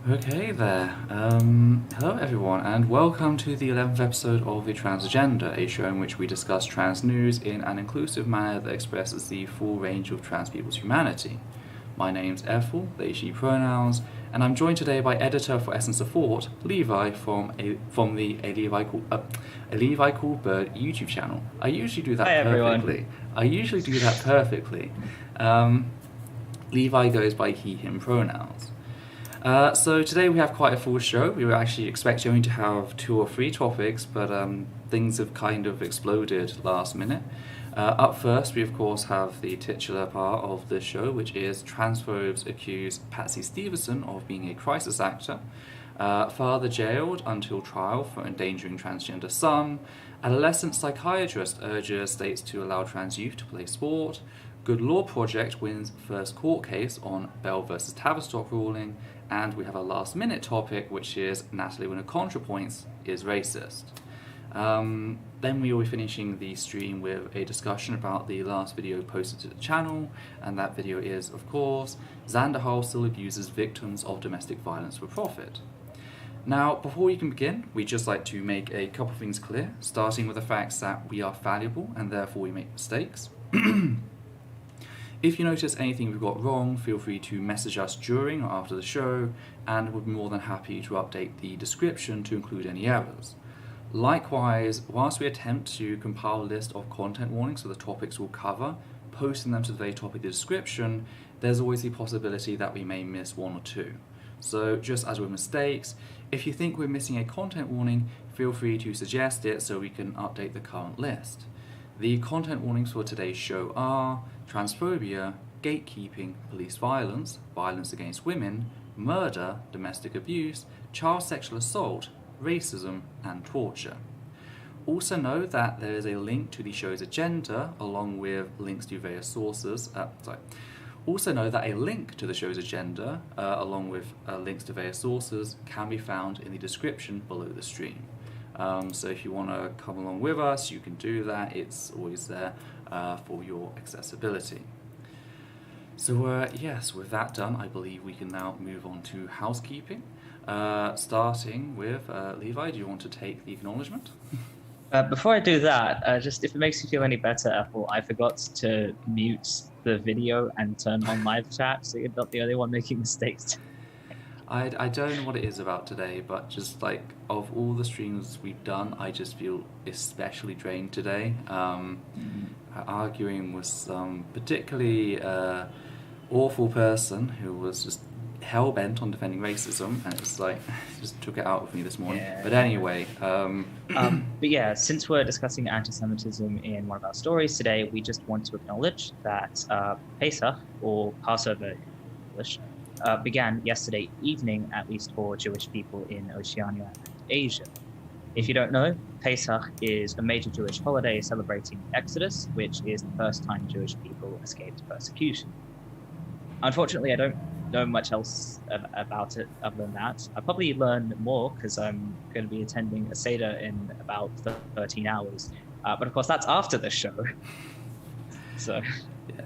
Okay there. Hello everyone, and welcome to the 11th episode of the Transgender, a show in which we discuss trans news in an inclusive manner that expresses the full range of trans people's humanity. My name's Ethel, they she pronouns, and I'm joined today by editor for EssenceOfThought, Levi from the A Levi Called Bird YouTube channel. I usually do that Hi, perfectly. everyone. I usually do that perfectly. Levi goes by he/him pronouns. So today we have quite a full show. We were actually expecting only to have 2 or 3 topics, but things have kind of exploded last minute. Up first, we of course have the titular part of the show, which is Transphobes accuse Patsy Stevenson of being a crisis actor, father jailed until trial for endangering transgender son, Adolescent Psychiatrist urges states to allow trans youth to play sport, Good Law Project wins first court case on Bell versus Tavistock ruling, and we have a last-minute topic, which is Natalie Wynn of ContraPoints is racist. Then we will be finishing the stream with a discussion about the last video posted to the channel, and that video is, of course, Xanderhal still abuses victims of domestic violence for profit. Now, before we can begin, we'd just like to make a couple of things clear, starting with the facts that we are fallible and therefore we make mistakes. If you notice anything we've got wrong, feel free to message us during or after the show, and we'll be more than happy to update the description to include any errors. Likewise, whilst we attempt to compile a list of content warnings for the topics we'll cover, posting them to the very top of the description, there's always the possibility that we may miss 1 or 2. So just as with mistakes, if you think we're missing a content warning, feel free to suggest it so we can update the current list. The content warnings for today's show are transphobia, gatekeeping, police violence, violence against women, murder, domestic abuse, child sexual assault, racism, and torture. Also know that there is a link to the show's agenda along with links to various sources. Also know that a link to the show's agenda along with links to various sources can be found in the description below the stream. So if you want to come along with us, you can do that. It's always there for your accessibility. So yes, with that done, I believe we can now move on to housekeeping. Starting with Levi, do you want to take the acknowledgement? Before I do that, just if it makes you feel any better, Apple, I forgot to mute the video and turn on live chat, so you're not the only one making mistakes. I don't know what it is about today, but just like of all the streams we've done, I just feel especially drained today. Arguing with some particularly awful person who was just hell-bent on defending racism, and it's like, just took it out with me this morning. Yeah. But anyway. But yeah, since we're discussing antisemitism in one of our stories today, we just want to acknowledge that Pesach, or Passover in English, began yesterday evening, at least for Jewish people in Oceania and Asia. If you don't know, Pesach is a major Jewish holiday celebrating the Exodus, which is the first time Jewish people escaped persecution. Unfortunately, I don't know much else about it other than that. I'll probably learn more because I'm going to be attending a Seder in about 13 hours. But of course, that's after the show. So... yeah.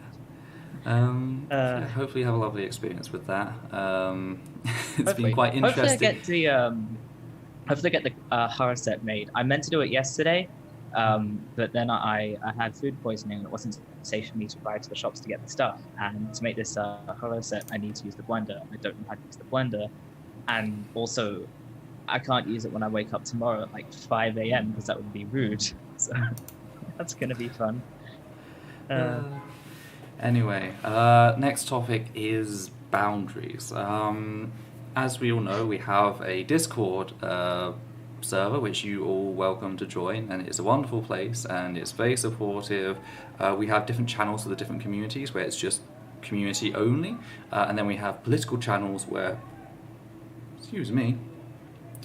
Hopefully you have a lovely experience with that. It's been quite interesting. Hopefully I get the horror set made. I meant to do it yesterday, but then I had food poisoning and it wasn't safe for me to ride to the shops to get the stuff. And to make this horror set, I need to use the blender. I don't know how to use the blender. And also, I can't use it when I wake up tomorrow at like 5 a.m. because that would be rude. So that's going to be fun. Anyway, next topic is boundaries. As we all know, we have a Discord server which you all welcome to join, and it's a wonderful place and it's very supportive. We have different channels for the different communities where it's just community only, and then we have political channels where,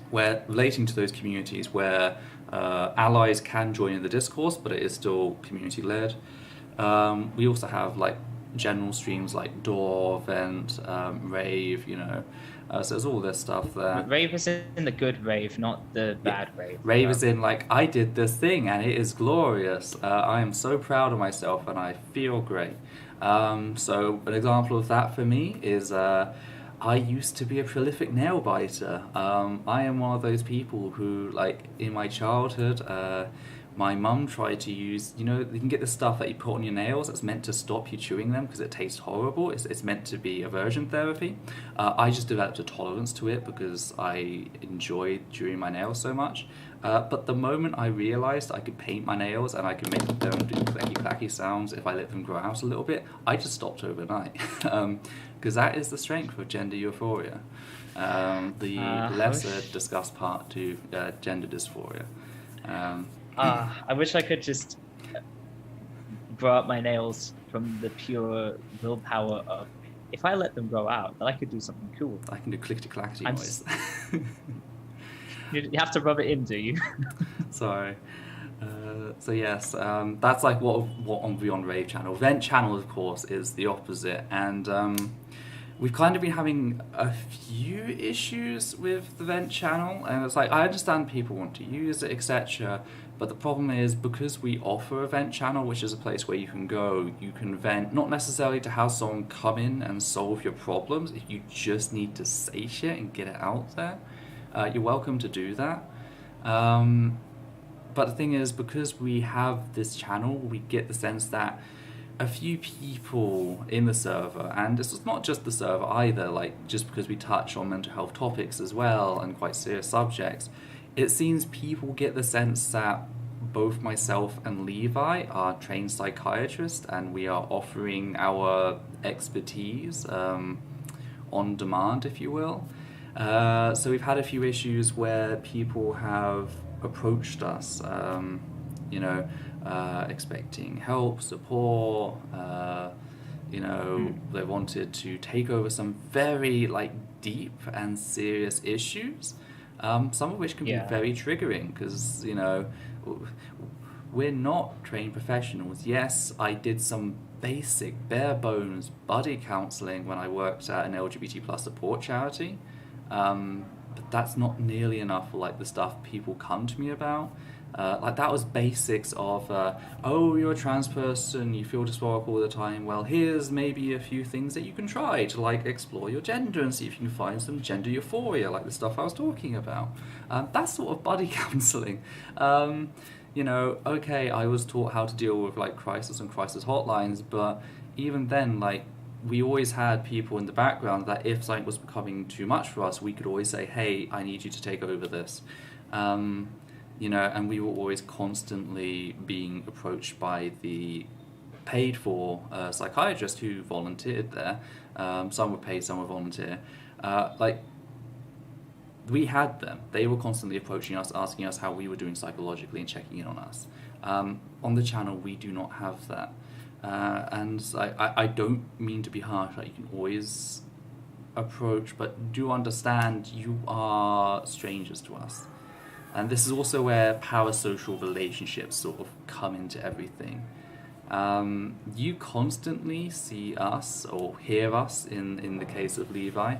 where relating to those communities where allies can join in the discourse, but it is still community led. We also have like general streams like Door, Vent, Rave, so there's all this stuff there. Rave is in the good rave, not the bad rave. Rave is in like, I did this thing and it is glorious. I am so proud of myself and I feel great. So an example of that for me is I used to be a prolific nail biter. I am one of those people who, like, in my childhood, my mum tried to use, you know, you can get the stuff that you put on your nails that's meant to stop you chewing them because it tastes horrible. It's meant to be aversion therapy. I just developed a tolerance to it because I enjoyed chewing my nails so much. But the moment I realised I could paint my nails and I could make them do clacky sounds if I let them grow out a little bit, I just stopped overnight. Because that is the strength of gender euphoria. The lesser discussed part to gender dysphoria. I wish I could just grow out my nails from the pure willpower of, if I let them grow out, then I could do something cool. I can do clickety-clackety noise. You have to rub it in, do you? Sorry. So yes, that's like what on Beyond Rave channel. Vent channel, of course, is the opposite, and we've kind of been having a few issues with the Vent channel, and it's like, I understand people want to use it, etc., but the problem is, because we offer a Vent channel, which is a place where you can go, you can vent, not necessarily to have someone come in and solve your problems. If you just need to say shit and get it out there, you're welcome to do that. But the thing is, because we have this channel, we get the sense that a few people in the server, and this is not just the server either, like, just because we touch on mental health topics as well and quite serious subjects, it seems people get the sense that both myself and Levi are trained psychiatrists and we are offering our expertise on demand, if you will. So we've had a few issues where people have approached us, expecting help, support, they wanted to take over some very, like, deep and serious issues, some of which can be very triggering because, we're not trained professionals. Yes, I did some basic, bare bones buddy counselling when I worked at an LGBT plus support charity, but that's not nearly enough for, like, the stuff people come to me about. Like, that was basics of, you're a trans person, you feel dysphoric all the time, well, here's maybe a few things that you can try to, like, explore your gender and see if you can find some gender euphoria, like the stuff I was talking about. That's sort of buddy counselling. Okay, I was taught how to deal with, like, crisis and crisis hotlines, but even then, like, we always had people in the background that if something was becoming too much for us, we could always say, hey, I need you to take over this. And we were always constantly being approached by the paid-for psychiatrists who volunteered there. Some were paid, some were volunteer. We had them. They were constantly approaching us, asking us how we were doing psychologically and checking in on us. On the channel, we do not have that. And I don't mean to be harsh. Like, you can always approach, but do understand you are strangers to us. And this is also where parasocial relationships sort of come into everything. You constantly see us, or hear us in the case of Levi.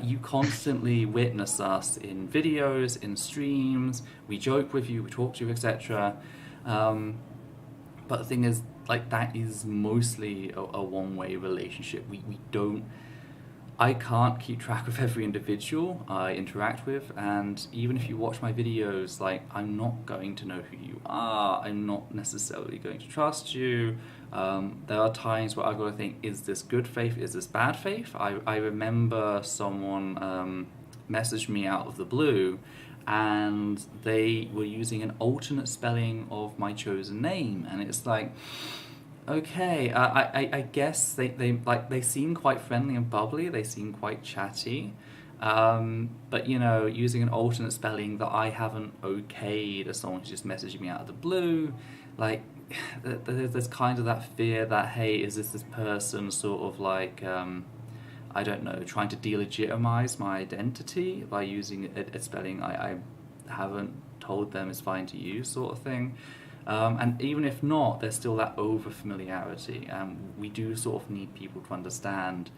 You constantly witness us in videos, in streams. We joke with you, we talk to you, etc. But the thing is, like, that is mostly a one-way relationship. I can't keep track of every individual I interact with, and even if you watch my videos, like, I'm not going to know who you are, I'm not necessarily going to trust you. There are times where I've got to think, is this good faith, is this bad faith? I remember someone messaged me out of the blue, and they were using an alternate spelling of my chosen name, and it's like, okay, I guess they seem quite friendly and bubbly, they seem quite chatty, but using an alternate spelling that I haven't okayed as someone who's just messaging me out of the blue, like, there's kind of that fear that, hey, is this person sort of like, I don't know, trying to delegitimize my identity by using a spelling I haven't told them is fine to use, sort of thing. And even if not, there's still that over-familiarity. We do sort of need people to understand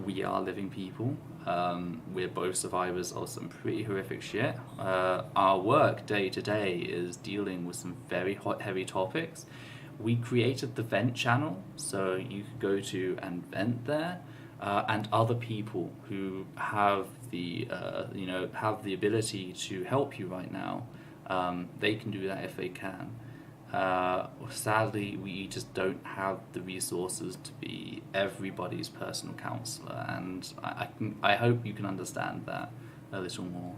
we are living people. We're both survivors of some pretty horrific shit. Our work day to day is dealing with some very hot, heavy topics. We created the vent channel, so you could go to and vent there. and other people who have the have the ability to help you right now, they can do that if they can. Sadly, we just don't have the resources to be everybody's personal counsellor, and I hope you can understand that a little more.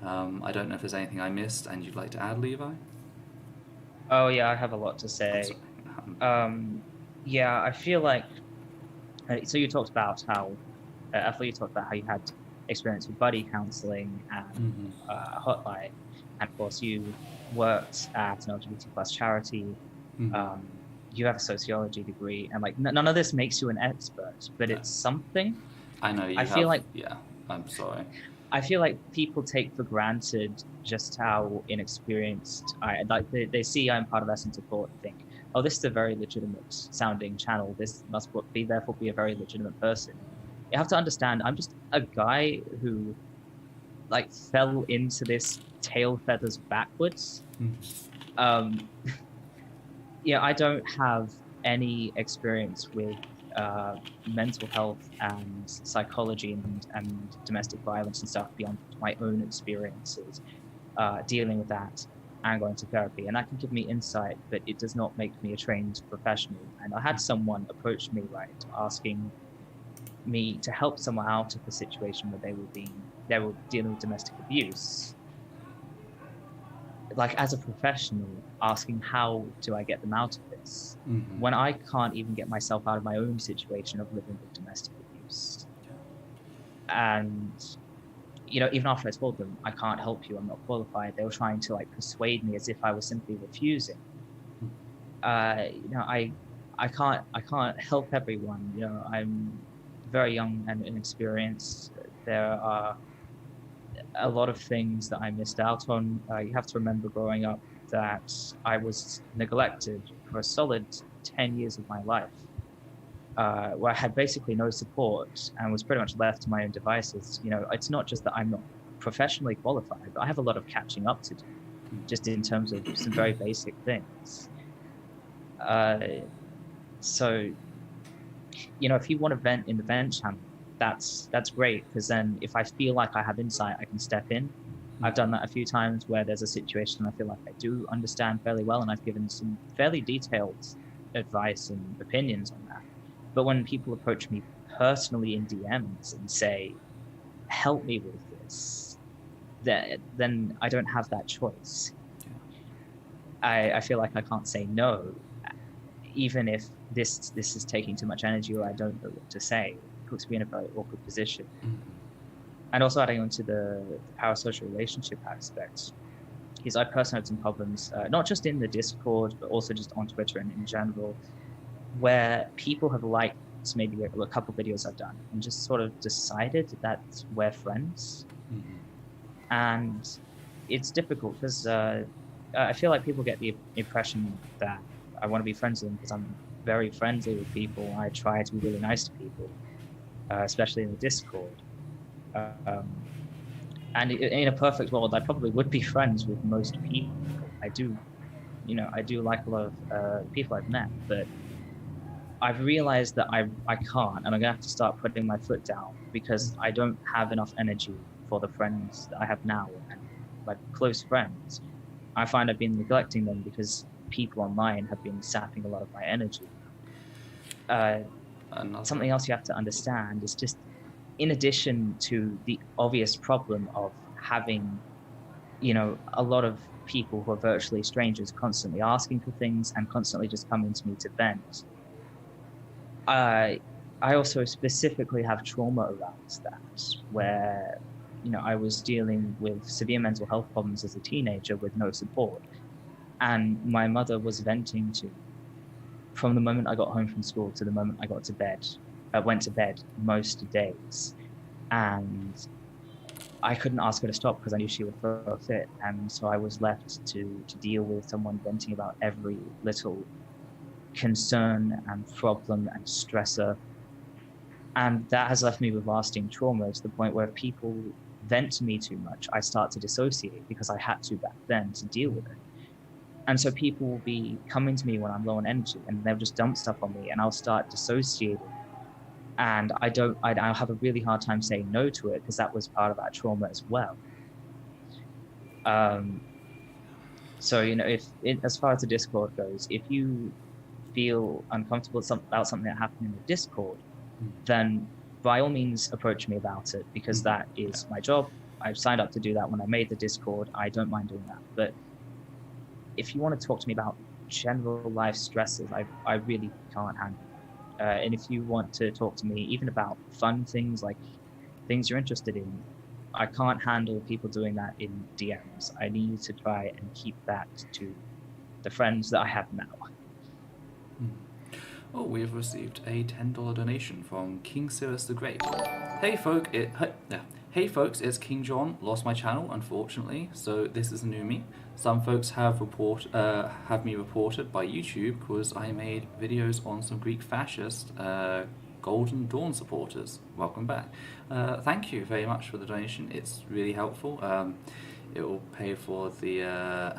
I don't know if there's anything I missed and you'd like to add, Levi? Oh yeah, I have a lot to say. Yeah, I feel like so you talked about how I thought you talked about how you had experience with buddy counselling and a hotline, and of course you worked at an LGBT plus charity. You have a sociology degree, and like none of this makes you an expert, but it's something. I know you. I'm sorry. I feel like people take for granted just how inexperienced I like. They see I'm part of EssenceOfThought and think, oh, this is a very legitimate sounding channel. This must therefore be a very legitimate person. You have to understand, I'm just a guy who like fell into this tail feathers backwards. Yeah, I don't have any experience with mental health and psychology and domestic violence and stuff beyond my own experiences dealing with that and going to therapy. And that can give me insight, but it does not make me a trained professional. And I had someone approach me, asking me to help someone out of the situation where they were dealing with domestic abuse. Like, as a professional, asking how do I get them out of this when I can't even get myself out of my own situation of living with domestic abuse. And even after I told them I can't help you, I'm not qualified, they were trying to like persuade me as if I was simply refusing. I can't help everyone. I'm very young and inexperienced. There are a lot of things that I missed out on. You have to remember growing up that I was neglected for a solid 10 years of my life, where I had basically no support and was pretty much left to my own devices. It's not just that I'm not professionally qualified, but I have a lot of catching up to do, just in terms of some very basic things. So, if you want to vent in the vent channel, that's great, because then if I feel like I have insight, I can step in. I've done that a few times where there's a situation I feel like I do understand fairly well, and I've given some fairly detailed advice and opinions on that. But when people approach me personally in DMs and say, help me with this, then I don't have that choice. I feel like I can't say no, even if this is taking too much energy or I don't know what to say. It puts me in a very awkward position. And also adding on to the parasocial relationship aspect, is I personally had some problems, not just in the Discord, but also just on Twitter and in general, where people have liked maybe a couple of videos I've done and just sort of decided that we're friends. And it's difficult because I feel like people get the impression that I want to be friends with them because I'm very friendly with people. I try to be really nice to people, especially in the Discord. And in a perfect world, I probably would be friends with most people. I do like a lot of people I've met, but I've realized that I can't, and I'm gonna have to start putting my foot down because I don't have enough energy for the friends that I have now and like close friends. I find I've been neglecting them because people online have been sapping a lot of my energy. Something else you have to understand is just, in addition to the obvious problem of having, a lot of people who are virtually strangers constantly asking for things and constantly just coming to me to vent, I also specifically have trauma around that, where, I was dealing with severe mental health problems as a teenager with no support. And my mother was venting to, from the moment I got home from school to the moment I went to bed most days. And I couldn't ask her to stop because I knew she would throw a fit. And so I was left to deal with someone venting about every little concern and problem and stressor. And that has left me with lasting trauma to the point where if people vent to me too much, I start to dissociate because I had to back then to deal with it. And so people will be coming to me when I'm low on energy and they'll just dump stuff on me and I'll start dissociating and I have a really hard time saying no to it because that was part of our trauma as well. So, as far as the Discord goes, if you feel uncomfortable about something that happened in the Discord, then by all means approach me about it, because that is my job. I've signed up to do that when I made the Discord. I don't mind doing that. But if you want to talk to me about general life stresses, I really can't handle that. And if you want to talk to me even about fun things, like things you're interested in, I can't handle people doing that in DMs. I need to try and keep that to the friends that I have now. Oh, we have received a $10 donation from King Cyrus the Great. Hey folks, it's King John. Lost my channel, unfortunately, so this is a new me. Some folks have me reported by YouTube because I made videos on some Greek fascist Golden Dawn supporters. Welcome back. Thank you very much for the donation. It's really helpful. It will pay for the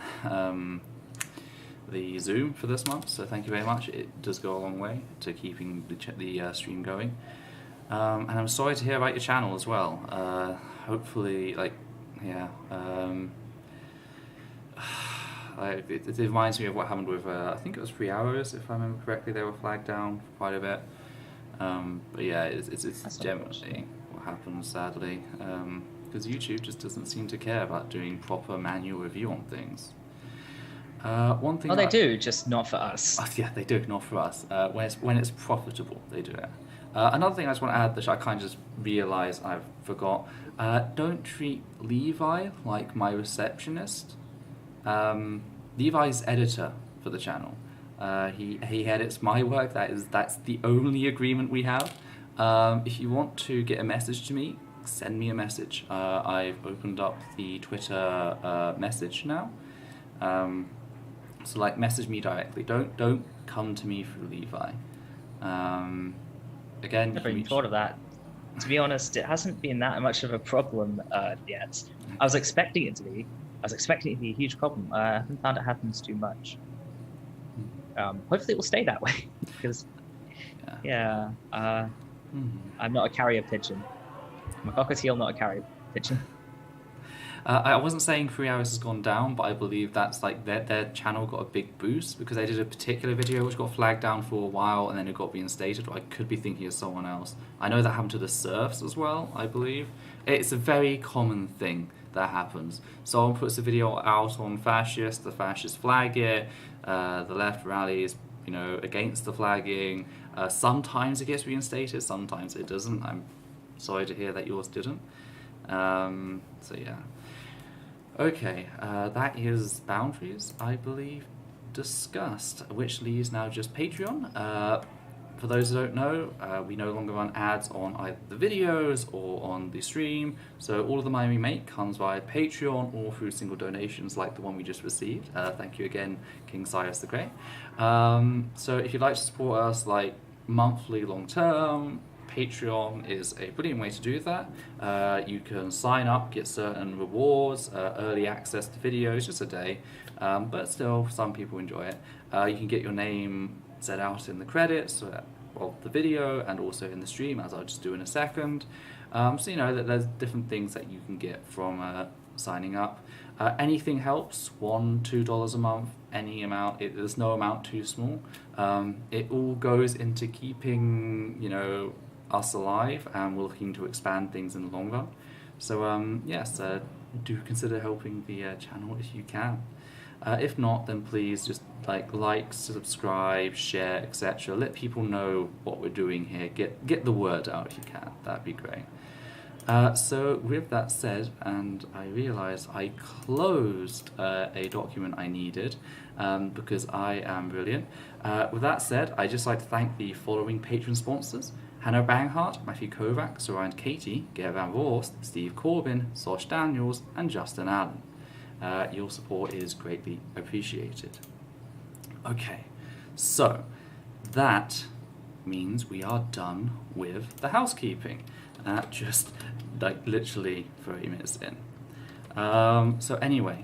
Zoom for this month, so thank you very much. It does go a long way to keeping the stream going. And I'm sorry to hear about your channel as well. Hopefully, it reminds me of what happened with, I think it was 3 hours, if I remember correctly. They were flagged down for quite a bit. But yeah, it's generally what happens, sadly, because YouTube just doesn't seem to care about doing proper manual review on things. One thing. Well, they do, just not for us. Yeah, they do, not for us. When it's profitable, they do it. Another thing I just want to add that I kind of just realised I forgot. Don't treat Levi like my receptionist. Levi's editor for the channel. He edits my work. That's the only agreement we have. If you want to get a message to me, send me a message. I've opened up the Twitter message now. So message me directly. Don't come to me through Levi. Again, Never even thought of that. To be honest, it hasn't been that much of a problem yet. I was expecting it to be. I was expecting it to be a huge problem. I haven't found it happens too much. Hopefully it will stay that way, because I'm not a carrier pigeon. I'm a cockatiel, not a carrier pigeon. I wasn't saying 3 hours has gone down, but I believe that's their channel got a big boost because they did a particular video which got flagged down for a while and then it got reinstated. I could be thinking of someone else. I know that happened to the Serfs as well, I believe. It's a very common thing that happens. Someone puts a video out on fascists, the fascists flag it, the left rallies, against the flagging. Sometimes it gets reinstated, sometimes it doesn't. I'm sorry to hear that yours didn't. So yeah. Okay, that is boundaries, I believe, discussed, which leaves now just Patreon. For those who don't know, we no longer run ads on either the videos or on the stream, so all of the money we make comes via Patreon or through single donations like the one we just received. Thank you again, King Cyrus the Great. So if you'd like to support us monthly, long-term, Patreon is a brilliant way to do that. You can sign up, get certain rewards, early access to videos, just a day, but still some people enjoy it. You can get your name set out in the credits of the video and also in the stream, as I'll just do in a second. So that there's different things that you can get from signing up. Anything helps, $1, $2 a month, any amount. There's no amount too small. It all goes into keeping us alive, and we're looking to expand things in the long run. So yes, do consider helping the channel if you can. If not, then please just like, subscribe, share, etc. Let people know what we're doing here. Get the word out if you can. That'd be great. So with that said, and I realised I closed a document I needed because I am brilliant. With that said, I'd just like to thank the following patron sponsors: Hannah Banghart, Matthew Kovac, Soraya Katie, Gerard Van Vorst, Steve Corbin, Sosh Daniels, and Justin Allen. Your support is greatly appreciated. Okay, so that means we are done with the housekeeping. Just literally 30 minutes in. So anyway,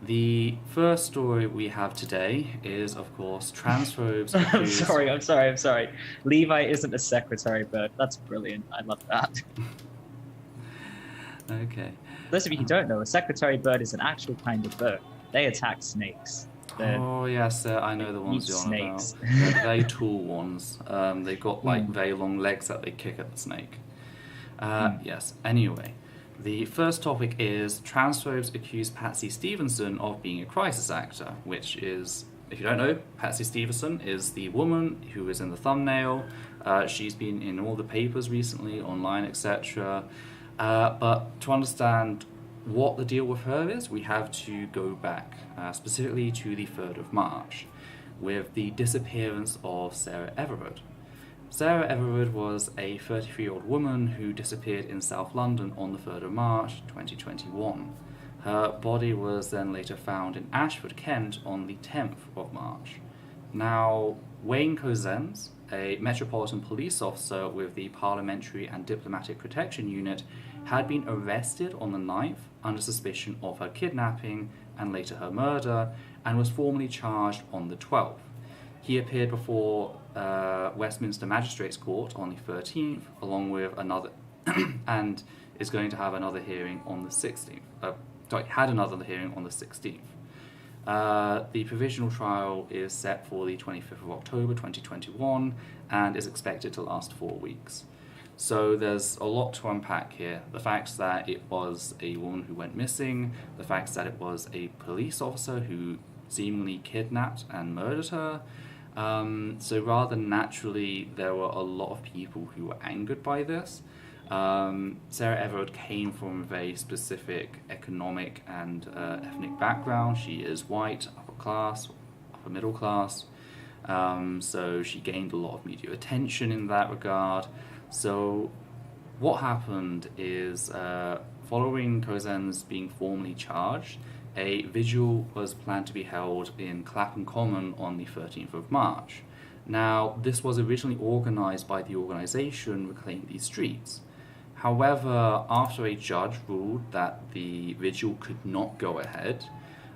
The first story we have today is, of course, transphobes I'm accuse... sorry. Levi isn't a secretary bird. That's brilliant. I love that. Okay. Those of you who don't know, a secretary bird is an actual kind of bird. They attack snakes. Oh yes, I know the ones you're on about. Snakes. They're the very tall ones. They've got like very long legs that they kick at the snake. Yes. Anyway, the first topic is transphobes accuse Patsy Stevenson of being a crisis actor, which is, if you don't know, Patsy Stevenson is the woman who is in the thumbnail. She's been in all the papers recently, online, etc. But to understand what the deal with her is, we have to go back, specifically to the 3rd of March, with the disappearance of Sarah Everard. Sarah Everard was a 33-year-old woman who disappeared in South London on the 3rd of March 2021. Her body was then later found in Ashford, Kent on the 10th of March. Now, Wayne Cosenz, a Metropolitan Police officer with the Parliamentary and Diplomatic Protection Unit, had been arrested on the 9th under suspicion of her kidnapping and later her murder, and was formally charged on the 12th. He appeared before Westminster Magistrates Court on the 13th, along with another, and is going to have another hearing on the 16th. Had another hearing on the 16th. The provisional trial is set for the 25th of October 2021 and is expected to last 4 weeks. So there's a lot to unpack here. The fact that it was a woman who went missing, the fact that it was a police officer who seemingly kidnapped and murdered her. So rather naturally, there were a lot of people who were angered by this. Sarah Everard came from a very specific economic and ethnic background. She is white, upper class, upper middle class. So she gained a lot of media attention in that regard. So what happened is, following Cosenz being formally charged, a vigil was planned to be held in Clapham Common on the 13th of March. Now, this was originally organised by the organisation Reclaim These Streets. However, after a judge ruled that the vigil could not go ahead,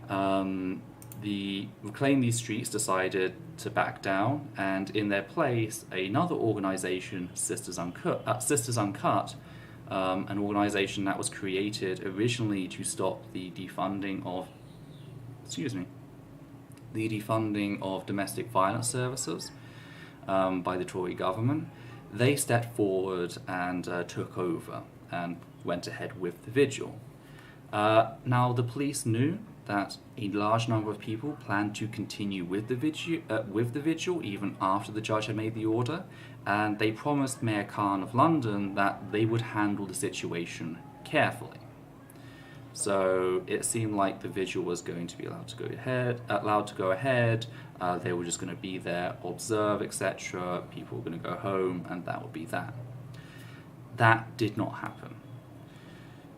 the Reclaim These Streets decided to back down, and in their place, another organisation, Sisters Uncut, an organisation that was created originally to stop the defunding of domestic violence services by the Tory government. They stepped forward and took over and went ahead with the vigil. Now, the police knew that a large number of people planned to continue with the vigil even after the judge had made the order, and they promised Mayor Khan of London that they would handle the situation carefully. So it seemed like the vigil was going to be allowed to go ahead. They were just going to be there, observe, etc. People were going to go home, and that would be that. That did not happen.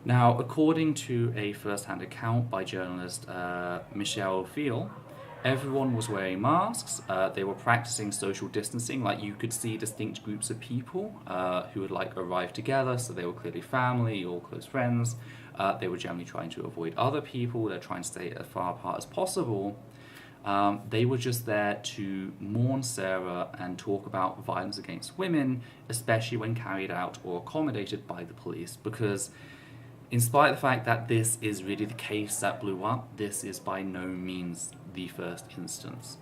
Now, according to a first-hand account by journalist Michelle Fiel, everyone was wearing masks. They were practicing social distancing. Like, you could see distinct groups of people who would arrive together, so they were clearly family or close friends. They were generally trying to avoid other people. They're trying to stay as far apart as possible. They were just there to mourn Sarah and talk about violence against women, especially when carried out or accommodated by the police, because in spite of the fact that this is really the case that blew up, this is by no means the first instance.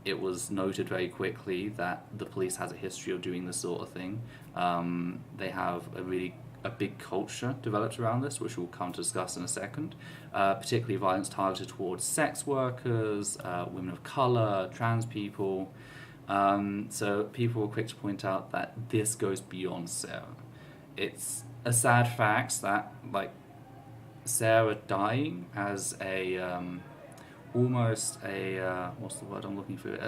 It was noted very quickly that the police has a history of doing this sort of thing. They have a big culture developed around this, which we'll come to discuss in a second, particularly violence targeted towards sex workers, women of colour, trans people. So people were quick to point out that this goes beyond Sarah. It's a sad fact that, Sarah dying as almost a what's the word I'm looking for?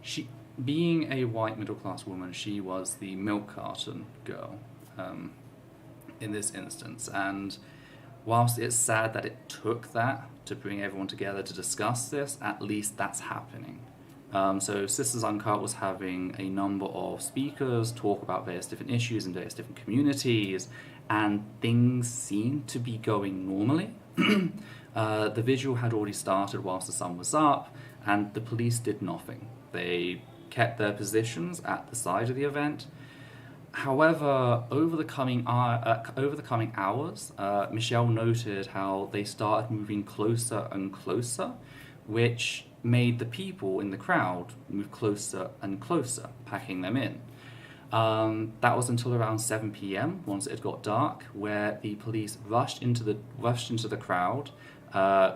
She being a white middle class woman, she was the milk carton girl in this instance. And whilst it's sad that it took that to bring everyone together to discuss this, at least that's happening. So Sisters Uncut was having a number of speakers talk about various different issues in various different communities, and things seemed to be going normally. The vigil had already started whilst the sun was up, and the police did nothing. They kept their positions at the side of the event. However, over the coming hours, Michelle noted how they started moving closer and closer, which made the people in the crowd move closer and closer, packing them in. That was until around 7 p.m. once it had got dark, where the police rushed into the crowd,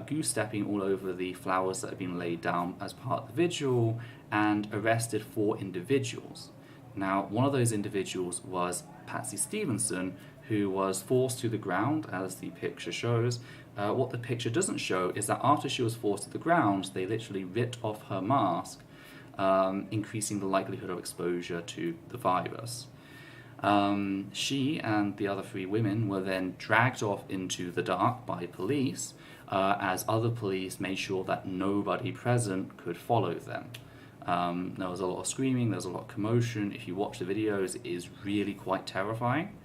goose-stepping all over the flowers that had been laid down as part of the vigil, and arrested 4 individuals. Now, one of those individuals was Patsy Stevenson, who was forced to the ground, as the picture shows. What the picture doesn't show is that after she was forced to the ground, they literally ripped off her mask, increasing the likelihood of exposure to the virus. She and the other 3 women were then dragged off into the dark by police, as other police made sure that nobody present could follow them. There was a lot of screaming, there was a lot of commotion. If you watch the videos, it is really quite terrifying.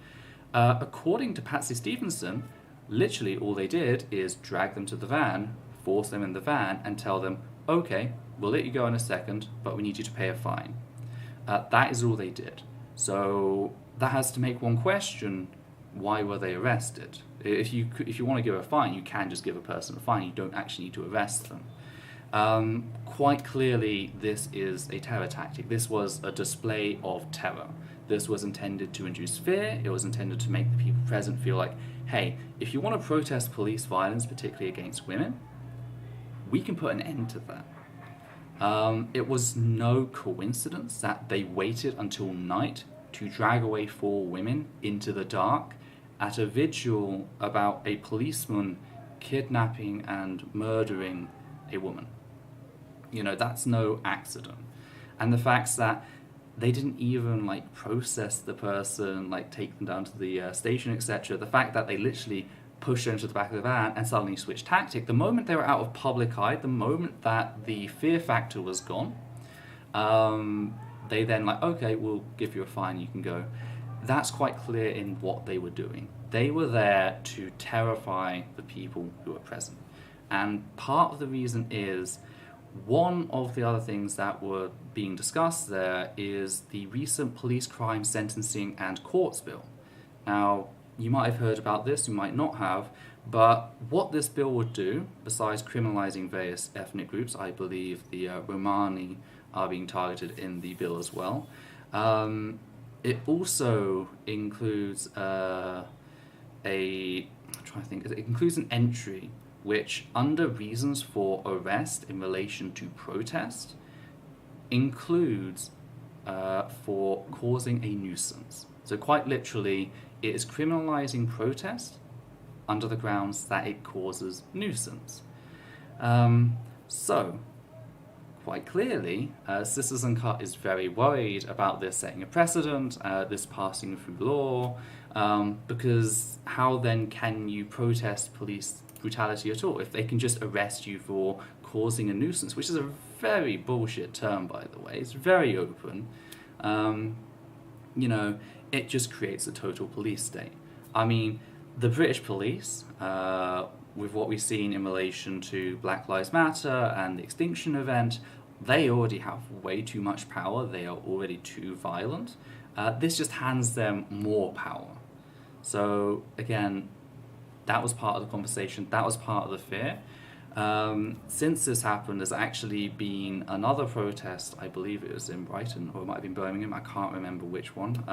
According to Patsy Stevenson, literally all they did is drag them to the van, force them in the van, and tell them, okay, we'll let you go in a second, but we need you to pay a fine. That is all they did. So that has to make one question, why were they arrested? If you want to give a fine, you can just give a person a fine. You don't actually need to arrest them. Quite clearly, this is a terror tactic. This was a display of terror. This was intended to induce fear. It was intended to make the people present feel like, hey, if you want to protest police violence, particularly against women, we can put an end to that. It was no coincidence that they waited until night to drag away 4 women into the dark at a vigil about a policeman kidnapping and murdering a woman. You know, that's no accident. And the fact that they didn't even process the person, take them down to the station, etc. The fact that they literally pushed her into the back of the van and suddenly switched tactic, the moment they were out of public eye, the moment that the fear factor was gone, they then okay, we'll give you a fine, you can go. That's quite clear in what they were doing. They were there to terrify the people who were present. And part of the reason is, one of the other things that were being discussed there is the recent police crime sentencing and courts bill. Now, you might have heard about this, you might not have, but what this bill would do, besides criminalizing various ethnic groups, I believe the Romani are being targeted in the bill as well, it also includes it includes an entry which, under reasons for arrest in relation to protest, includes for causing a nuisance. So quite literally, it is criminalizing protest under the grounds that it causes nuisance. So, quite clearly, Sisters Uncut is very worried about this setting a precedent, this passing through law, because how then can you protest police brutality at all if they can just arrest you for causing a nuisance, which is a very bullshit term, by the way. It's very open. It just creates a total police state. I mean, the British police, with what we've seen in relation to Black Lives Matter and the Extinction event, they already have way too much power. They are already too violent. This just hands them more power. So again, that was part of the conversation. That was part of the fear. Since this happened, there's actually been another protest. I believe it was in Brighton, or it might have been Birmingham. I can't remember which one.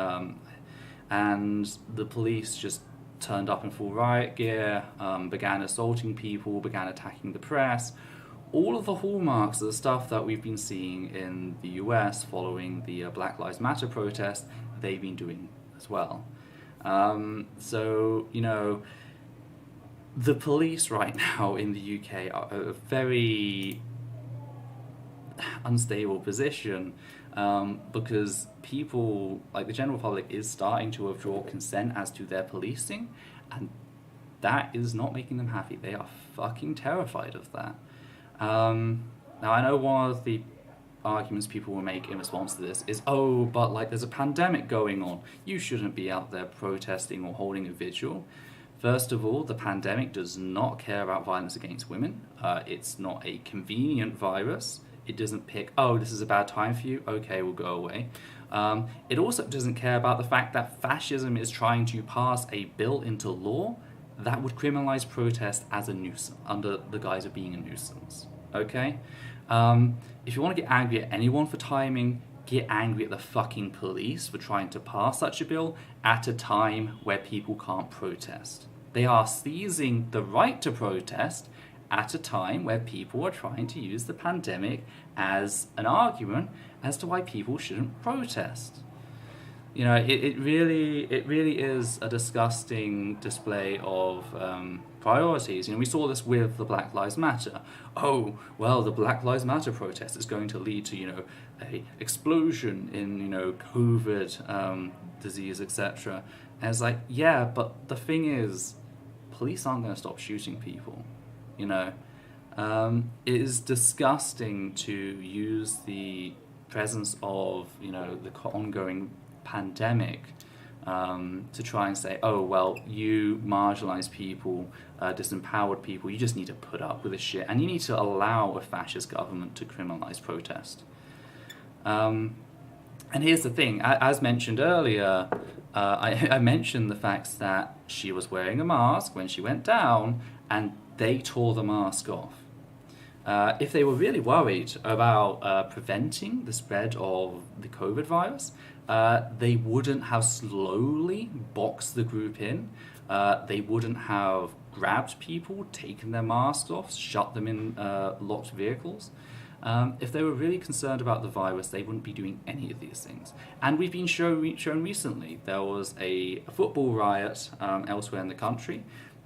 And the police just turned up in full riot gear, began assaulting people, began attacking the press. All of the hallmarks of the stuff that we've been seeing in the US following the Black Lives Matter protest, they've been doing as well. The police right now in the UK are at a very unstable position, because people, the general public, is starting to withdraw consent as to their policing, and that is not making them happy. They are fucking terrified of that. Now, I know one of the arguments people will make in response to this is, oh, but like there's a pandemic going on. You shouldn't be out there protesting or holding a vigil. First of all, the pandemic does not care about violence against women. It's not a convenient virus. It doesn't pick, oh, this is a bad time for you, okay, we'll go away. It also doesn't care about the fact that fascism is trying to pass a bill into law that would criminalize protest as a nuisance, under the guise of being a nuisance, okay? If you want to get angry at anyone for timing, get angry at the fucking police for trying to pass such a bill at a time where people can't protest. They are seizing the right to protest at a time where people are trying to use the pandemic as an argument as to why people shouldn't protest. You know, it really is a disgusting display of priorities. You know, we saw this with the Black Lives Matter. Oh, well, the Black Lives Matter protest is going to lead to, you know, a explosion in, you know, COVID disease, etc. And it's like, yeah, but the thing is, police aren't going to stop shooting people. You know, it is disgusting to use the presence of, you know, the ongoing pandemic to try and say, oh, well, you marginalized people, disempowered people, you just need to put up with this shit, and you need to allow a fascist government to criminalize protest. And here's the thing, as mentioned earlier, I mentioned the fact that she was wearing a mask when she went down, and they tore the mask off. If they were really worried about preventing the spread of the COVID virus, they wouldn't have slowly boxed the group in. They wouldn't have grabbed people, taken their masks off, shut them in locked vehicles. If they were really concerned about the virus, they wouldn't be doing any of these things. And we've been shown recently, there was a football riot elsewhere in the country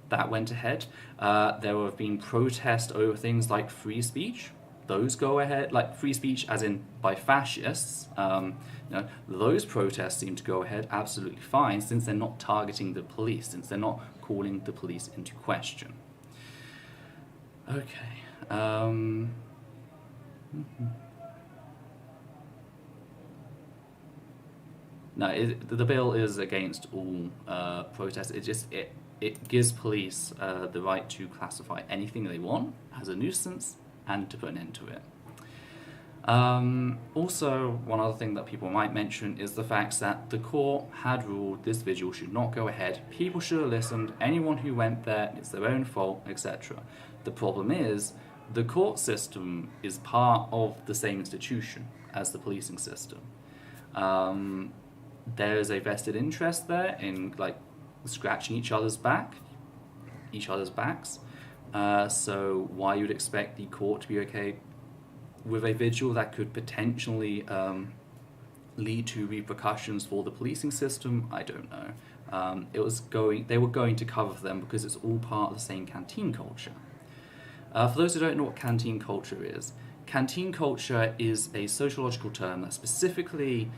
that went ahead. There have been protests over things like free speech. Those go ahead, like free speech as in by fascists. You know, those protests seem to go ahead absolutely fine, since they're not targeting the police, since they're not calling the police into question. Okay. No, the bill is against all protests. It gives police the right to classify anything they want as a nuisance and to put an end to it. Also, one other thing that people might mention is the fact that the court had ruled this vigil should not go ahead. People should have listened. Anyone who went there, it's their own fault, etc. The problem is, the court system is part of the same institution as the policing system. There is a vested interest there in like scratching each other's backs. So why you would expect the court to be okay with a vigil that could potentially lead to repercussions for the policing system, I don't know. They were going to cover them because it's all part of the same canteen culture. For those who don't know what canteen culture is a sociological term that specifically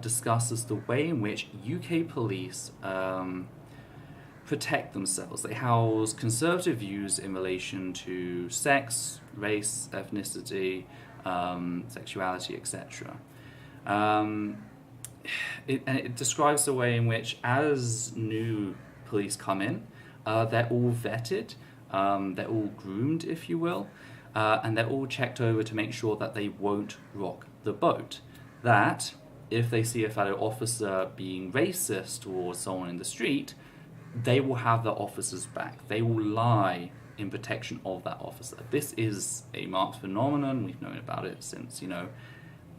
discusses the way in which UK police protect themselves. They house conservative views in relation to sex, race, ethnicity, sexuality, etc. It describes the way in which, as new police come in, they're all vetted, they're all groomed, if you will, and they're all checked over to make sure that they won't rock the boat. That, if they see a fellow officer being racist towards someone in the street, they will have the officer's back. They will lie in protection of that officer. This is a marked phenomenon. We've known about it since, the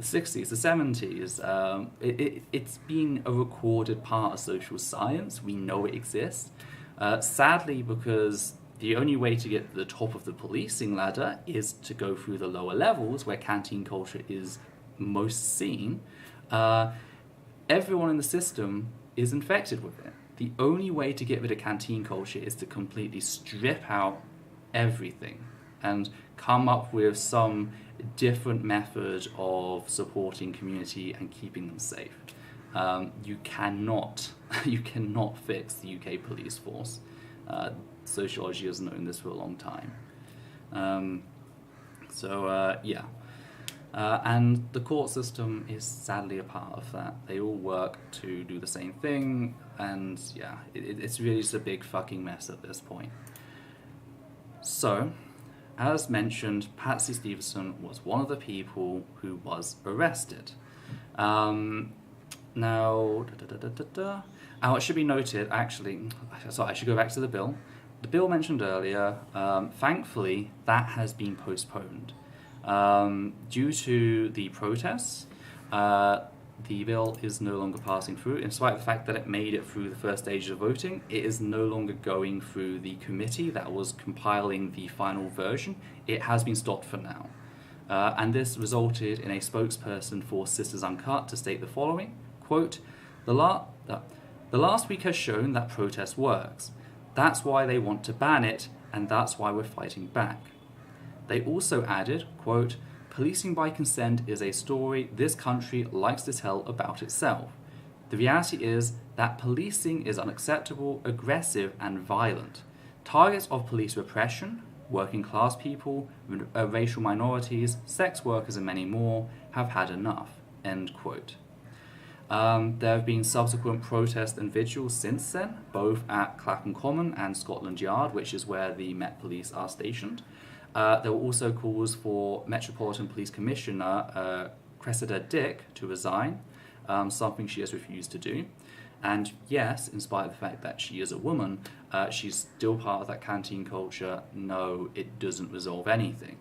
60s, the 70s. It's been a recorded part of social science. We know it exists. Sadly, because the only way to get to the top of the policing ladder is to go through the lower levels where canteen culture is most seen, everyone in the system is infected with it. The only way to get rid of canteen culture is to completely strip out everything and come up with some different method of supporting community and keeping them safe. You cannot fix the UK police force. Sociology has known this for a long time. Yeah. And the court system is sadly a part of that. They all work to do the same thing, and yeah, it's really just a big fucking mess at this point. So, as mentioned, Patsy Stevenson was one of the people who was arrested. Now, it should be noted, actually, sorry, I should go back to the bill. The bill mentioned earlier, thankfully, that has been postponed. Due to the protests, the bill is no longer passing through. In spite of the fact that it made it through the first stage of voting, it is no longer going through the committee that was compiling the final version. It has been stopped for now. And this resulted in a spokesperson for Sisters Uncut to state the following, quote, the last week has shown that protest works. That's why they want to ban it, and that's why we're fighting back. They also added, quote, policing by consent is a story this country likes to tell about itself. The reality is that policing is unacceptable, aggressive, and violent. Targets of police repression, working class people, racial minorities, sex workers, and many more have had enough, end quote. There have been subsequent protests and vigils since then, both at Clapham Common and Scotland Yard, which is where the Met Police are stationed. There were also calls for Metropolitan Police Commissioner Cressida Dick to resign, something she has refused to do. And yes, in spite of the fact that she is a woman, she's still part of that canteen culture. No, it doesn't resolve anything.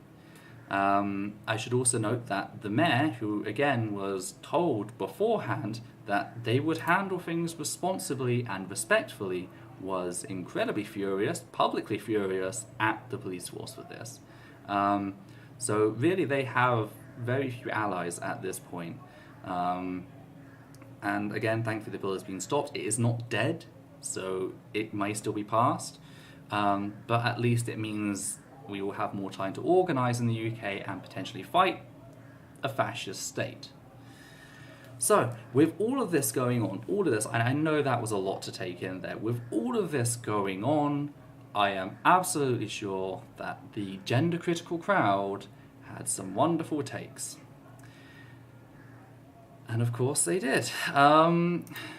I should also note that the mayor, who again was told beforehand that they would handle things responsibly and respectfully, was incredibly furious, publicly furious at the police force for this. So really they have very few allies at this point. And again, thankfully the bill has been stopped. It is not dead, so it may still be passed, but at least it means we will have more time to organise in the UK and potentially fight a fascist state. So, with all of this going on, and I know that was a lot to take in there, with all of this going on, I am absolutely sure that the gender-critical crowd had some wonderful takes. And of course they did.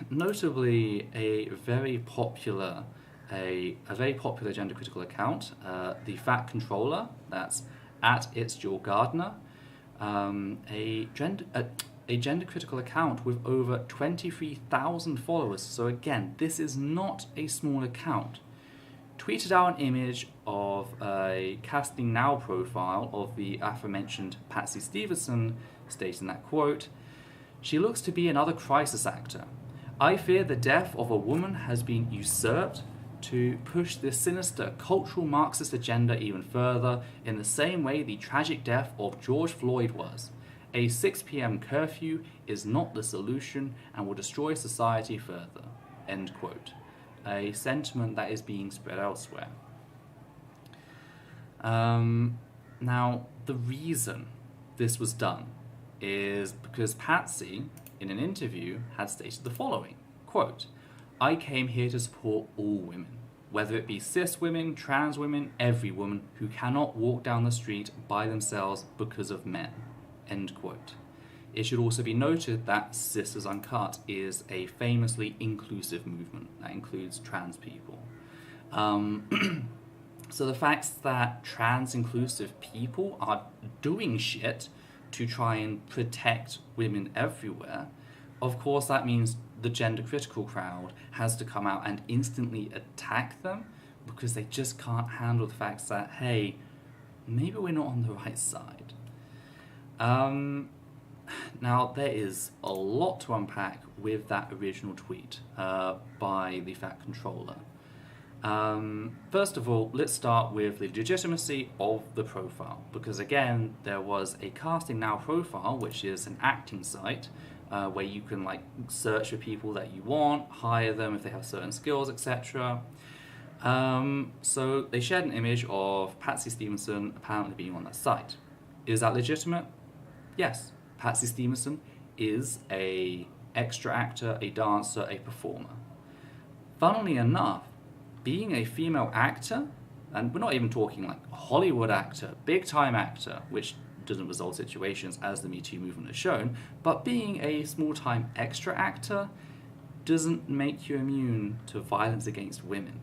Notably, a very popular gender critical account, the Fat Controller, that's at It's Jill Gardner, a gender critical account with over 23,000 followers. So again, this is not a small account. Tweeted out an image of a Casting Now profile of the aforementioned Patsy Stevenson, stating that, quote, she looks to be another crisis actor. I fear the death of a woman has been usurped to push this sinister cultural Marxist agenda even further, in the same way the tragic death of George Floyd was. A 6 p.m. curfew is not the solution and will destroy society further. End quote. A sentiment that is being spread elsewhere. Now, the reason this was done is because Patsy, in an interview, had stated the following, quote, I came here to support all women, whether it be cis women, trans women, every woman who cannot walk down the street by themselves because of men, end quote. It should also be noted that Sisters Uncut is a famously inclusive movement that includes trans people. So the fact that trans-inclusive people are doing shit to try and protect women everywhere, of course that means the gender-critical crowd has to come out and instantly attack them because they just can't handle the fact that, hey, maybe we're not on the right side. Now, there is a lot to unpack with that original tweet by the Fat Controller. First of all, let's start with the legitimacy of the profile, because again, there was a Casting Now profile, which is an acting site where you can search for people that you want, hire them if they have certain skills, etc. So they shared an image of Patsy Stevenson apparently being on that site. Is that legitimate? Yes. Patsy Stevenson is a extra actor, a dancer, a performer. Funnily enough, being a female actor, and we're not even talking a Hollywood actor, big time actor, which doesn't resolve situations, as the Me Too movement has shown, but being a small-time extra actor doesn't make you immune to violence against women.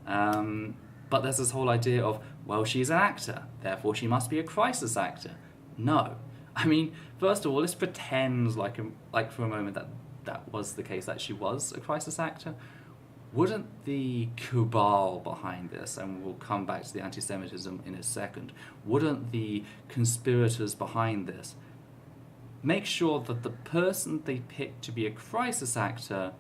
But there's this whole idea of, well, she's an actor, therefore she must be a crisis actor. No. I mean, first of all, let's pretend like for a moment that was the case, that she was a crisis actor. Wouldn't the cabal behind this, and we'll come back to the anti-Semitism in a second, wouldn't the conspirators behind this make sure that the person they picked to be a crisis actor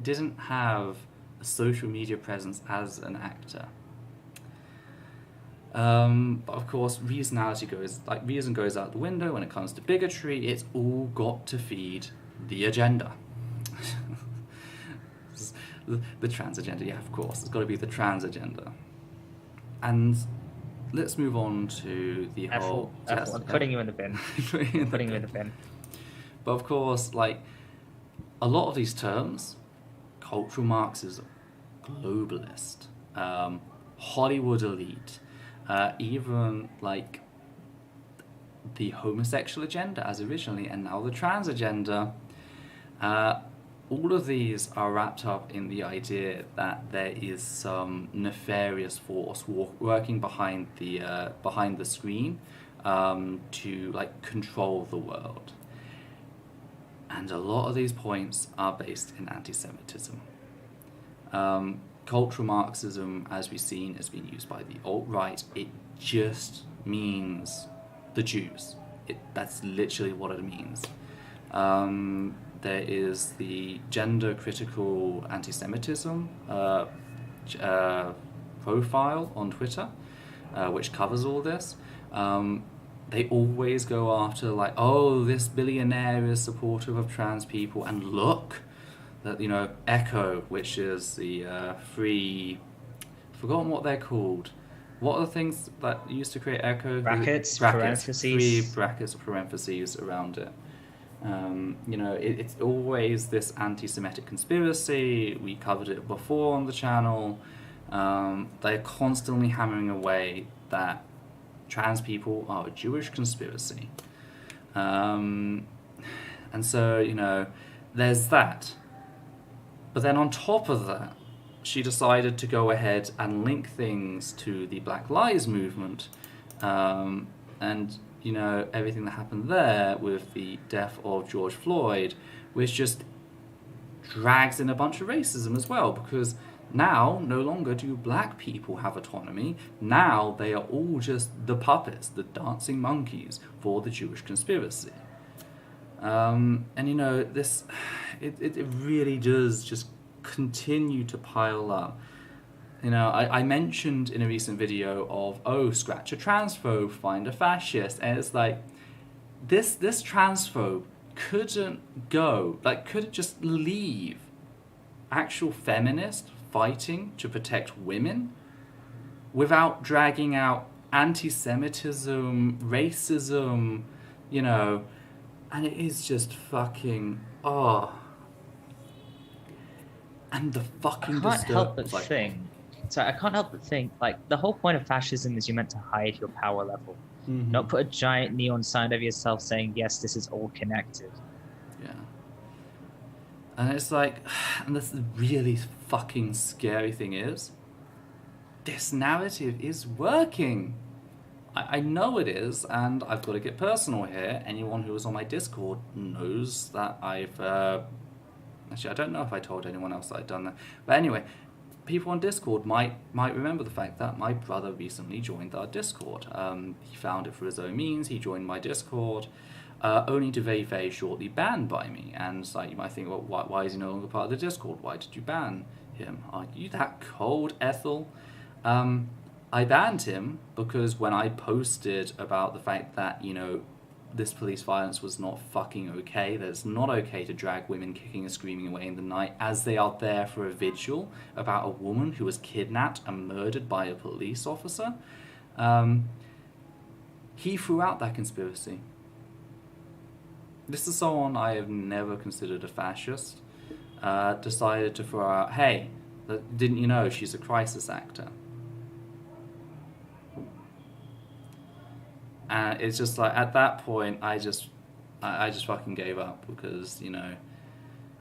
didn't have a social media presence as an actor? But of course, reason goes out the window when it comes to bigotry. It's all got to feed the agenda. The trans agenda, yeah, of course. It's got to be the trans agenda. And let's move on to the whole... I'm putting you in the bin. Putting you in the bin. But of course, like, a lot of these terms, cultural Marxism, globalist, Hollywood elite, even like the homosexual agenda as originally, and now the trans agenda, all of these are wrapped up in the idea that there is some nefarious force working behind the screen to like control the world. And a lot of these points are based in anti-Semitism. Cultural Marxism, as we've seen, has been used by the alt-right. It just means the Jews. That's literally what it means. There is the gender-critical anti-Semitism profile on Twitter, which covers all this. They always go after, like, oh, this billionaire is supportive of trans people, and look, that, you know, Echo, which is the free... forgotten what they're called. What are the things that used to create Echo? Brackets, parentheses. Free brackets, parentheses around it. You know, it's always this anti-Semitic conspiracy. We covered it before on the channel. They're constantly hammering away that trans people are a Jewish conspiracy. And so, you know, there's that. But then on top of that, she decided to go ahead and link things to the Black Lives Movement. And, you know, everything that happened there with the death of George Floyd, which just drags in a bunch of racism as well, because now, no longer do black people have autonomy. Now they are all just the puppets, the dancing monkeys for the Jewish conspiracy. And, you know, this, it really does just continue to pile up. You know, I mentioned in a recent video of, oh, scratch a transphobe, find a fascist. And it's like, this transphobe couldn't just leave actual feminists fighting to protect women without dragging out anti-Semitism, racism, you know, and it is just fucking, oh. And the fucking I can't help but think, like, the whole point of fascism is you're meant to hide your power level. Mm-hmm. Not put a giant neon sign over yourself saying, yes, this is all connected. Yeah. And it's like, and this really fucking scary thing is, this narrative is working. I know it is, and I've got to get personal here. Anyone who was on my Discord knows that I've... actually, I don't know if I told anyone else that I'd done that. But anyway, people on Discord might remember the fact that my brother recently joined our Discord. He found it through his own means. He joined my Discord, only to very, very shortly banned by me. And like, you might think, well, why is he no longer part of the Discord? Why did you ban him? Are you that cold, Ethel? I banned him because when I posted about the fact that, you know, this police violence was not fucking okay, that it's not okay to drag women kicking and screaming away in the night as they are there for a vigil about a woman who was kidnapped and murdered by a police officer, he threw out that conspiracy. This is someone I have never considered a fascist, decided to throw out, hey, didn't you know she's a crisis actor? And it's just like, at that point, I just fucking gave up because, you know,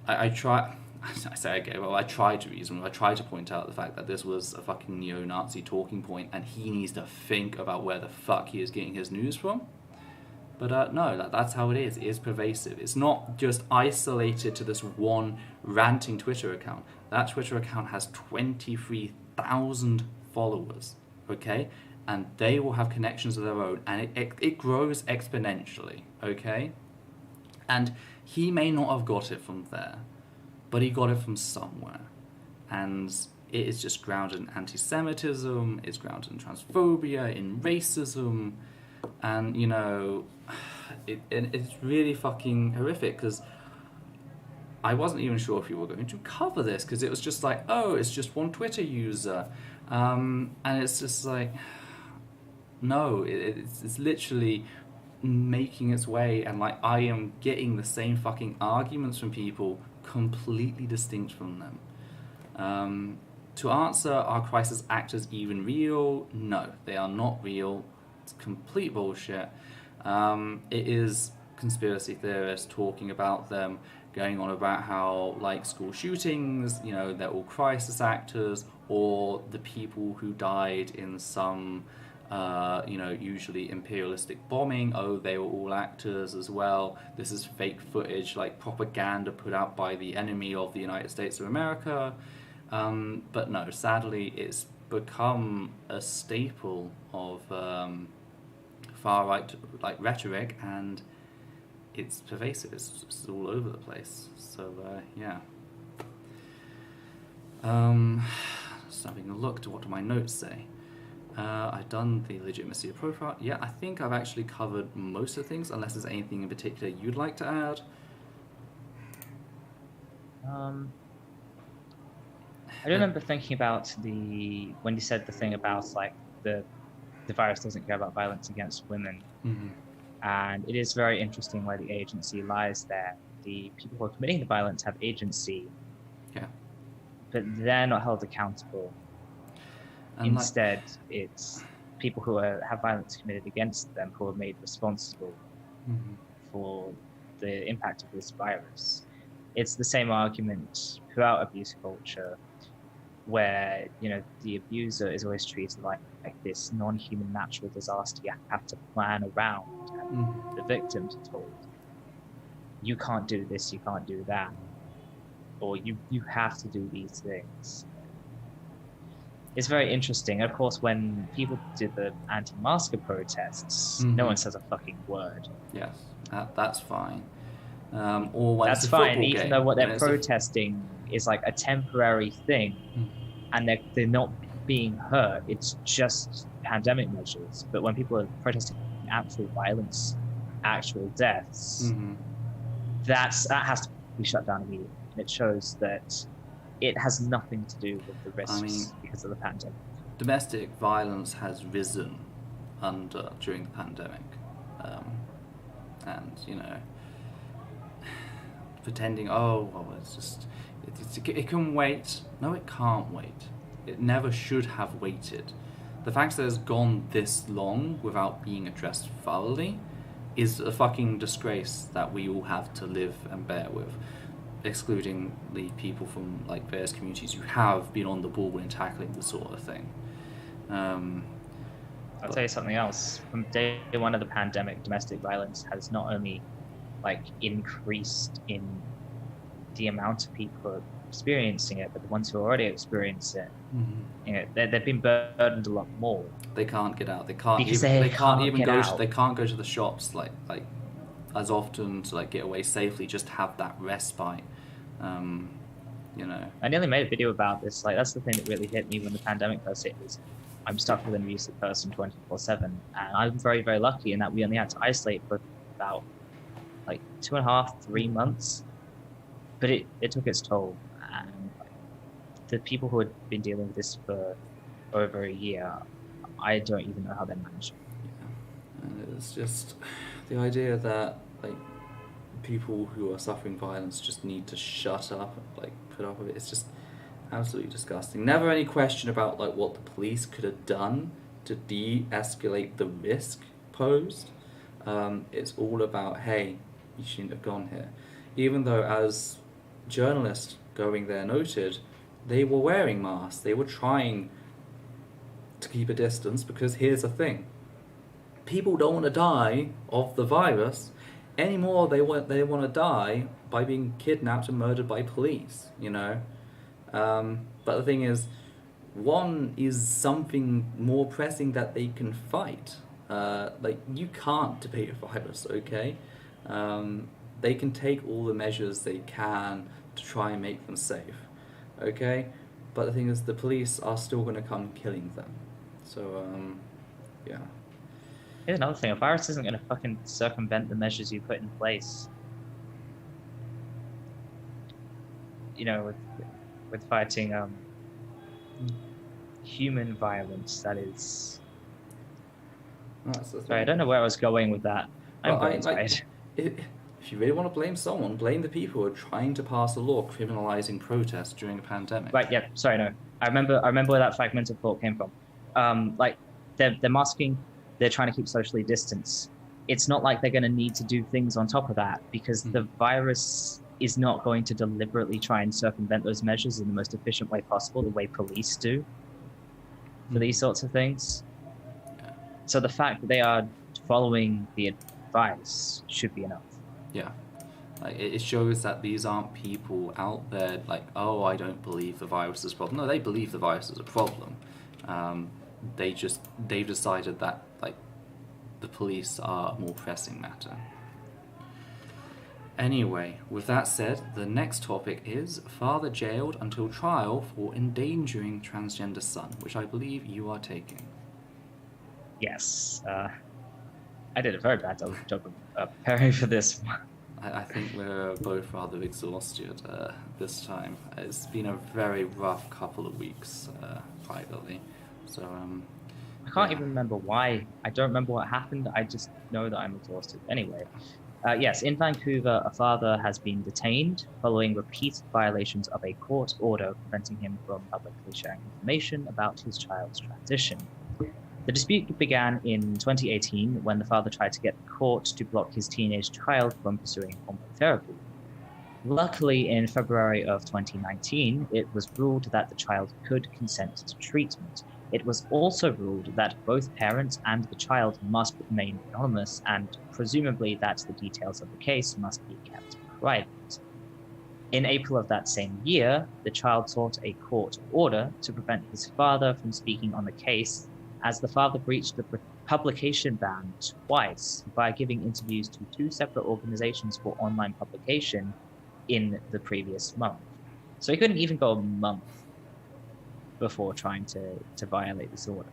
I try. I say I gave up. I tried to reason. I tried to point out the fact that this was a fucking neo-Nazi talking point, and he needs to think about where the fuck he is getting his news from. But no, that's how it is. It is pervasive. It's not just isolated to this one ranting Twitter account. That Twitter account has 23,000 followers, okay? And they will have connections of their own, and it grows exponentially, okay? And he may not have got it from there, but he got it from somewhere. And it is just grounded in anti-Semitism, it's grounded in transphobia, in racism, and, you know, it's really fucking horrific, because I wasn't even sure if you were going to cover this, because it was just like, oh, it's just one Twitter user. And it's just like, no, it's literally making its way, and like I am getting the same fucking arguments from people completely distinct from them. To answer, are crisis actors even real? No, they are not real. It's complete bullshit. It is conspiracy theorists talking about them, going on about how, like, school shootings, you know, they're all crisis actors, or the people who died in some, you know, usually imperialistic bombing, oh, they were all actors as well. This is fake footage, like propaganda put out by the enemy of the United States of America. But no, sadly, it's become a staple of far-right like rhetoric, and it's pervasive. It's all over the place. So yeah. Just having a look to what do my notes say. I've done the legitimacy of profile. Yeah, I think I've actually covered most of the things, unless there's anything in particular you'd like to add. I remember thinking about when you said the thing about like the virus doesn't care about violence against women. Mm-hmm. And it is very interesting where the agency lies there. The people who are committing the violence have agency, yeah, but they're not held accountable. And instead, it's people who have violence committed against them who are made responsible for the impact of this virus. It's the same argument throughout abuse culture, where, you know, the abuser is always treated like this non-human natural disaster you have to plan around, and the victims are told, you can't do this, you can't do that, or you have to do these things. It's very interesting. Of course, when people did the anti-masker protests, no one says a fucking word. Yes, that's fine. Or when that's fine, even though what they're protesting is like a temporary thing, and they're not being hurt. It's just pandemic measures. But when people are protesting actual violence, actual deaths, that has to be shut down immediately. And it shows that it has nothing to do with the risks because of the pandemic. Domestic violence has risen during the pandemic, and, you know, pretending, it can wait. No, it can't wait. It never should have waited. The fact that it's gone this long without being addressed thoroughly is a fucking disgrace that we all have to live and bear with, excluding the people from like various communities who have been on the ball in tackling this sort of thing. I'll tell you something else. From day one of the pandemic, domestic violence has not only like increased in the amount of people experiencing it, but the ones who already experience it, you know, they've been burdened a lot more. They can't get out. They can't go to the shops like as often to like get away safely. Just have that respite. You know. I nearly made a video about this. Like, that's the thing that really hit me when the pandemic first hit. Was I'm stuck with an abusive person 24/7, and I'm very, very lucky in that we only had to isolate for about like 2.5-3 months, but it took its toll. And the people who had been dealing with this for over a year, I don't even know how they managed it. Yeah, and it's just the idea that like people who are suffering violence just need to shut up, like put up with it. It's just absolutely disgusting. Never any question about like what the police could have done to de-escalate the risk posed. It's all about, hey, you shouldn't have gone here. Even though, as journalists going there noted, they were wearing masks. They were trying to keep a distance, because here's the thing. People don't want to die of the virus anymore. They want to die by being kidnapped and murdered by police, you know? But the thing is, one is something more pressing that they can fight. Like, you can't debate a virus, okay? They can take all the measures they can to try and make them safe, okay? But the thing is, the police are still going to come killing them. So, yeah. Here's another thing. A virus isn't going to fucking circumvent the measures you put in place. You know, with fighting human violence, that is... Sorry, I don't know where I was going with that. I'm very tired. If you really want to blame someone, blame the people who are trying to pass a law criminalizing protest during a pandemic. Right, yeah, sorry, no. I remember where that fragment of thought came from. Like, they're masking, they're trying to keep socially distanced. It's not like they're going to need to do things on top of that, because the virus is not going to deliberately try and circumvent those measures in the most efficient way possible, the way police do for these sorts of things. So the fact that they are following the advice should be enough. Yeah. Like, it shows that these aren't people out there like, oh, I don't believe the virus is a problem. No, they believe the virus is a problem. They've decided that, like, the police are a more pressing matter. Anyway, with that said, the next topic is father jailed until trial for endangering transgender son, which I believe you are taking. Yes. I did a very bad job of preparing for this one. I think we're both rather exhausted this time. It's been a very rough couple of weeks privately. So, I can't even remember why. I don't remember what happened. I just know that I'm exhausted. Anyway, yes, in Vancouver, a father has been detained following repeated violations of a court order preventing him from publicly sharing information about his child's transition. The dispute began in 2018 when the father tried to get the court to block his teenage child from pursuing hormone therapy. Luckily, in February of 2019, it was ruled that the child could consent to treatment. It was also ruled that both parents and the child must remain anonymous, and presumably that the details of the case must be kept private. In April of that same year, the child sought a court order to prevent his father from speaking on the case, as the father breached the publication ban twice by giving interviews to two separate organizations for online publication in the previous month. So he couldn't even go a month before trying to violate this order.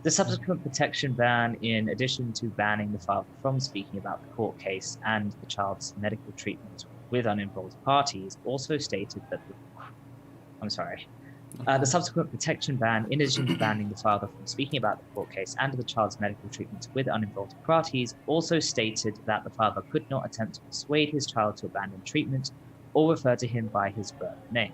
The subsequent protection ban, in addition to banning the father from speaking about the court case and the child's medical treatment with uninvolved parties, also stated that the subsequent protection ban, in addition to banning the father from speaking about the court case and the child's medical treatment with uninvolved parties, also stated that the father could not attempt to persuade his child to abandon treatment or refer to him by his birth name.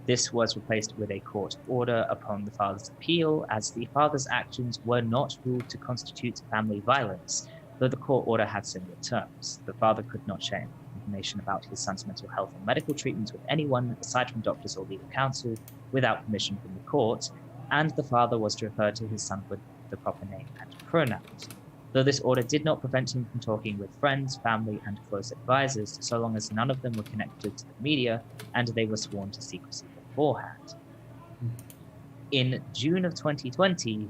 This was replaced with a court order upon the father's appeal, as the father's actions were not ruled to constitute family violence, though the court order had similar terms. The father could not share information about his son's mental health or medical treatment with anyone aside from doctors or legal counsel without permission from the court, and the father was to refer to his son with the proper name and pronouns. Though this order did not prevent him from talking with friends, family, and close advisors, so long as none of them were connected to the media and they were sworn to secrecy beforehand. In June of 2020,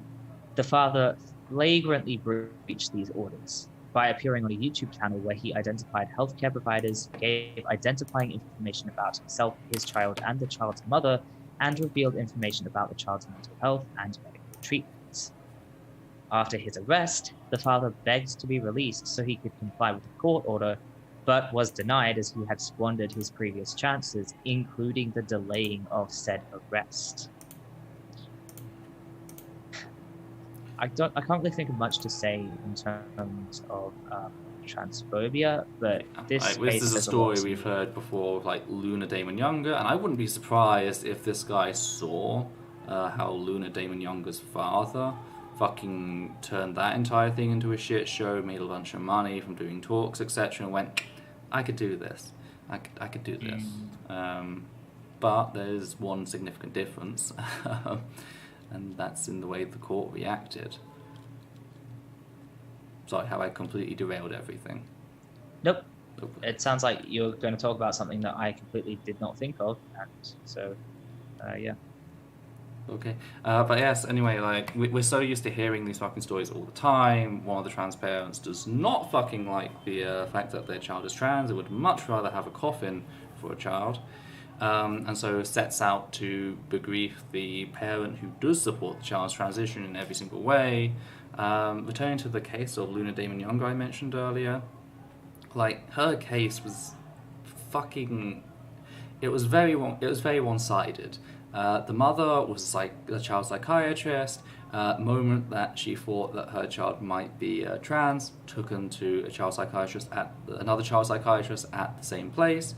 the father flagrantly breached these orders by appearing on a YouTube channel where he identified healthcare providers, gave identifying information about himself, his child, and the child's mother, and revealed information about the child's mental health and medical treatments. After his arrest, the father begged to be released so he could comply with the court order, but was denied as he had squandered his previous chances, including the delaying of said arrest. I can't really think of much to say in terms of transphobia, but this is a story we've heard before, like Luna Damon Younger, and I wouldn't be surprised if this guy saw how Luna Damon Younger's father fucking turned that entire thing into a shit show, made a bunch of money from doing talks, etc., and went, I could do this. I could do this. But there's one significant difference, and that's in the way the court reacted. Sorry, how I completely derailed everything. Nope. It sounds like you're going to talk about something that I completely did not think of, and so, yeah. Okay, but yes, anyway, like, we're so used to hearing these fucking stories all the time. One of the trans parents does not fucking like the fact that their child is trans. It would much rather have a coffin for a child. And so sets out to begrief the parent who does support the child's transition in every single way. Returning to the case of Luna Damon Younger I mentioned earlier, like, her case was fucking... It was very one-sided. The mother was the child's psychiatrist. Moment that she thought that her child might be trans, took him to another child psychiatrist at the same place.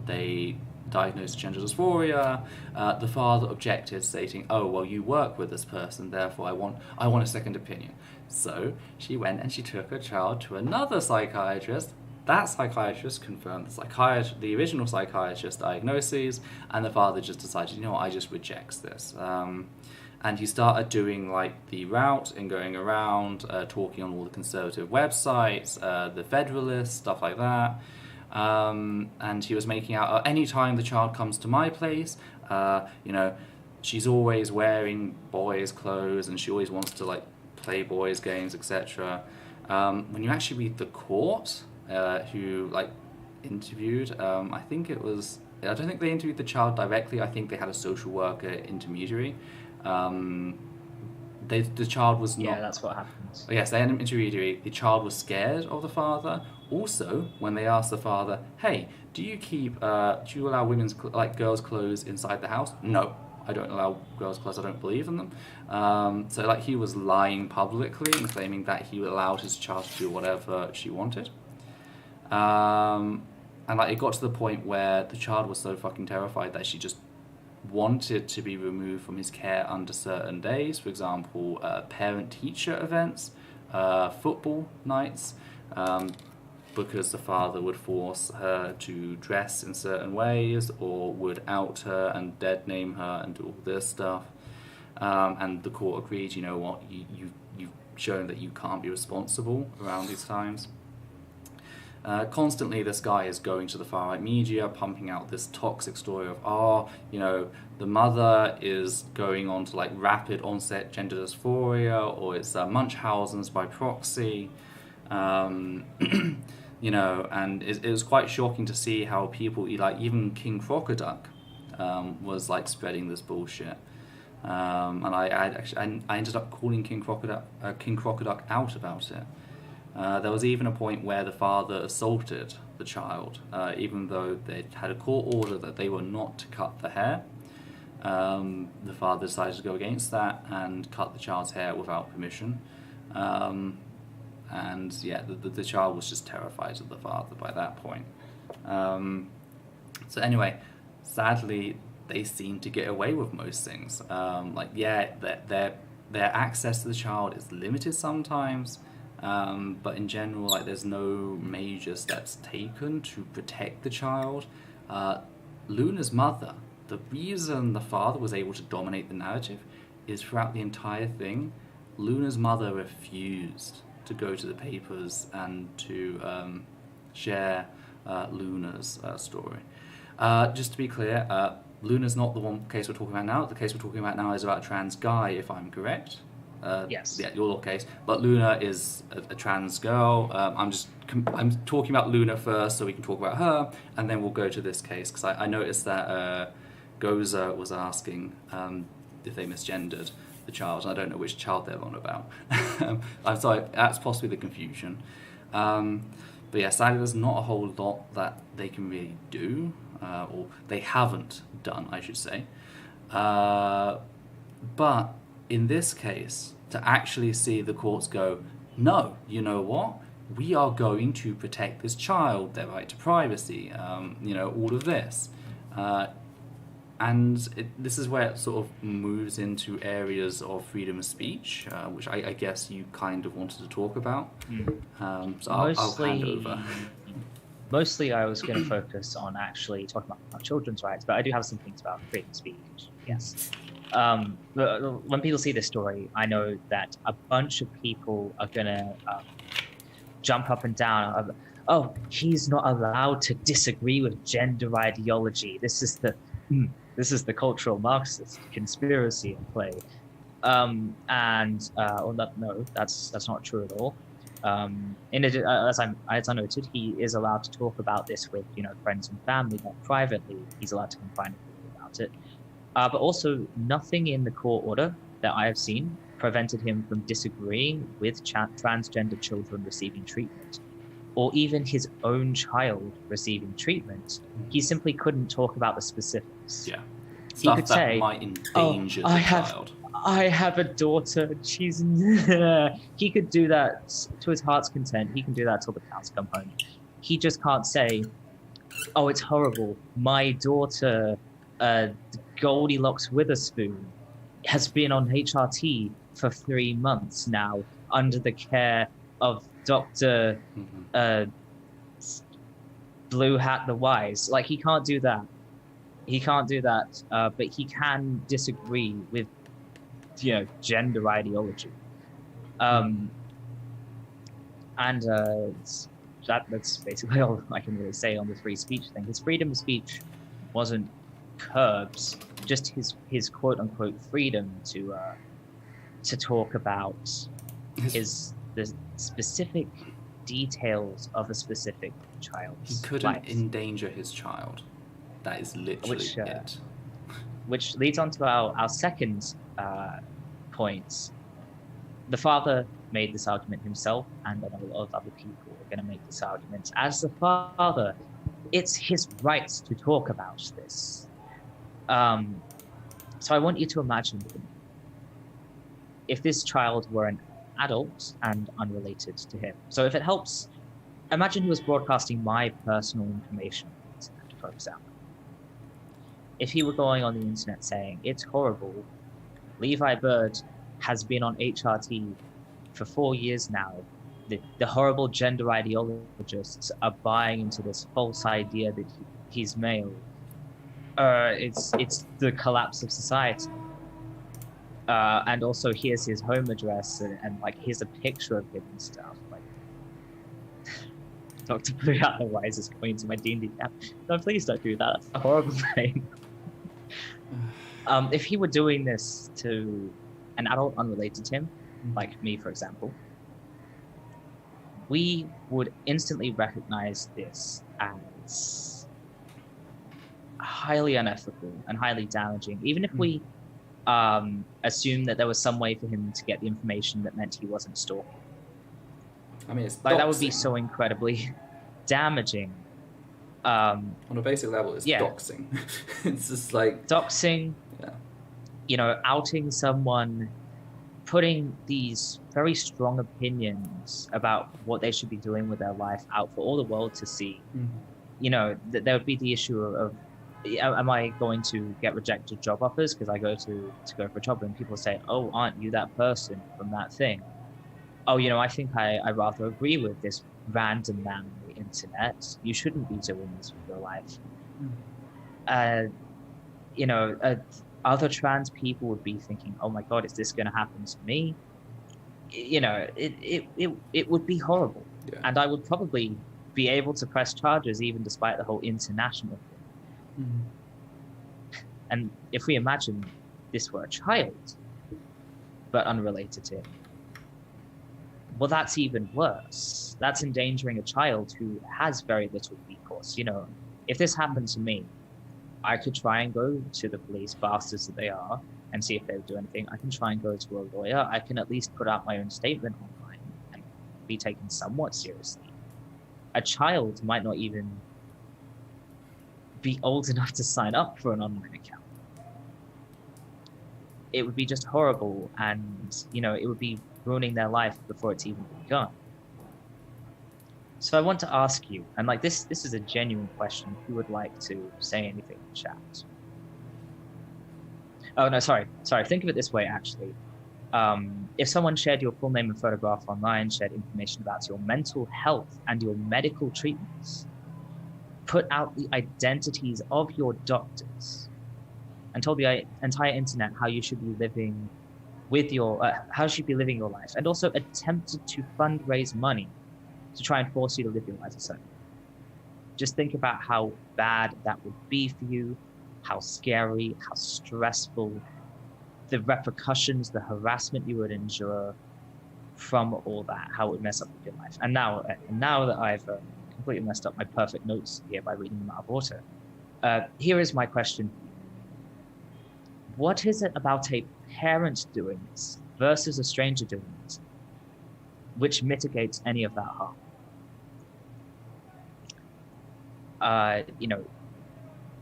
They diagnosed gender dysphoria. The father objected, stating, "Oh, well, you work with this person, therefore I want a second opinion." So she went and she took her child to another psychiatrist. That psychiatrist confirmed the original psychiatrist's diagnoses, and the father just decided, you know what, I just rejects this. And he started doing like the route and going around, talking on all the conservative websites, the Federalist, stuff like that. And he was making out, anytime the child comes to my place, she's always wearing boys' clothes and she always wants to like play boys' games, etc. When you actually read the court, who like interviewed, I don't think they interviewed the child directly. I think they had a social worker intermediary. The child was not... Yeah, that's what happens. Yes, they had an intermediary. The child was scared of the father. Also, when they asked the father, "Hey, do you allow girls' clothes inside the house?" "No, I don't allow girls' clothes. I don't believe in them." So like he was lying publicly and claiming that he allowed his child to do whatever she wanted. And like it got to the point where the child was so fucking terrified that she just wanted to be removed from his care under certain days. For example, parent-teacher events, football nights, because the father would force her to dress in certain ways or would out her and dead name her and do all this stuff. And the court agreed, you know what, you've shown that you can't be responsible around these times. Constantly this guy is going to the far-right media, pumping out this toxic story of, the mother is going on to like rapid onset gender dysphoria, or it's Munchausen's by proxy. And it was quite shocking to see how people, like even King Crocoduck, was like spreading this bullshit. And I ended up calling King Crocoduck out about it. There was even a point where the father assaulted the child, even though they had a court order that they were not to cut the hair. The father decided to go against that and cut the child's hair without permission. And yeah, the child was just terrified of the father by that point. So anyway, sadly, they seem to get away with most things. Their access to the child is limited sometimes. But in general, like, there's no major steps taken to protect the child. Luna's mother, the reason the father was able to dominate the narrative is throughout the entire thing, Luna's mother refused to go to the papers and to share Luna's story. Just to be clear, Luna's not the case we're talking about now. The case we're talking about now is about a trans guy, if I'm correct. Yes. Yeah, your case. But Luna is a trans girl. I'm talking about Luna first, so we can talk about her, and then we'll go to this case, because I noticed that Goza was asking if they misgendered the child, and I don't know which child they're on about. I'm sorry, that's possibly the confusion. But yeah, sadly, there's not a whole lot that they can really do, or they haven't done, I should say. But in this case, to actually see the courts go, no, you know what? We are going to protect this child, their right to privacy, all of this. And this is where it sort of moves into areas of freedom of speech, which I guess you kind of wanted to talk about. So I'll hand over. Mostly I was going to focus on actually talking about children's rights, but I do have some things about freedom of speech, yes. But when people see this story, I know that a bunch of people are going to jump up and down. Oh, he's not allowed to disagree with gender ideology. This is the cultural Marxist conspiracy in play. No, that's not true at all. As I noted, he is allowed to talk about this with friends and family, not privately. He's allowed to confide about it. But also, nothing in the court order that I have seen prevented him from disagreeing with transgender children receiving treatment, or even his own child receiving treatment. He simply couldn't talk about the specifics. Yeah, he could say, might endanger the child. I have a daughter. She's. He could do that to his heart's content. He can do that till the cows come home. He just can't say, "Oh, it's horrible. My daughter, Goldilocks Witherspoon, has been on HRT for 3 months now under the care of Dr. Blue Hat the Wise." Like, he can't do that. He can't do that, but he can disagree with, gender ideology. That's basically all I can really say on the free speech thing. His freedom of speech wasn't curbs, just his quote unquote freedom to talk about the specific details of a specific child's He couldn't life. endanger his child. That is literally it. Which leads on to our second point. The father made this argument himself, and a lot of other people are going to make this argument. As the father, it's his right to talk about this. So I want you to imagine if this child were an adult and unrelated to him. So if it helps, imagine he was broadcasting my personal information on the internet, for example. If he were going on the internet saying, "It's horrible, Levi Bird has been on HRT for 4 years now. The horrible gender ideologists are buying into this false idea that he's male. It's the collapse of society. And also here's his home address and like here's a picture of him and stuff. Like, Dr. Blue Hat the Wise is going to my D&D camp. No, please don't do that. That's a horrible thing." If he were doing this to an adult unrelated to him, like me, for example, we would instantly recognize this as highly unethical and highly damaging, even if we assume that there was some way for him to get the information that meant he wasn't stalking. I mean, it's like doxing. That would be so incredibly damaging. On a basic level, it's doxing. It's just like doxing. Yeah. Outing someone, putting these very strong opinions about what they should be doing with their life out for all the world to see. There would be the issue of, am I going to get rejected job offers because I go to go for a job and people say, "Oh, aren't you that person from that thing? Oh, I think I rather agree with this random man on the internet. You shouldn't be doing this with your life." Other trans people would be thinking, "Oh my God, is this going to happen to me?" It would be horrible. Yeah. And I would probably be able to press charges even despite the whole international thing. And if we imagine this were a child, but unrelated to him, well, that's even worse. That's endangering a child who has very little recourse. If this happened to me, I could try and go to the police, bastards that they are, and see if they would do anything. I can try and go to a lawyer. I can at least put out my own statement online and be taken somewhat seriously. A child might not even be old enough to sign up for an online account. It would be just horrible, and it would be ruining their life before it's even begun. So I want to ask you, and this is a genuine question, if you would like to say anything in chat. Oh no, sorry. Think of it this way, actually. If someone shared your full name and photograph online, shared information about your mental health and your medical treatments, put out the identities of your doctors, and told the entire internet how you should be living how you should be living your life, and also attempted to fundraise money to try and force you to live your life a certain way. Just think about how bad that would be for you, how scary, how stressful, the repercussions, the harassment you would endure from all that, how it would mess up with your life. And now that I've completely messed up my perfect notes here by reading them out of order, here is my question. What is it about a parent doing this versus a stranger doing it which mitigates any of that harm?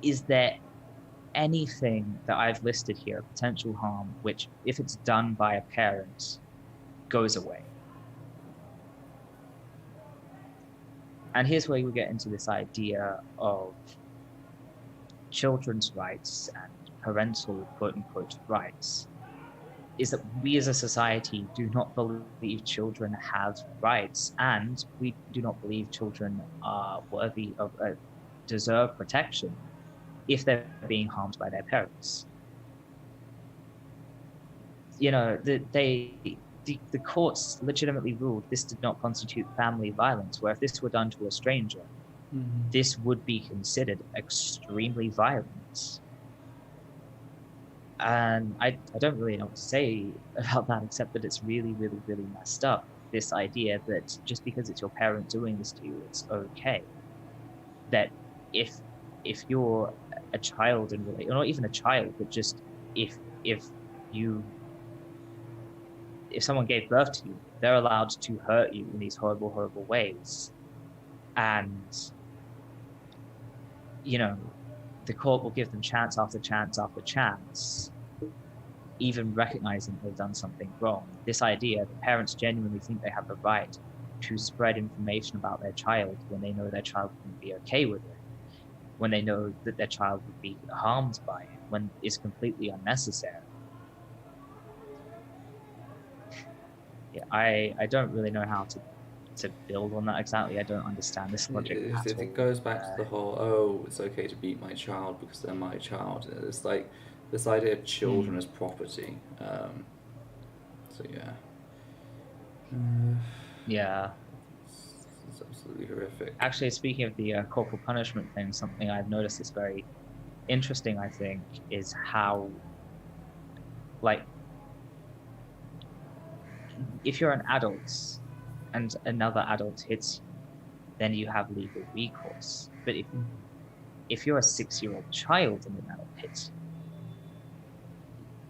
Is there anything that I've listed here, potential harm, which, if it's done by a parent, goes away? And here's where we get into this idea of children's rights and parental quote-unquote rights, is that we as a society do not believe children have rights, and we do not believe children are worthy of deserve protection if they're being harmed by their parents. The courts legitimately ruled this did not constitute family violence, where if this were done to a stranger, this would be considered extremely violent. And I don't really know what to say about that, except that it's really, really, really messed up. This idea that just because it's your parent doing this to you, it's okay. That if you're a child and or not even a child, but just if someone gave birth to you, they're allowed to hurt you in these horrible, horrible ways. And the court will give them chance after chance after chance, even recognizing they've done something wrong. This idea that parents genuinely think they have the right to spread information about their child when they know their child wouldn't be okay with it, when they know that their child would be harmed by it, when it's completely unnecessary. Yeah, I don't really know how to build on that exactly. I don't understand this logic at all. It goes back to the whole, it's okay to beat my child because they're my child. It's like this idea of children as property. So yeah. Yeah. It's absolutely horrific. Actually, speaking of the corporal punishment thing, something I've noticed is very interesting, I think, is how, if you're an adult and another adult hits you, then you have legal recourse. But if you're a 6-year-old child and an adult hits you,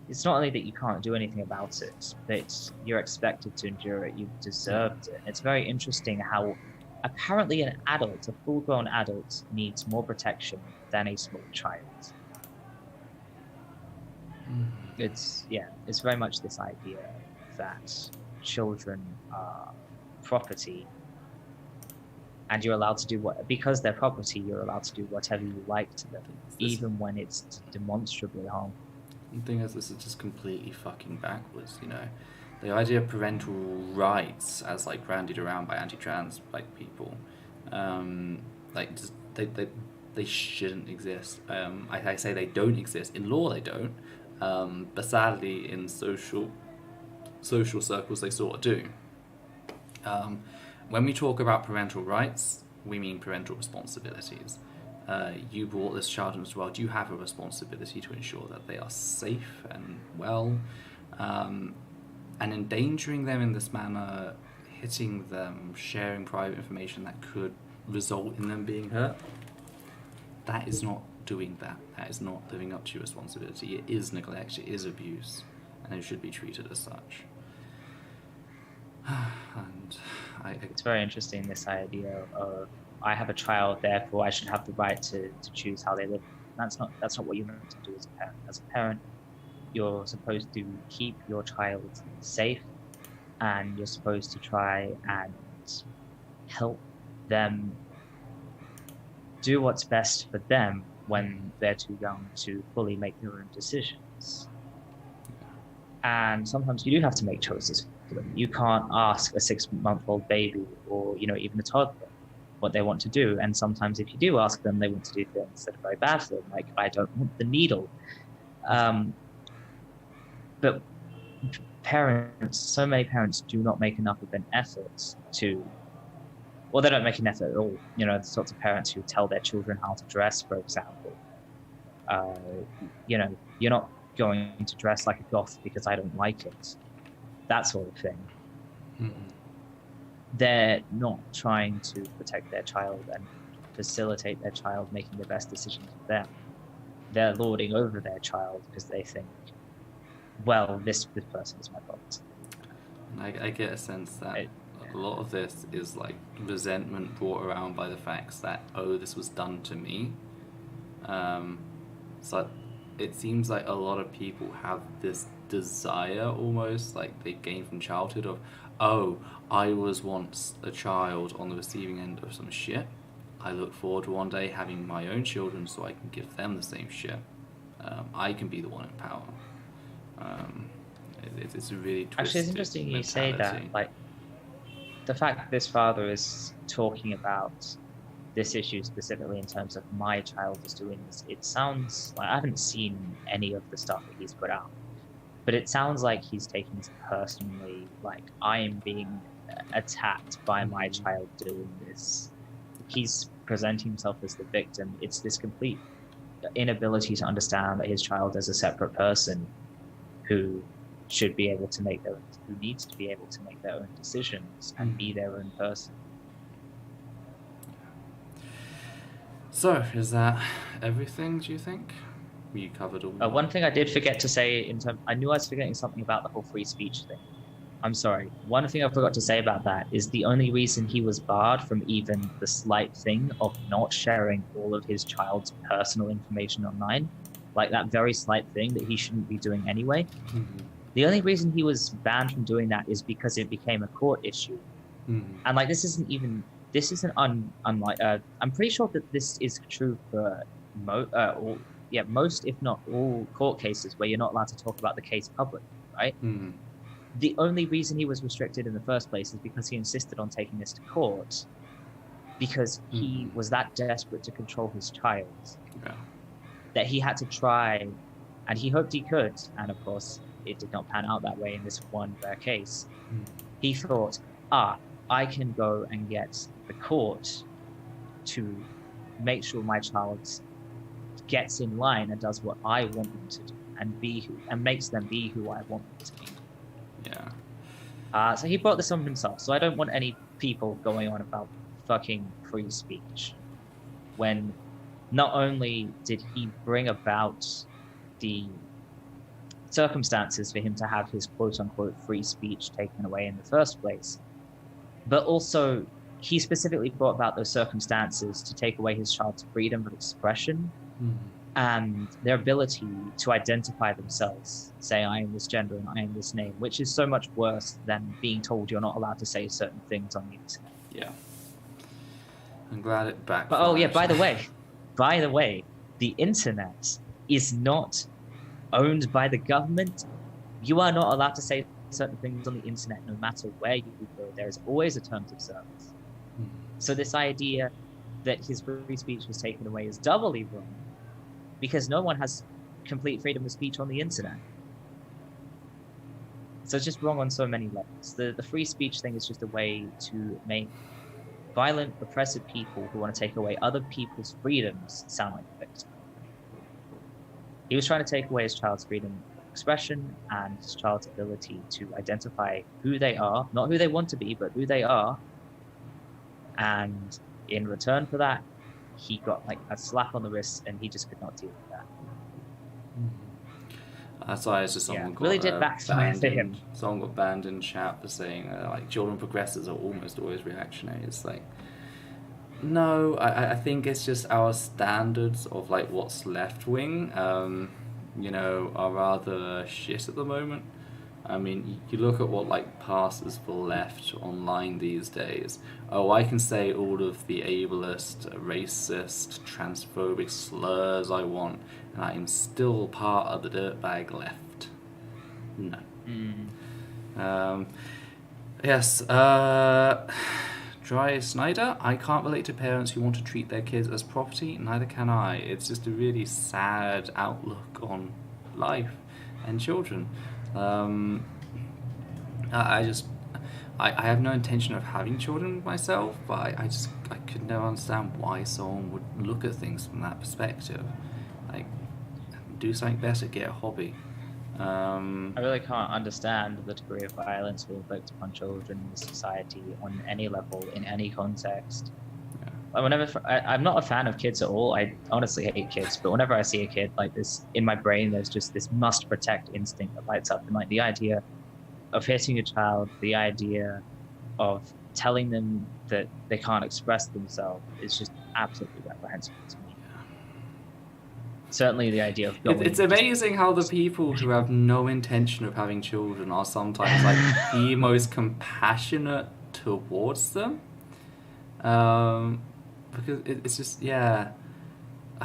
it's not only that you can't do anything about it, but you're expected to endure it. You've deserved it. It's very interesting how apparently an adult, a full-grown adult, needs more protection than a small child. It's very much this idea that children are property, and you're allowed to do because they're property, you're allowed to do whatever you like to them, even when it's demonstrably harmful. The thing is, this is just completely fucking backwards, The idea of parental rights as bandied around by anti-trans people, they shouldn't exist. I say they don't exist. In law they don't, but sadly in social circles they sort of do. When we talk about parental rights, we mean parental responsibilities. You brought this child into the world. You have a responsibility to ensure that they are safe and well, and endangering them in this manner, hitting them, sharing private information that could result in them being hurt, that is not doing that. That is not living up to your responsibility. It is neglect, it is abuse, and it should be treated as such. And it's very interesting, this idea of I have a child, therefore I should have the right to choose how they live. That's not what you're meant to do as a parent. As a parent, you're supposed to keep your child safe, and you're supposed to try and help them do what's best for them when they're too young to fully make their own decisions. And sometimes you do have to make choices for them. You can't ask a 6-month-old baby or, even a toddler what they want to do. And sometimes if you do ask them, they want to do things that are very bad for them, like, I don't want the needle. But so many parents do not make enough of an effort they don't make an effort at all. The sorts of parents who tell their children how to dress, for example. You're not going to dress like a goth because I don't like it. That sort of thing. Mm-hmm. They're not trying to protect their child and facilitate their child making the best decisions for them. They're lording over their child because they think, well, this person is my fault. I get a sense that a lot of this is like resentment brought around by the facts that, this was done to me. So it seems like a lot of people have this desire almost, like they gain from childhood of, I was once a child on the receiving end of some shit. I look forward to one day having my own children so I can give them the same shit. I can be the one in power. It's a really twisted Actually, it's interesting you say that. Like, the fact that this father is talking about this issue specifically in terms of my child is doing this, it sounds like, I haven't seen any of the stuff that he's put out, but it sounds like he's taking this personally, like, I am being attacked by my child doing this. He's presenting himself as the victim. It's this complete inability to understand that his child is a separate person who should be able to who needs to be able to make their own decisions and be their own person. So, is that everything, do you think? You covered all. One thing I did forget to say I knew I was forgetting something about the whole free speech thing. I'm sorry. One thing I forgot to say about that is the only reason he was barred from even the slight thing of not sharing all of his child's personal information online, like that very slight thing that he shouldn't be doing anyway. Mm-hmm. The only reason he was banned from doing that is because it became a court issue. Mm-hmm. And like, this isn't unlike, I'm pretty sure that this is true for most, if not all, court cases where you're not allowed to talk about the case publicly, right? Mm-hmm. The only reason he was restricted in the first place is because he insisted on taking this to court because he was that desperate to control his child that he had to try, and he hoped he could, and of course it did not pan out that way in this one rare case. He thought, I can go and get the court to make sure my child gets in line and does what I want them to do and makes them be who I want them to be. So he brought this on himself. So I don't want any people going on about fucking free speech when not only did he bring about the circumstances for him to have his quote-unquote free speech taken away in the first place, but also he specifically brought about those circumstances to take away his child's freedom of expression and their ability to identify themselves, say, I am this gender and I am this name, which is so much worse than being told you're not allowed to say certain things on the internet. Yeah. I'm glad it backfired. But by the way, the internet is not owned by the government. You are not allowed to say certain things on the internet no matter where you go. There is always a terms of service. So this idea that his free speech was taken away is doubly wrong, because no one has complete freedom of speech on the internet. So it's just wrong on so many levels. The free speech thing is just a way to make violent, oppressive people who want to take away other people's freedoms sound like a victim. He was trying to take away his child's freedom of expression and his child's ability to identify who they are, not who they want to be, but who they are. And in return for that, he got like a slap on the wrist, and he just could not deal with that. That's why it's just someone got really did backfire for him. Someone got banned in chat for saying like children progressors are almost always reactionary. It's like, no, I think it's just our standards of like what's left wing, are rather shit at the moment. I mean, you look at what like passes for left online these days. Oh, I can say all of the ableist, racist, transphobic slurs I want, and I am still part of the dirtbag left. No. Yes. Dry Snyder. I can't relate to parents who want to treat their kids as property. Neither can I. It's just a really sad outlook on life and children. I have no intention of having children myself, but I could never understand why someone would look at things from that perspective. Like, do something better, get a hobby. I really can't understand the degree of violence we inflict upon children in this society on any level, in any context. I'm not a fan of kids at all. I honestly hate kids, but whenever I see a kid like this, in my brain, there's just this must protect instinct that lights up. And like the idea of hitting a child, the idea of telling them that they can't express themselves is just absolutely reprehensible to me. Certainly the idea of it's amazing how the people who have no intention of having children are sometimes like the most compassionate towards them. Because it's just, yeah,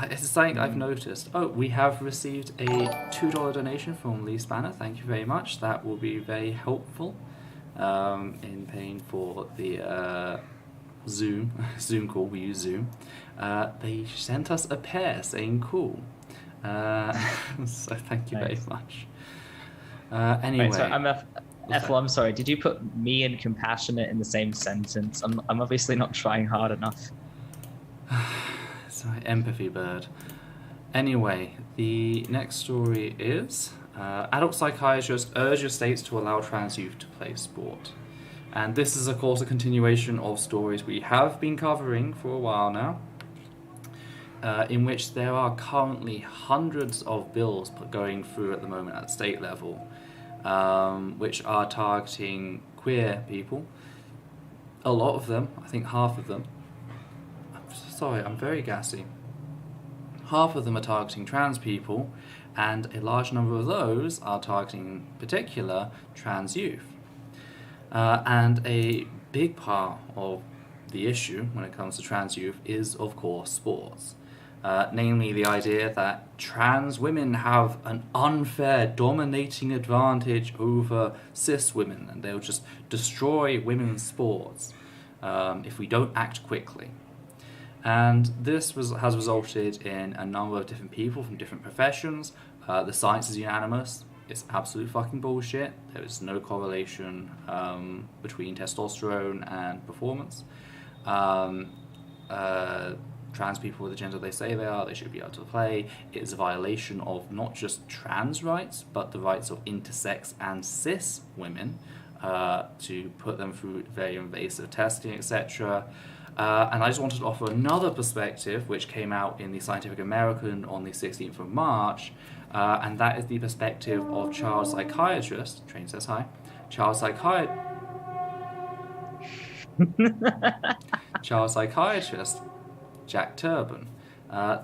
it's something I've noticed. Oh, we have received a $2 donation from Lee Spanner. Thank you very much. That will be very helpful in paying for the Zoom call. We use Zoom. They sent us a pair saying cool. So thank you very much. Anyway. Right, so Ethel, I'm sorry. Did you put me and compassionate in the same sentence? I'm obviously not trying hard enough. Sorry, empathy bird. Anyway, the next story is adult psychiatrists urge states to allow trans youth to play sport. And this is, of course, a continuation of stories we have been covering for a while now, in which there are currently hundreds of bills going through at the moment at state level, which are targeting queer people. A lot of them, I think half of them, sorry, I'm very gassy. Half of them are targeting trans people, and a large number of those are targeting, in particular, trans youth. And a big part of the issue when it comes to trans youth is, of course, sports. Namely, the idea that trans women have an unfair, dominating advantage over cis women, and they'll just destroy women's sports if we don't act quickly. And this has resulted in a number of different people from different professions. The science is unanimous. It's absolute fucking bullshit. There is no correlation between testosterone and performance. Trans people are the gender they say they are. They should be able to play. It is a violation of not just trans rights, but the rights of intersex and cis women to put them through very invasive testing, etc. And I just wanted to offer another perspective, which came out in the Scientific American on the 16th of March, and that is the perspective of child psychiatrist, Train says hi, child psychiatrist Jack Turban.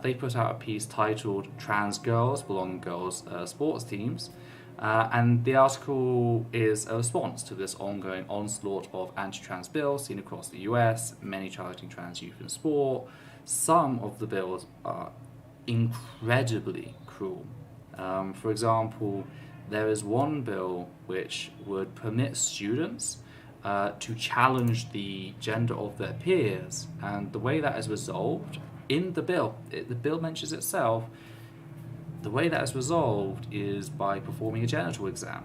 They put out a piece titled Trans Girls Belong in Girls' Sports Teams, and the article is a response to this ongoing onslaught of anti-trans bills seen across the US, many targeting trans youth in sport. Some of the bills are incredibly cruel. For example, there is one bill which would permit students to challenge the gender of their peers, and the way that is resolved in the bill, the bill mentions itself, the way that is resolved is by performing a genital exam.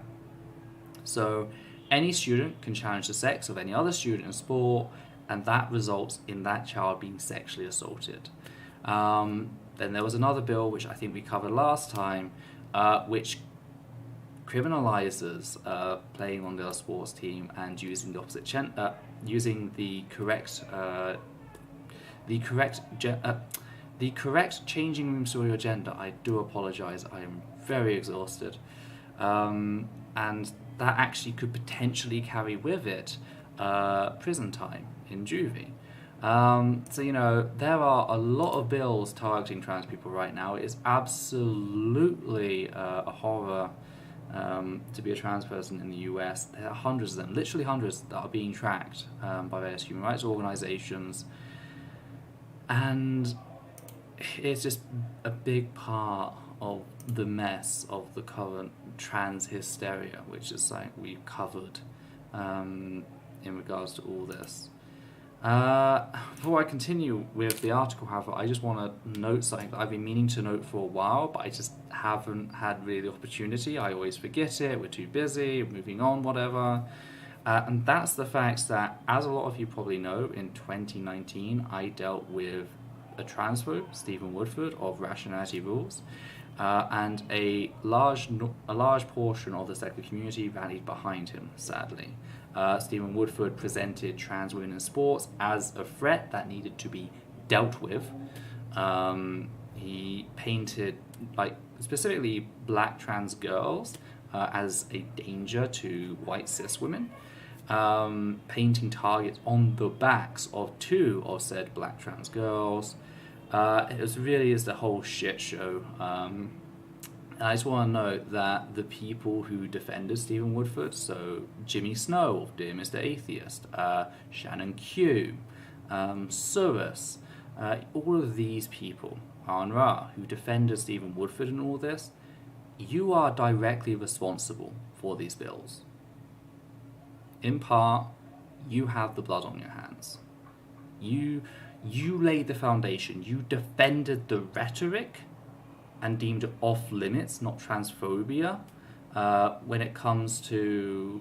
So any student can challenge the sex of any other student in sport, and that results in that child being sexually assaulted. Then there was another bill, which I think we covered last time, which criminalizes playing on their sports team and using the opposite using the correct changing rooms for your gender. I do apologize. I am very exhausted, and that actually could potentially carry with it prison time in juvie. So, you know, there are a lot of bills targeting trans people right now. It is absolutely a horror to be a trans person in the US. There are hundreds of them, literally hundreds, that are being tracked by various human rights organizations. And it's just a big part of the mess of the current trans hysteria, which is like we've covered in regards to all this. Before I continue with the article, however, I just want to note something that I've been meaning to note for a while, but I just haven't had really the opportunity. I always forget it, we're too busy, moving on, whatever. And that's the fact that, as a lot of you probably know, in 2019 I dealt with a transphobe, Stephen Woodford of Rationality Rules, and a large portion of the secular community rallied behind him, sadly. Stephen Woodford presented trans women in sports as a threat that needed to be dealt with. He painted, like, specifically black trans girls as a danger to white cis women, painting targets on the backs of two of said black trans girls. It really is the whole shit show. I just want to note that the people who defended Stephen Woodford, so Jimmy Snow of Dear Mr. Atheist, Shannon Q, Surus, all of these people, Aaron Ra, who defended Stephen Woodford in all this, you are directly responsible for these bills. In part, you have the blood on your hands. You laid the foundation. You defended the rhetoric and deemed it off limits, not transphobia, when it comes to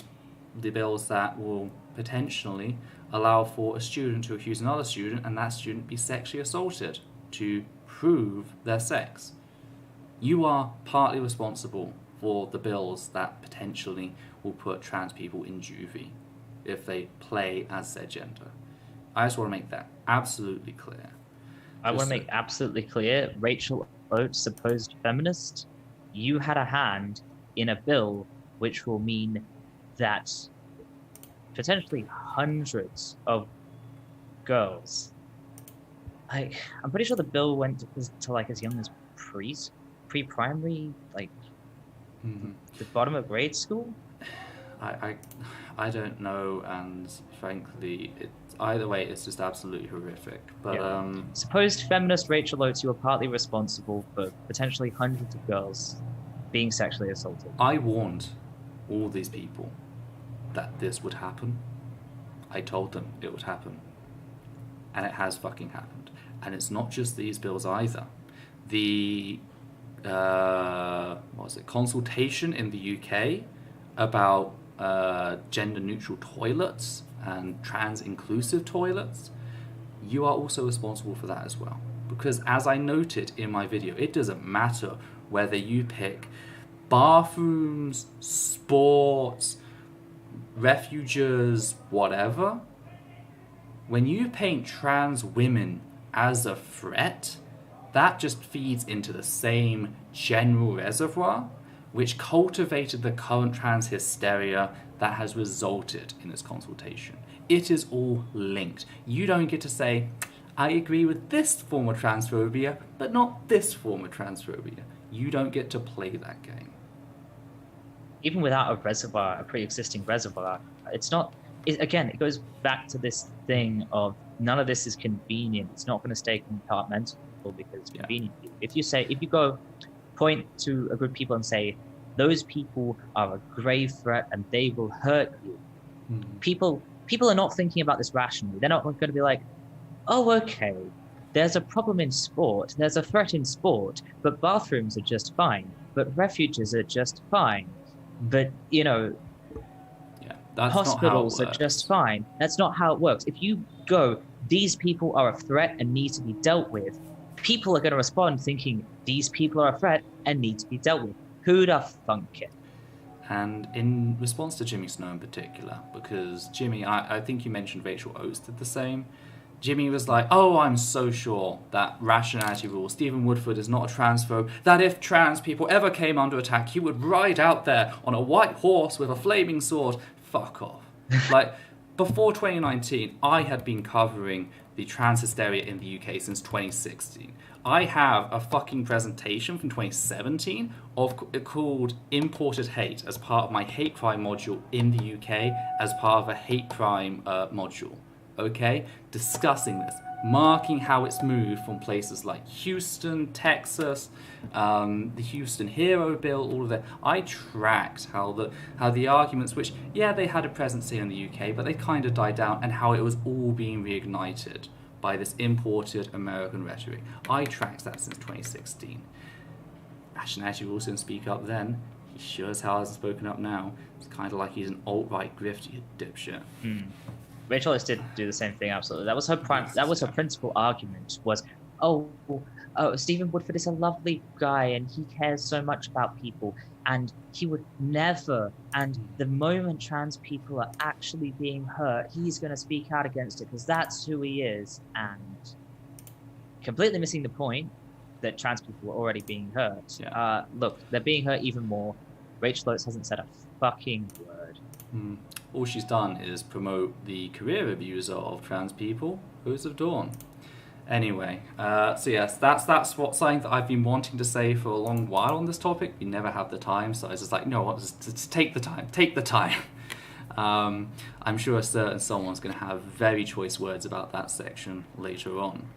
the bills that will potentially allow for a student to accuse another student and that student be sexually assaulted to prove their sex. You are partly responsible for the bills that potentially will put trans people in juvie if they play as their gender. I just want to make that absolutely clear. I want to make absolutely clear, Rachel Oates, supposed feminist, you had a hand in a bill which will mean that potentially hundreds of girls, like, I'm pretty sure the bill went to like as young as pre-primary, like the bottom of grade school. I don't know, and frankly, either way, it's just absolutely horrific. But yeah. Supposed feminist Rachel Oates, you were partly responsible for potentially hundreds of girls being sexually assaulted. I warned all these people that this would happen. I told them it would happen. And it has fucking happened. And it's not just these bills either. The consultation in the UK about gender-neutral toilets and trans-inclusive toilets, you are also responsible for that as well. Because as I noted in my video, it doesn't matter whether you pick bathrooms, sports, refuges, whatever. When you paint trans women as a threat, that just feeds into the same general reservoir which cultivated the current trans hysteria that has resulted in this consultation. It is all linked. You don't get to say, I agree with this form of transphobia, but not this form of transphobia. You don't get to play that game. Even without a reservoir, a pre-existing reservoir, it's not, again, it goes back to this thing of none of this is convenient. It's not going to stay compartmentable because it's convenient. Yeah. If you go point to a group of people and say, those people are a grave threat and they will hurt you. People are not thinking about this rationally. They're not going to be like, oh, okay, there's a problem in sport, there's a threat in sport, but bathrooms are just fine, but refuges are just fine, but, hospitals are just fine. That's not how it works. If you go, these people are a threat and need to be dealt with, people are going to respond thinking these people are a threat and need to be dealt with. Who'd have thunk it? And in response to Jimmy Snow in particular, because Jimmy, I think you mentioned Rachel Oates did the same. Jimmy was like, oh, I'm so sure that Rationality Rules, Stephen Woodford is not a transphobe, that if trans people ever came under attack, he would ride out there on a white horse with a flaming sword. Fuck off. Like, before 2019, I had been covering the trans hysteria in the UK since 2016. I have a fucking presentation from 2017 called Imported Hate as part of my hate crime module in the UK as part of a hate crime module. Okay? Discussing this. Marking how it's moved from places like Houston, Texas, the Houston Hero Bill, all of that. I tracked how the arguments, which, yeah, they had a presence here in the UK, but they kind of died down, and how it was all being reignited by this imported American rhetoric. I tracked that since 2016. Actually also didn't speak up then. He sure as hell hasn't spoken up now. It's kind of like he's an alt-right grifter, you dipshit. Rachel did do the same thing, absolutely. That was her principal argument, was, Stephen Woodford is a lovely guy and he cares so much about people, and he would never, and the moment trans people are actually being hurt, he's going to speak out against it because that's who he is. And completely missing the point that trans people are already being hurt. Yeah. Look, they're being hurt even more. Rachel Oates hasn't said a fucking word. All she's done is promote the career abuser of trans people, Rose of Dawn. Anyway, so yes, that's something that I've been wanting to say for a long while on this topic. We never have the time, so I was just like, no, just take the time. I'm sure a certain someone's going to have very choice words about that section later on.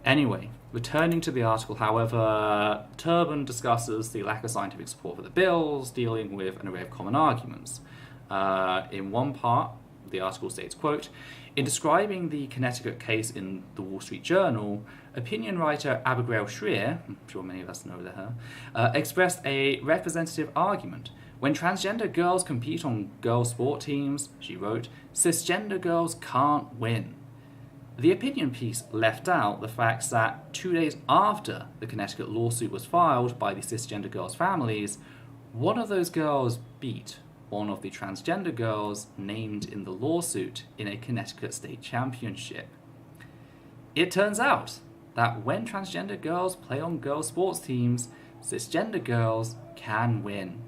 Anyway, returning to the article, however, Turban discusses the lack of scientific support for the bills, dealing with an array of common arguments. In one part, the article states, quote, "In describing the Connecticut case in the Wall Street Journal, opinion writer Abigail Shrier, I'm sure many of us know her, expressed a representative argument. When transgender girls compete on girls' sport teams, she wrote, cisgender girls can't win. The opinion piece left out the fact that 2 days after the Connecticut lawsuit was filed by the cisgender girls' families, one of those girls beat one of the transgender girls named in the lawsuit in a Connecticut state championship. It turns out that when transgender girls play on girls' sports teams, cisgender girls can win.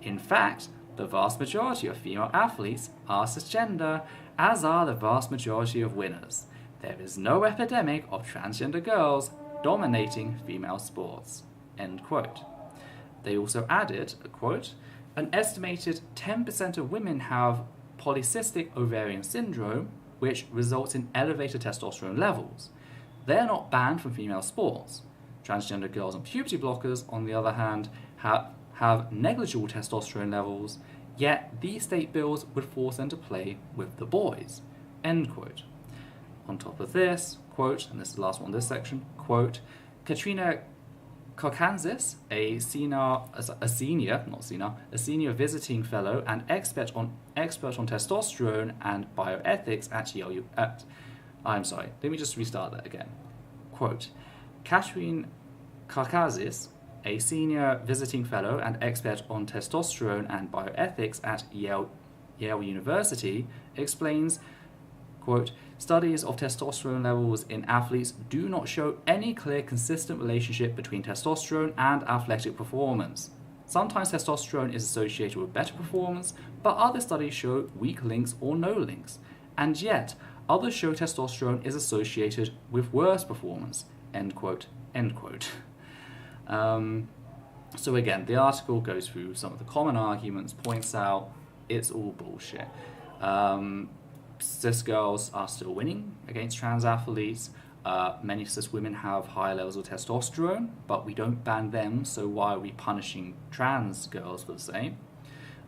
In fact, the vast majority of female athletes are cisgender, as are the vast majority of winners. There is no epidemic of transgender girls dominating female sports." End quote. They also added, a quote, "An estimated 10% of women have polycystic ovarian syndrome, which results in elevated testosterone levels. They are not banned from female sports. Transgender girls on puberty blockers, on the other hand, have negligible testosterone levels, yet these state bills would force them to play with the boys." End quote. On top of this, quote, and this is the last one in this section, quote, "Katrina Kokansis, a senior visiting fellow and expert on testosterone and bioethics at Yale. I'm sorry, let me just restart that again. Quote, "Katrina Kokansis, a senior visiting fellow and expert on testosterone and bioethics at Yale University, explains, quote, studies of testosterone levels in athletes do not show any clear, consistent relationship between testosterone and athletic performance. Sometimes testosterone is associated with better performance, but other studies show weak links or no links. And yet, others show testosterone is associated with worse performance." End quote, end quote. So again, the article goes through some of the common arguments, points out it's all bullshit. Cis girls are still winning against trans athletes. Many cis women have higher levels of testosterone, but we don't ban them, so why are we punishing trans girls for the same?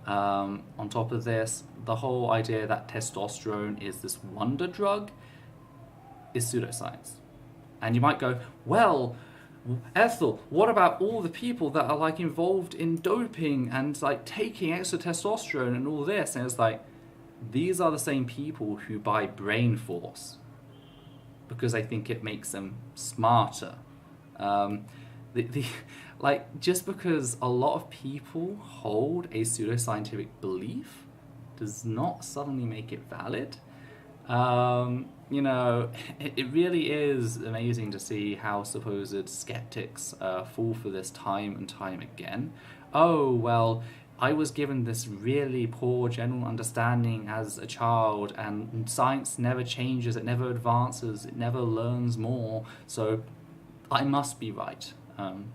On top of this, the whole idea that testosterone is this wonder drug is pseudoscience. And you might go, well, Ethel, what about all the people that are like involved in doping and like taking extra testosterone and all this? And it's like, these are the same people who buy Brain Force because they think it makes them smarter. Just because a lot of people hold a pseudoscientific belief does not suddenly make it valid. It really is amazing to see how supposed skeptics fall for this time and time again. Oh, well, I was given this really poor general understanding as a child, and science never changes, it never advances, it never learns more, so I must be right. And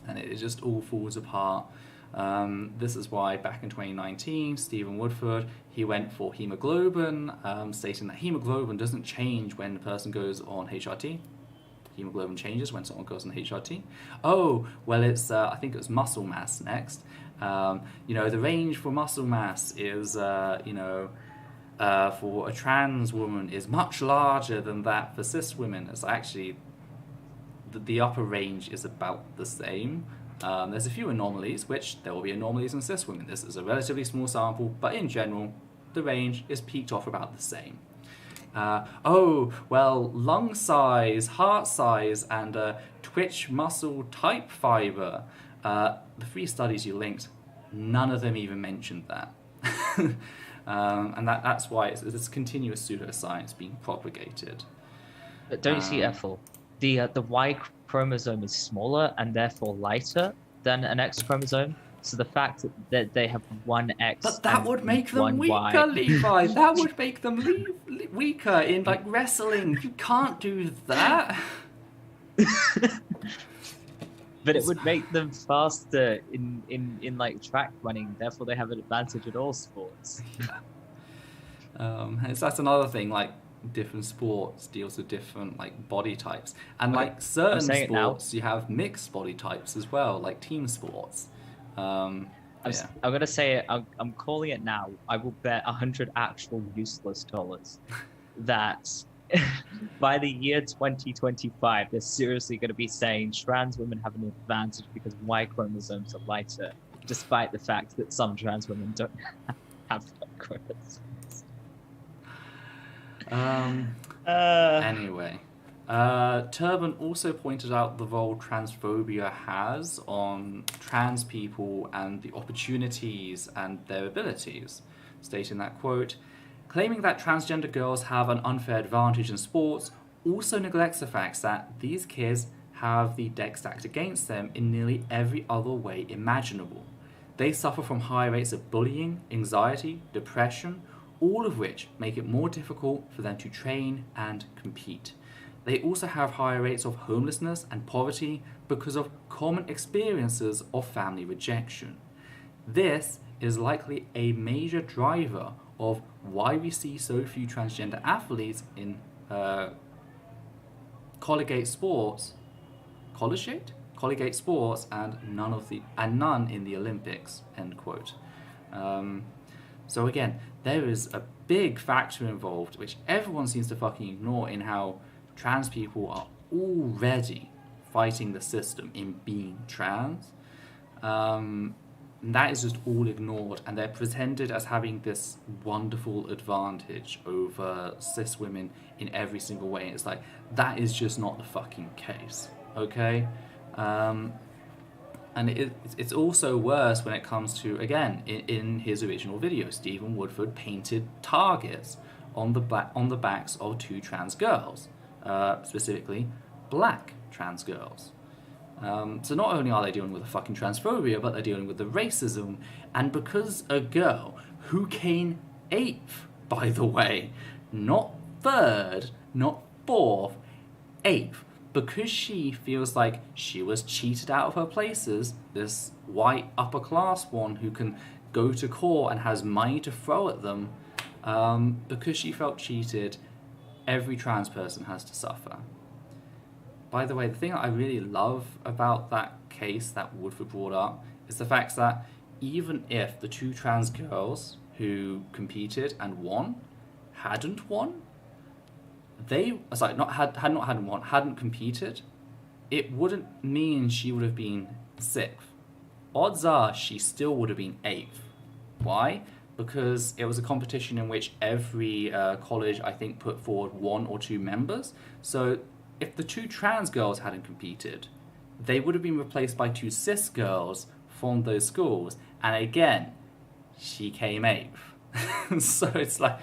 it just all falls apart. This is why back in 2019, Stephen Woodford, he went for hemoglobin, stating that hemoglobin doesn't change when the person goes on HRT. Hemoglobin changes when someone goes on HRT. Oh, well, it's I think it's muscle mass next. The range for muscle mass is, for a trans woman is much larger than that for cis women. It's actually, the upper range is about the same. There's a few anomalies, which there will be anomalies in cis women. This is a relatively small sample, but in general, the range is peaked off about the same. Lung size, heart size, and twitch muscle type fiber. The 3 studies you linked, none of them even mentioned that. And that's why it's this continuous pseudoscience being propagated. But don't you see, Ethel? The Y chromosome is smaller and therefore lighter than an X chromosome. So the fact that they have one X, but that would make them weaker, Y. Levi. That would make them weaker in like wrestling. You can't do that. But it would make them faster in like track running. Therefore, they have an advantage in all sports. That's another thing. Like different sports deals with different like body types, and like certain sports, you have mixed body types as well, like team sports. I'm gonna say it. I'm calling it now. I will bet 100 actual useless dollars that by the year 2025, they're seriously going to be saying trans women have an advantage because Y chromosomes are lighter, despite the fact that some trans women don't have Y chromosomes. Anyway. Turban also pointed out the role transphobia has on trans people and the opportunities and their abilities, stating that, quote, claiming that transgender girls have an unfair advantage in sports also neglects the fact that these kids have the deck stacked against them in nearly every other way imaginable. They suffer from high rates of bullying, anxiety, depression, all of which make it more difficult for them to train and compete. They also have higher rates of homelessness and poverty because of common experiences of family rejection. This is likely a major driver of why we see so few transgender athletes in collegiate sports, and none in the Olympics. End quote. So again, there is a big factor involved, which everyone seems to fucking ignore, in how trans people are already fighting the system in being trans. That is just all ignored, and they're presented as having this wonderful advantage over cis women in every single way. It's like, that is just not the fucking case, okay? And it's also worse when it comes to, again, in his original video, Stephen Woodford painted targets on the backs of 2 trans girls. Specifically black trans girls. So not only are they dealing with the fucking transphobia, but they're dealing with the racism. And because a girl who came 8th, by the way, not 3rd, not 4th, 8th, because she feels like she was cheated out of her places, this white upper class one who can go to court and has money to throw at them, because she felt cheated, every trans person has to suffer. By the way, the thing that I really love about that case that Woodford brought up is the fact that even if the 2 trans girls who competed and won hadn't competed, it wouldn't mean she would have been 6th. Odds are she still would have been 8th. Why? Because it was a competition in which every college, I think, put forward 1 or 2 members. So if the 2 trans girls hadn't competed, they would have been replaced by 2 cis girls from those schools. And again, she came 8th. So it's like,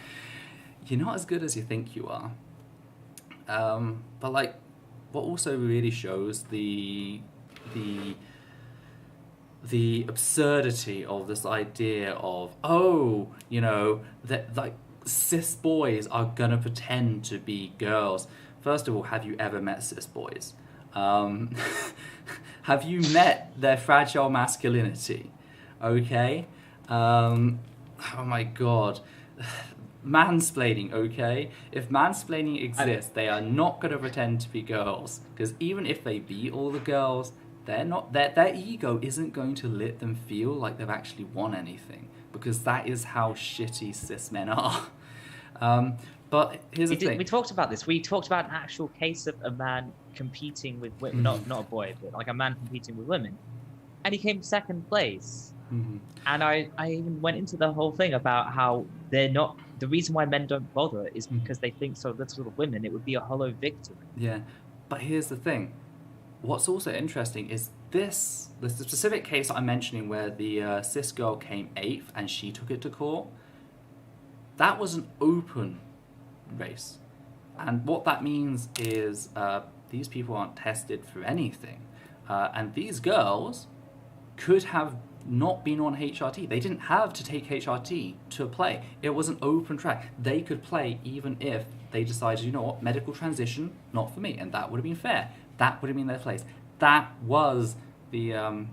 you're not as good as you think you are. But like, what also really shows the absurdity of this idea of, that like cis boys are gonna pretend to be girls. First of all, have you ever met cis boys? Have you met their fragile masculinity? Okay? Oh my god. Mansplaining, okay? If mansplaining exists, they are not going to pretend to be girls. Because even if they be all the girls, they're not. Their ego isn't going to let them feel like they've actually won anything. Because that is how shitty cis men are. But here's the thing. We talked about this. We talked about an actual case of a man competing with women. Not a boy, but like a man competing with women. And he came second place. Mm-hmm. And I even went into the whole thing about how they're not... The reason why men don't bother is because they think so little of women. It would be a hollow victory. Yeah. But here's the thing. What's also interesting is the specific case that I'm mentioning where the cis girl came 8th and she took it to court. That was an open race. And what that means is these people aren't tested for anything. And these girls could have not been on HRT. They didn't have to take HRT to play. It was an open track. They could play even if they decided, you know what, medical transition, not for me. And that would have been fair. That would have been their place. That was the, I've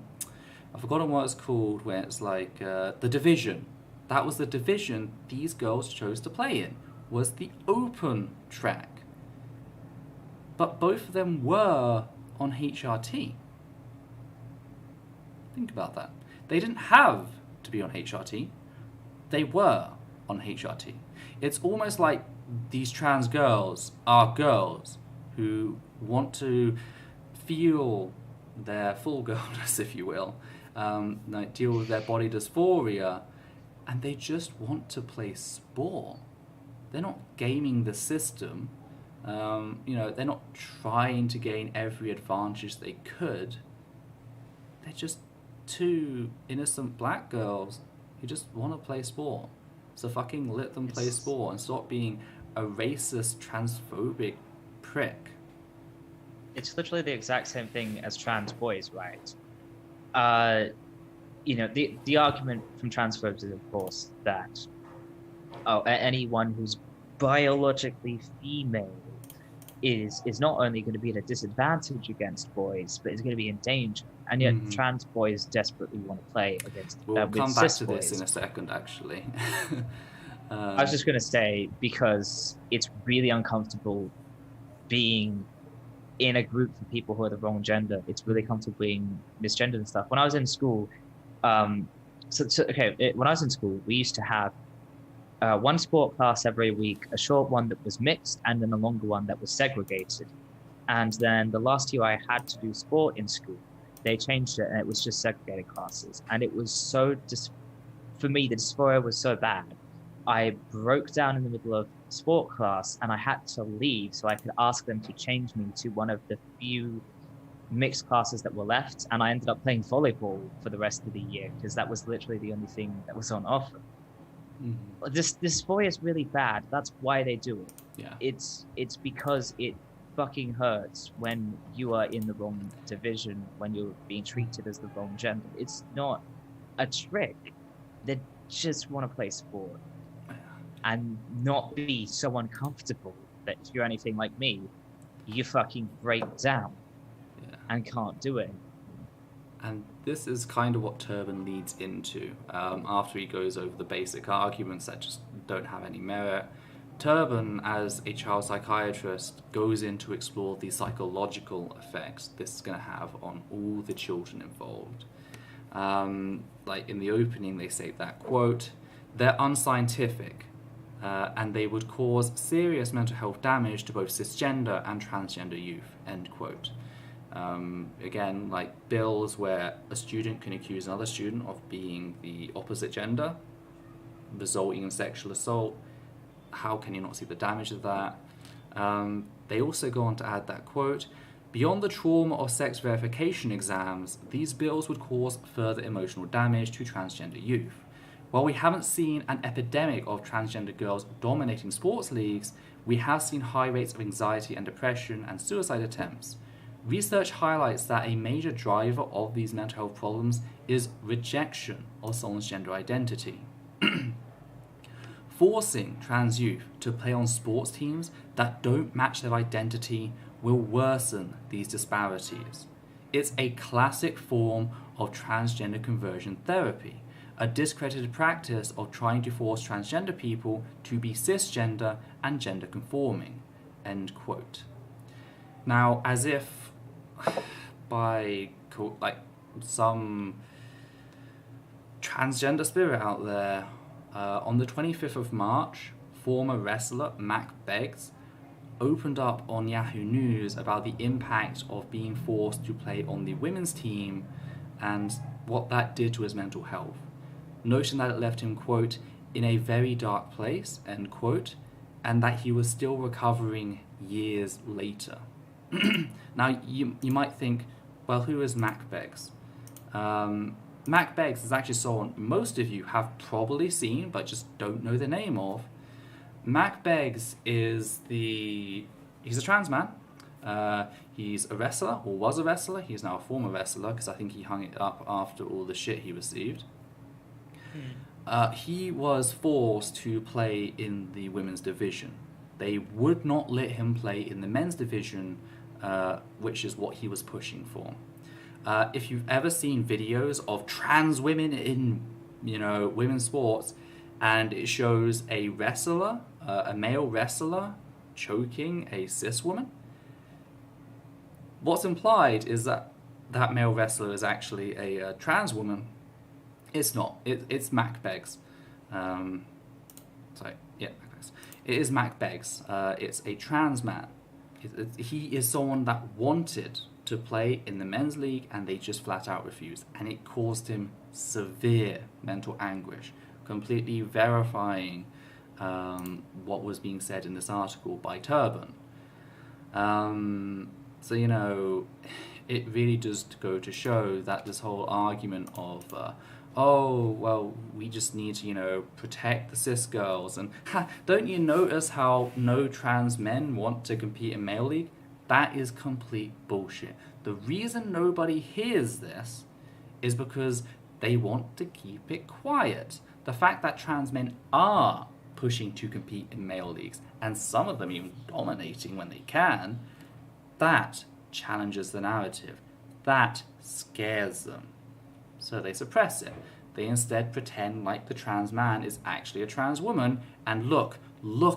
forgotten what it's called, where it's like the division. That was the division these girls chose to play in, was the open track. But both of them were on HRT. Think about that. They didn't have to be on HRT. They were on HRT. It's almost like these trans girls are girls who want to feel their full girlness, if you will, like deal with their body dysphoria, and they just want to play sport. They're not gaming the system. They're not trying to gain every advantage they could. They're just two innocent black girls who just want to play sport. So fucking let them play sport and stop being a racist, transphobic prick. It's literally the exact same thing as trans boys, right? The argument from transphobes is, of course, that anyone who's biologically female is not only going to be at a disadvantage against boys, but is going to be in danger. And yet trans boys desperately want to play against We'll with come back to boys. this in a second, actually. I was just going to say, because it's really uncomfortable being in a group for people who are the wrong gender. It's really comfortable being misgendered and stuff. When I was in school, when I was in school, we used to have one sport class every week, a short one that was mixed, and then a longer one that was segregated. And then the last year I had to do sport in school, they changed it and it was just segregated classes. And it was so, for me, the dysphoria was so bad. I broke down in the middle of sport class and I had to leave so I could ask them to change me to one of the few mixed classes that were left. And I ended up playing volleyball for the rest of the year because that was literally the only thing that was on offer. This dysphoria is really bad. That's why they do it. Yeah. It's because it fucking hurts when you are in the wrong division, when you're being treated as the wrong gender. It's not a trick. They just want to play sport and not be so uncomfortable that if you're anything like me, you fucking break down and can't do it. And this is kind of what Turban leads into after he goes over the basic arguments that just don't have any merit. Turban, as a child psychiatrist, goes in to explore the psychological effects this is going to have on all the children involved. Like in the opening, they say that, quote, "They're unscientific and they would cause serious mental health damage to both cisgender and transgender youth," end quote. Again, like bills where a student can accuse another student of being the opposite gender, resulting in sexual assault. How can you not see the damage of that? They also go on to add that, quote, "Beyond the trauma of sex verification exams, these bills would cause further emotional damage to transgender youth. While we haven't seen an epidemic of transgender girls dominating sports leagues, we have seen high rates of anxiety and depression and suicide attempts. Research highlights that a major driver of these mental health problems is rejection of someone's gender identity. Forcing trans youth to play on sports teams that don't match their identity will worsen these disparities. It's a classic form of transgender conversion therapy, a discredited practice of trying to force transgender people to be cisgender and gender conforming. End quote. Now, as if by some transgender spirit out there, on the 25th of March, former wrestler Mac Beggs opened up on Yahoo News about the impact of being forced to play on the women's team and what that did to his mental health, noting that it left him, quote, in a very dark place, end quote, and that he was still recovering years later. Now, you might think, well, who is Mac Beggs? Mac Beggs is actually someone most of you have probably seen, but just don't know the name of. Mac Beggs he's a trans man. He's a wrestler, or was a wrestler. He's now a former wrestler, because I think he hung it up after all the shit he received. He was forced to play in the women's division. They would not let him play in the men's division, which is what he was pushing for. If you've ever seen videos of trans women in, women's sports, and it shows a wrestler, a male wrestler, choking a cis woman, what's implied is that that male wrestler is actually a trans woman. It's not. It's Mac Beggs. It is Mac Beggs. It's a trans man. He is someone that wanted to play in the men's league, and they just flat out refused, and it caused him severe mental anguish, completely verifying what was being said in this article by Turban. It really does go to show that this whole argument of we just need to, protect the cis girls, and don't you notice how no trans men want to compete in male league? That is complete bullshit. The reason nobody hears this is because they want to keep it quiet. The fact that trans men are pushing to compete in male leagues, and some of them even dominating when they can, that challenges the narrative. That scares them. So they suppress it. They instead pretend like the trans man is actually a trans woman, and look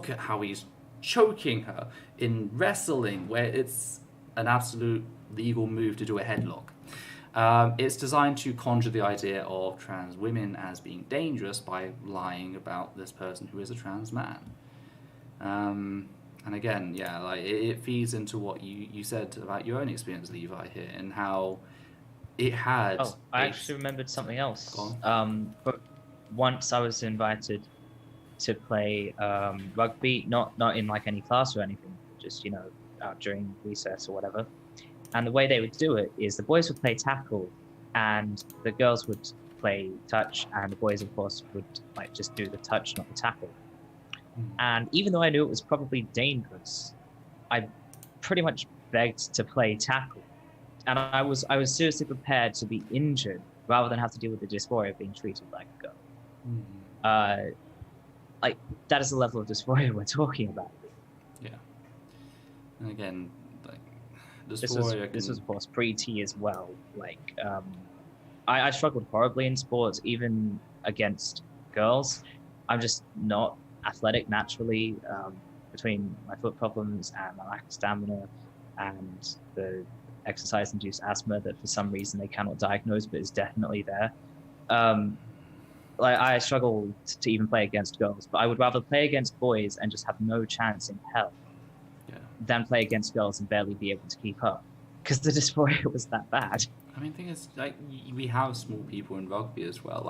at how he's choking her in wrestling, where it's an absolute legal move to do a headlock. It's designed to conjure the idea of trans women as being dangerous by lying about this person who is a trans man. And again, it feeds into what you said about your own experience, Levi, here, and how it had... Oh, I actually remembered something else. But once I was invited to play rugby, not in like any class or anything, just out during recess or whatever. And the way they would do it is the boys would play tackle, and the girls would play touch, and the boys, of course, would just do the touch, not the tackle. And even though I knew it was probably dangerous, I pretty much begged to play tackle, and I was seriously prepared to be injured rather than have to deal with the dysphoria of being treated like a girl. That is the level of dysphoria we're talking about. Yeah. And again, this was of course pre-T as well. I struggled horribly in sports, even against girls. I'm just not athletic naturally, between my foot problems and my lack of stamina and the exercise-induced asthma that for some reason they cannot diagnose but is definitely there. I struggle to even play against girls, but I would rather play against boys and just have no chance in hell than play against girls and barely be able to keep up, because the dysphoria was that bad. I mean, the thing is, we have small people in rugby as well.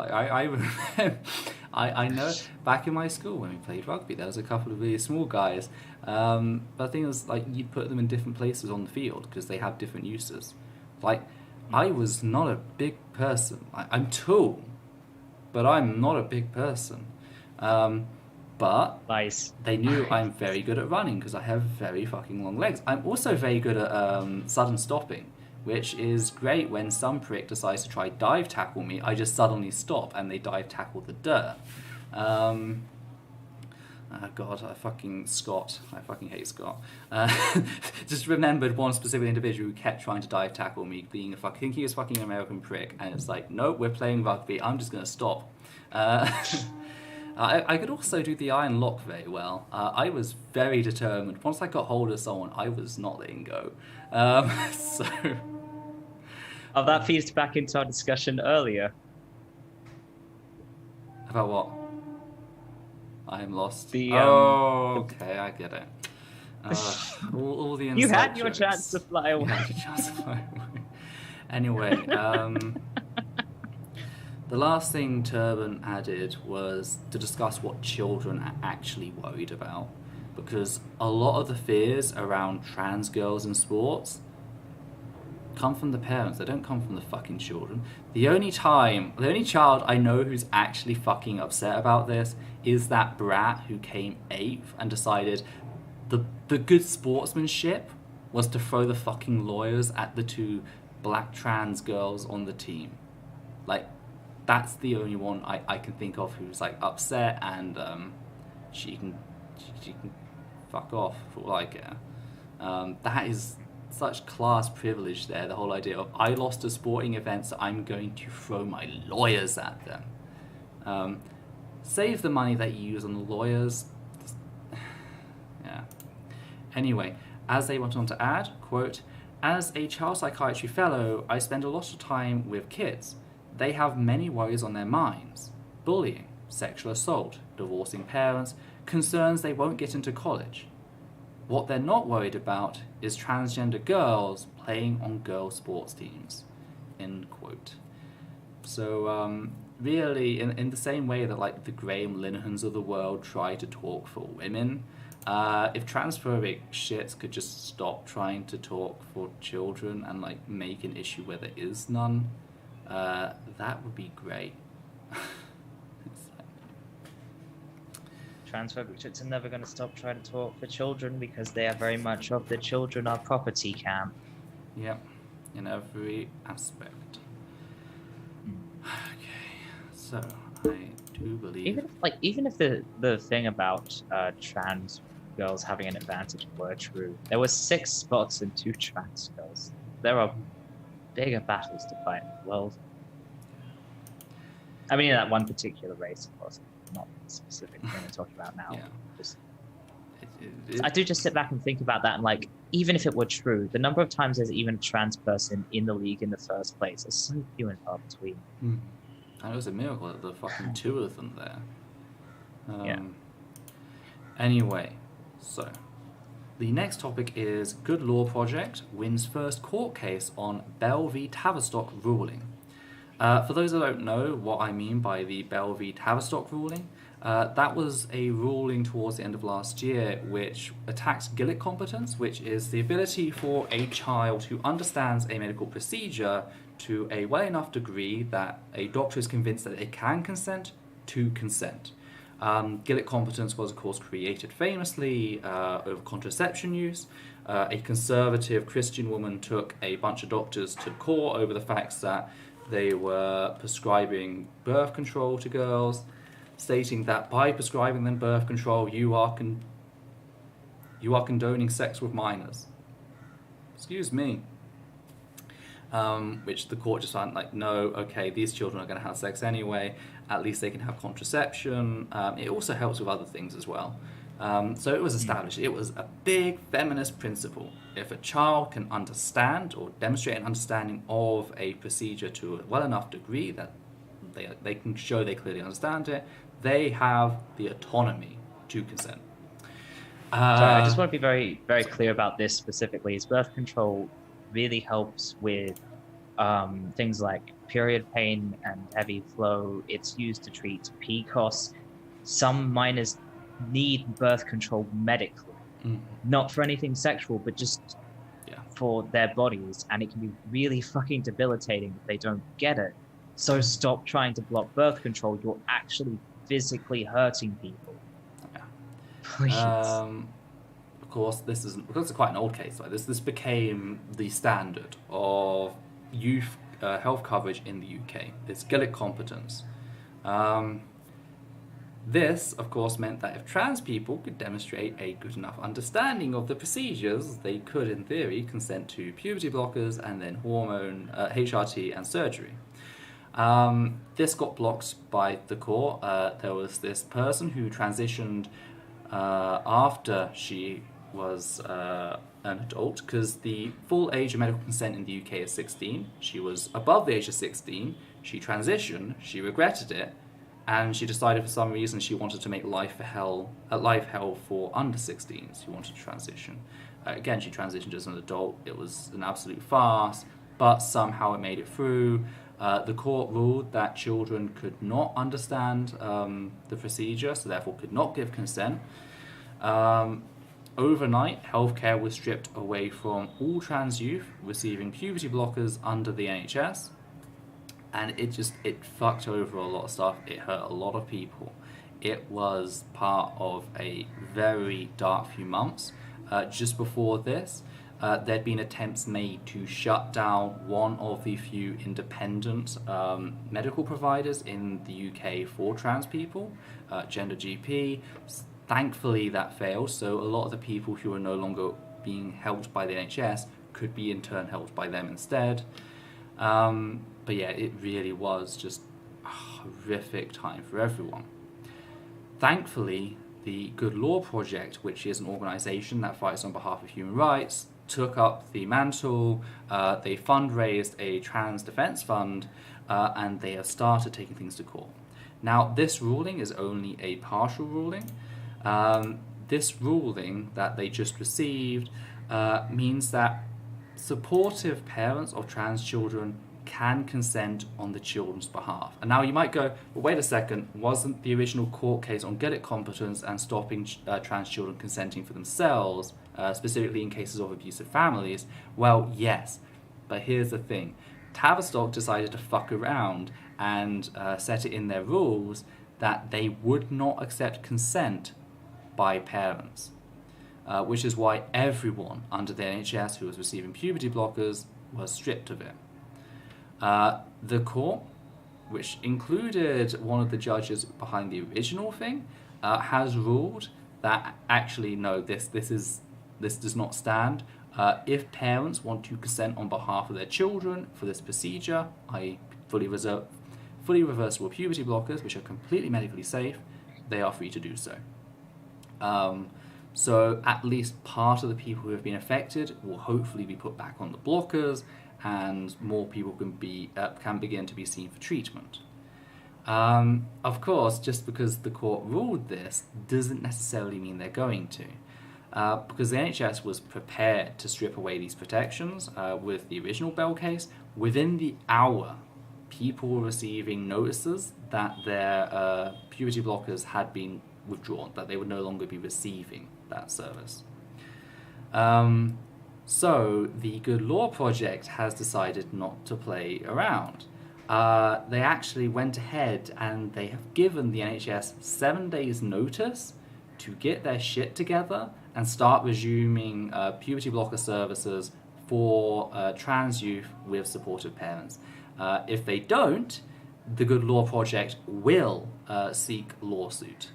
I know back in my school when we played rugby, there was a couple of really small guys. But the thing is, you'd put them in different places on the field because they have different uses. I was not a big person. I'm tall, but I'm not a big person. But nice. They knew I'm very good at running because I have very fucking long legs. I'm also very good at sudden stopping, which is great when some prick decides to try dive tackle me. I just suddenly stop and they dive tackle the dirt. God, I fucking hate Scott. Just remembered one specific individual who kept trying to dive tackle me, thinking he was fucking American prick, and it's like, nope, we're playing rugby. I'm just gonna stop. I could also do the iron lock very well. I was very determined. Once I got hold of someone, I was not letting go. So. Oh, that feeds back into our discussion earlier. About what? I am lost. Okay, I get it. All the inside You had your jokes. chance to fly away. You had your chance to fly away. Anyway, the last thing Turban added was to discuss what children are actually worried about, because a lot of the fears around trans girls in sports come from the parents. They don't come from the fucking children. The only child I know who's actually fucking upset about this is that brat who came 8th and decided the good sportsmanship was to throw the fucking lawyers at the 2 black trans girls on the team. Like, that's the only one I can think of who's like upset, and she can fuck off for all I care. That is such class privilege there, the whole idea of I lost a sporting event, so I'm going to throw my lawyers at them. Save the money that you use on the lawyers. Yeah. Anyway, as they went on to add, quote, as a child psychiatry fellow, I spend a lot of time with kids. They have many worries on their minds. Bullying, sexual assault, divorcing parents, concerns they won't get into college. What they're not worried about is transgender girls playing on girl sports teams, end quote. So, really, in the same way that, like, the Graham Linehans of the world try to talk for women, if transphobic shits could just stop trying to talk for children and, like, make an issue where there is none, that would be great. Transphobic chicks are never going to stop trying to talk for children because they are very much of the children are property camp. Yep, in every aspect. Okay, so I do believe... Even if the thing about trans girls having an advantage were true, there were 6 spots and 2 trans girls. There are bigger battles to fight in the world. I mean, in that one particular race, of course, not the specific thing we're talking about now. Yeah. I do just sit back and think about that, and like, even if it were true, the number of times there's even a trans person in the league in the first place is so few and far between. And it was a miracle that there were fucking 2 of them there. Yeah. Anyway, so the next topic is Good Law Project wins first court case on Bell v Tavistock ruling. For those who don't know what I mean by the Bell v Tavistock ruling, that was a ruling towards the end of last year which attacks Gillick competence, which is the ability for a child who understands a medical procedure to a well enough degree that a doctor is convinced that they can consent to consent. Gillick competence was, of course, created famously over contraception use. A conservative Christian woman took a bunch of doctors to court over the facts that they were prescribing birth control to girls, stating that by prescribing them birth control, you are condoning sex with minors. Excuse me. Which the court just went like, no, okay, these children are going to have sex anyway, at least they can have contraception. It also helps with other things as well. So it was established. It was a big feminist principle. If a child can understand or demonstrate an understanding of a procedure to a well enough degree that they can show they clearly understand it, they have the autonomy to consent. Sorry, I just want to be very, very clear about this specifically. Is birth control really helps with things like period pain and heavy flow. It's used to treat PCOS. Some minors need birth control medically, not for anything sexual, but just for their bodies, and it can be really fucking debilitating if they don't get it. So stop trying to block birth control. You're actually physically hurting people. Please. Of course, because it's quite an old case like this became the standard of youth health coverage in the UK. It's Gillick competence. This, of course, meant that if trans people could demonstrate a good enough understanding of the procedures, they could, in theory, consent to puberty blockers and then hormone, HRT and surgery. This got blocked by the court. There was this person who transitioned after she was an adult, because the full age of medical consent in the UK is 16. She was above the age of 16. She transitioned. She regretted it. And she decided for some reason she wanted to make life hell for under 16s who wanted to transition. Again, she transitioned as an adult. It was an absolute farce, but somehow it made it through. The court ruled that children could not understand the procedure, so therefore could not give consent. Overnight, healthcare was stripped away from all trans youth receiving puberty blockers under the NHS. And it fucked over a lot of stuff. It hurt a lot of people. It was part of a very dark few months. Just before this, there'd been attempts made to shut down one of the few independent medical providers in the UK for trans people, Gender GP. Thankfully, that failed. So a lot of the people who are no longer being helped by the NHS could be in turn helped by them instead. But yeah, it really was just a horrific time for everyone. Thankfully, the Good Law Project, which is an organisation that fights on behalf of human rights, took up the mantle. They fundraised a trans defence fund, and they have started taking things to court. Now, this ruling is only a partial ruling. This ruling that they just received means that supportive parents of trans children can consent on the children's behalf. And now you might go, well, wait a second, wasn't the original court case on guilty competence and stopping trans children consenting for themselves, specifically in cases of abusive families? Well, yes, but here's the thing. Tavistock decided to fuck around and set it in their rules that they would not accept consent by parents, which is why everyone under the NHS who was receiving puberty blockers was stripped of it. The court, which included one of the judges behind the original thing, has ruled that actually no, this does not stand. If parents want to consent on behalf of their children for this procedure, i.e. fully reversible puberty blockers, which are completely medically safe, they are free to do so. So at least part of the people who have been affected will hopefully be put back on the blockers, and more people can begin to be seen for treatment. Of course, just because the court ruled this doesn't necessarily mean they're going to. Because the NHS was prepared to strip away these protections with the original Bell case. Within the hour, people were receiving notices that their puberty blockers had been withdrawn, that they would no longer be receiving that service. So the Good Law Project has decided not to play around. They actually went ahead and they have given the NHS 7 days notice to get their shit together and start resuming puberty blocker services for trans youth with supportive parents. If they don't, the Good Law Project will seek lawsuit.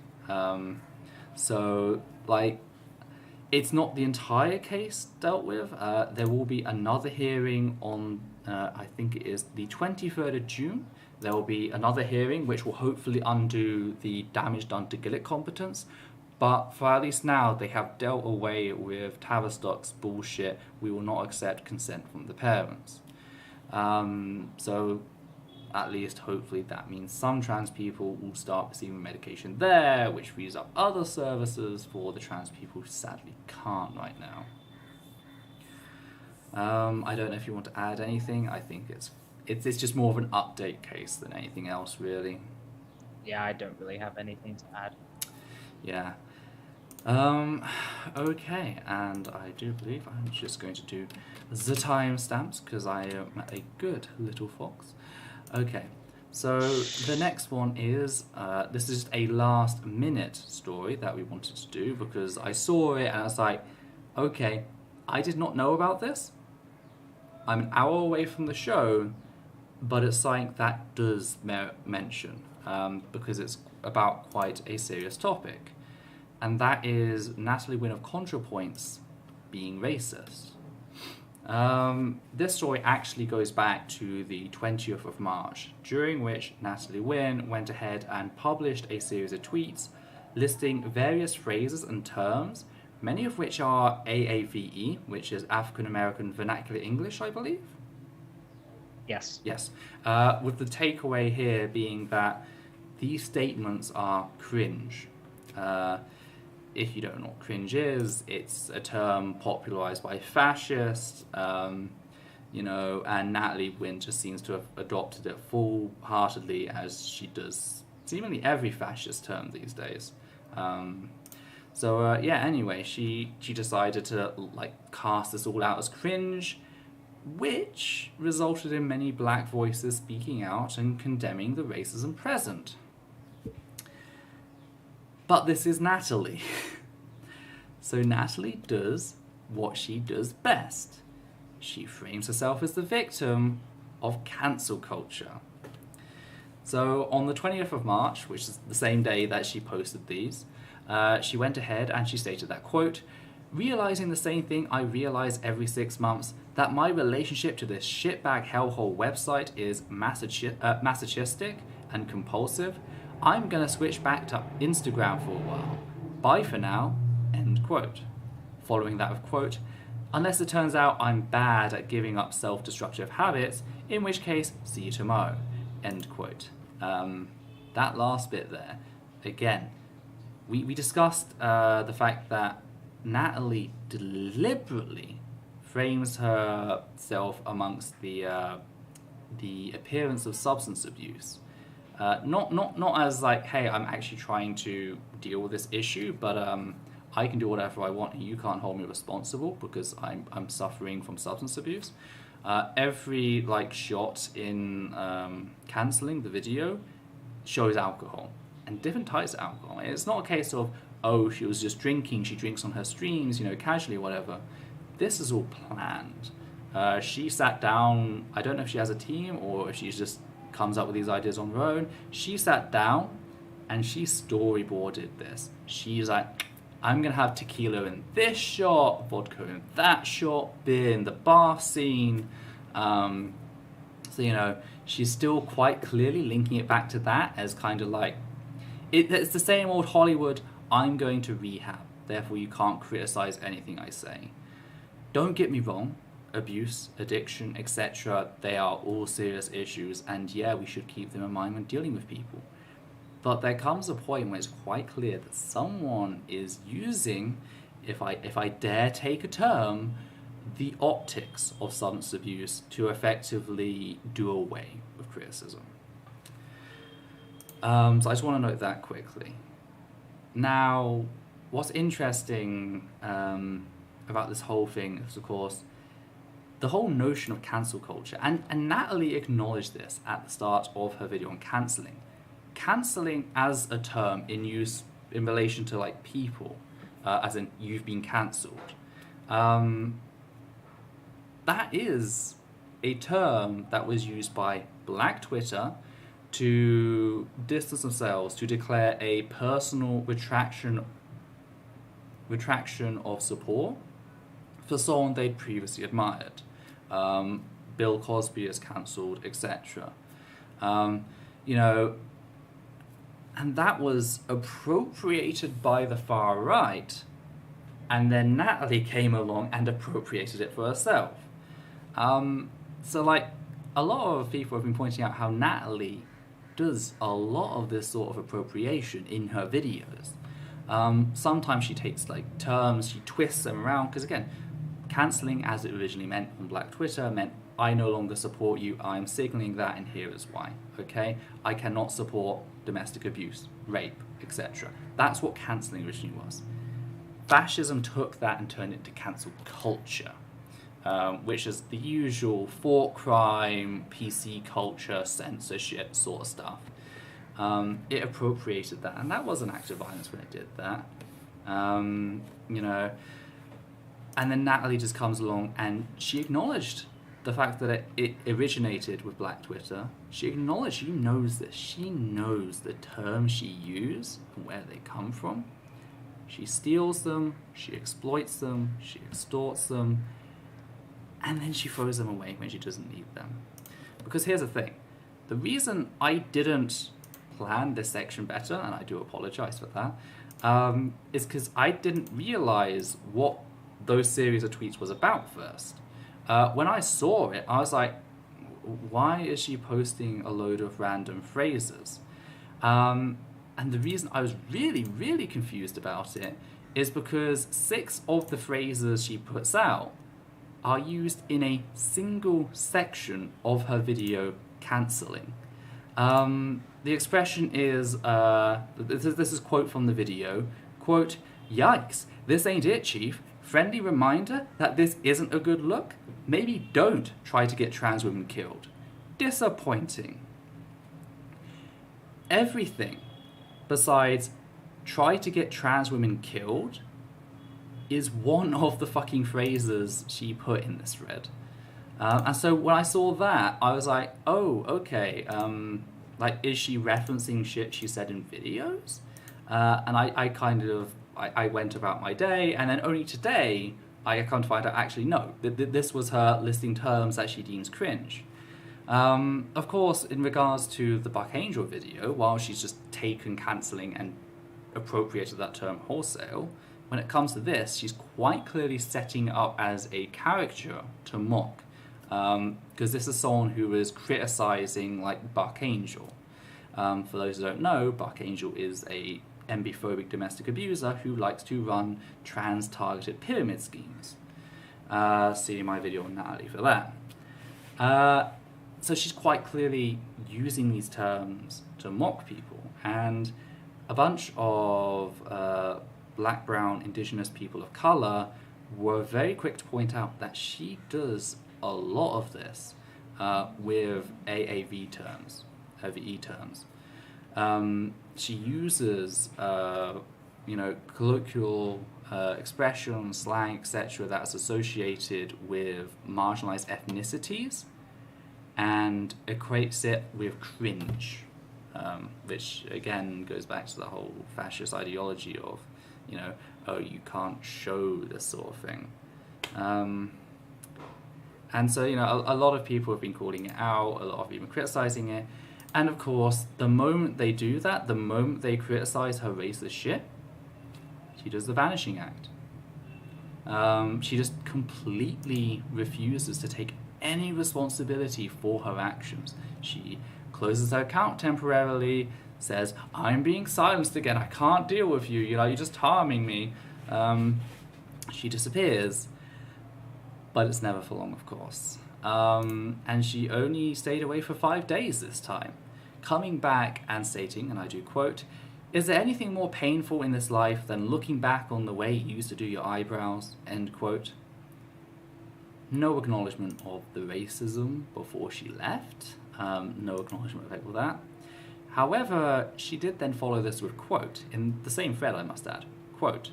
It's not the entire case dealt with. There will be another hearing on, I think it is the 23rd of June. There will be another hearing which will hopefully undo the damage done to guilty competence. But for at least now, they have dealt away with Tavistock's bullshit. We will not accept consent from the parents. So at least hopefully that means some trans people will start receiving medication there, which frees up other services for the trans people who sadly can't right now. I don't know if you want to add anything. I think it's just more of an update case than anything else, really. Yeah, I don't really have anything to add. Yeah. Okay, and I do believe I'm just going to do the timestamps because I am a good little fox. Okay, so the next one is, this is just a last minute story that we wanted to do because I saw it and I was like, okay, I did not know about this. I'm an hour away from the show, but it's something that does merit mention, because it's about quite a serious topic, and that is Natalie Wynn of ContraPoints being racist. This story actually goes back to the 20th of March, during which Natalie Wynn went ahead and published a series of tweets listing various phrases and terms, many of which are AAVE, which is African American Vernacular English, I believe? Yes. Yes. With the takeaway here being that these statements are cringe. If you don't know what cringe is, it's a term popularized by fascists, and Natalie Wynn just seems to have adopted it full-heartedly, as she does seemingly every fascist term these days. Anyway, she decided to cast this all out as cringe, which resulted in many black voices speaking out and condemning the racism present. But this is Natalie. So Natalie does what she does best. She frames herself as the victim of cancel culture. So on the 20th of March, which is the same day that she posted these, she went ahead and she stated that, quote, "Realizing the same thing I realize every 6 months, that my relationship to this shitbag hellhole website is masochistic and compulsive, I'm gonna switch back to Instagram for a while. Bye for now," end quote. Following that of quote, "Unless it turns out I'm bad at giving up self-destructive habits, in which case, see you tomorrow," end quote. That last bit there, again, we discussed the fact that Natalie deliberately frames herself amongst the appearance of substance abuse. Not as hey, I'm actually trying to deal with this issue, but I can do whatever I want and you can't hold me responsible because I'm suffering from substance abuse. Every shot in cancelling the video shows alcohol and different types of alcohol. It's not a case of, oh, she was just drinking, she drinks on her streams, casually or whatever. This is all planned. She sat down, I don't know if she has a team or if she's just comes up with these ideas on her own. She sat down and she storyboarded this. She's like, I'm gonna have tequila in this shot, vodka in that shot, beer in the bar scene. She's still quite clearly linking it back to that as kind of it's the same old Hollywood, I'm going to rehab, therefore you can't criticize anything I say. Don't get me wrong, abuse, addiction, etc., they are all serious issues, and yeah, we should keep them in mind when dealing with people. But there comes a point where it's quite clear that someone is using, if I dare take a term, the optics of substance abuse to effectively do away with criticism. So I just want to note that quickly. Now, what's interesting about this whole thing is, of course, the whole notion of cancel culture, and Natalie acknowledged this at the start of her video on cancelling. Cancelling as a term in use in relation to people, as in you've been cancelled. That is a term that was used by Black Twitter to distance themselves, to declare a personal retraction of support for someone they'd previously admired. Bill Cosby is cancelled, etc. And that was appropriated by the far right, and then Natalie came along and appropriated it for herself. A lot of people have been pointing out how Natalie does a lot of this sort of appropriation in her videos. Sometimes she takes terms, she twists them around, because again, cancelling as it originally meant on Black Twitter meant I no longer support you, I'm signalling that, and here is why, okay? I cannot support domestic abuse, rape, etc. That's what cancelling originally was. Fascism took that and turned it into cancel culture, which is the usual thought crime, PC culture, censorship sort of stuff. It appropriated that, and that was an act of violence when it did that. And then Natalie just comes along and she acknowledged the fact that it originated with Black Twitter, she acknowledged, she knows this. She knows the terms she used and where they come from. She steals them, she exploits them, she extorts them, and then she throws them away when she doesn't need them. Because here's the thing. The reason I didn't plan this section better, and I do apologize for that, is because I didn't realize what those series of tweets was about first. When I saw it, I was like, why is she posting a load of random phrases? And the reason I was really, really confused about it is because 6 of the phrases she puts out are used in a single section of her video cancelling. The expression is, this is a quote from the video, quote, "Yikes, this ain't it, Chief. Friendly reminder that this isn't a good look? Maybe don't try to get trans women killed. Disappointing." Everything besides try to get trans women killed is one of the fucking phrases she put in this thread. And so when I saw that, I was like, oh, okay, like, is she referencing shit she said in videos? And I went about my day, and then only today, I come to find out, actually, no, this was her listing terms that she deems cringe. Of course, in regards to the Buck Angel video, while she's just taken cancelling and appropriated that term wholesale, when it comes to this, she's quite clearly setting it up as a caricature to mock. Because this is someone who is criticizing, like, Buck Angel. For those who don't know, Buck Angel is a MB-phobic domestic abuser who likes to run trans-targeted pyramid schemes. See my video on Natalie for that. So she's quite clearly using these terms to mock people. And a bunch of Black, brown, indigenous people of colour were very quick to point out that she does a lot of this with AAV terms, AVE terms. She uses, colloquial expressions, slang, etc. that's associated with marginalized ethnicities and equates it with cringe, which again goes back to the whole fascist ideology of, oh, you can't show this sort of thing. And so, a lot of people have been calling it out, a lot of people criticizing it. And of course, the moment they do that, the moment they criticize her racist shit, she does the vanishing act. She just completely refuses to take any responsibility for her actions. She closes her account temporarily, says, "I'm being silenced again, I can't deal with you, you're just harming me." She disappears. But it's never for long, of course. And she only stayed away for 5 days this time, coming back and stating, and I do quote, "Is there anything more painful in this life than looking back on the way you used to do your eyebrows?" End quote. No acknowledgement of the racism before she left. No acknowledgement of all that. However, she did then follow this with quote, in the same thread I must add, quote,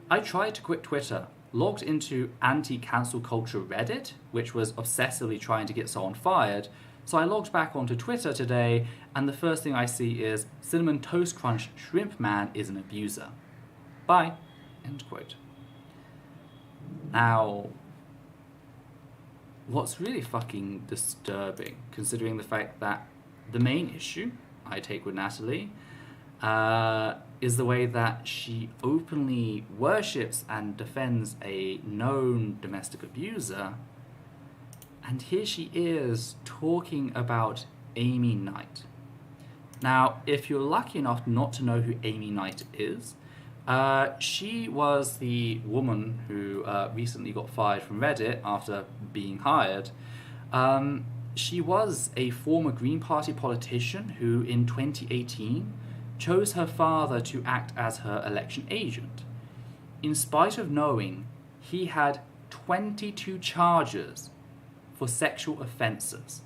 "I tried to quit Twitter, logged into anti-cancel culture Reddit, which was obsessively trying to get someone fired, so I logged back onto Twitter today, and the first thing I see is Cinnamon Toast Crunch Shrimp Man is an abuser. Bye." End quote. Now, what's really fucking disturbing, considering the fact that the main issue I take with Natalie is the way that she openly worships and defends a known domestic abuser, and here she is talking about Amy Knight. Now, if you're lucky enough not to know who Amy Knight is, she was the woman who recently got fired from Reddit after being hired. She was a former Green Party politician who, in 2018, chose her father to act as her election agent, in spite of knowing he had 22 charges for sexual offences,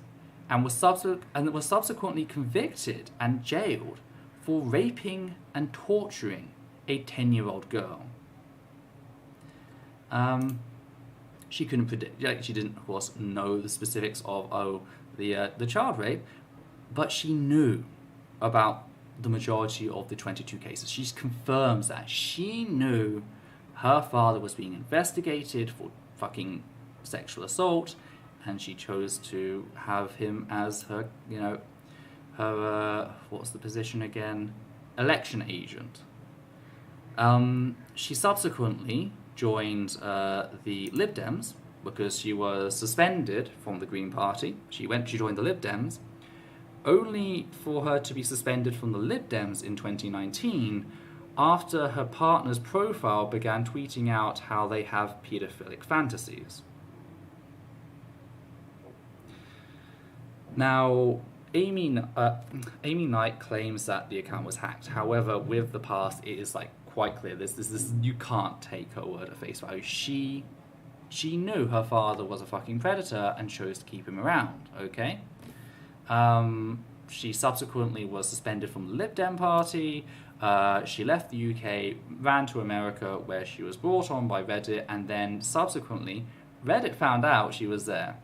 and was subsequently convicted and jailed for raping and torturing a 10-year-old girl. she couldn't predict, like, she didn't, of course, know the specifics of, the child rape, but she knew about the majority of the 22 cases. She confirms that. She knew her father was being investigated for fucking sexual assault, and she chose to have him as her, what's the position again? Election agent. She subsequently joined the Lib Dems because she was suspended from the Green Party. She joined the Lib Dems, only for her to be suspended from the Lib Dems in 2019 after her partner's profile began tweeting out how they have paedophilic fantasies. Now, Amy Knight claims that the account was hacked. However, with the past, it is like quite clear. This you can't take her word at face value. She knew her father was a fucking predator and chose to keep him around. Okay. She subsequently was suspended from the Lib Dem party. She left the UK, ran to America, where she was brought on by Reddit, and then subsequently Reddit found out she was there.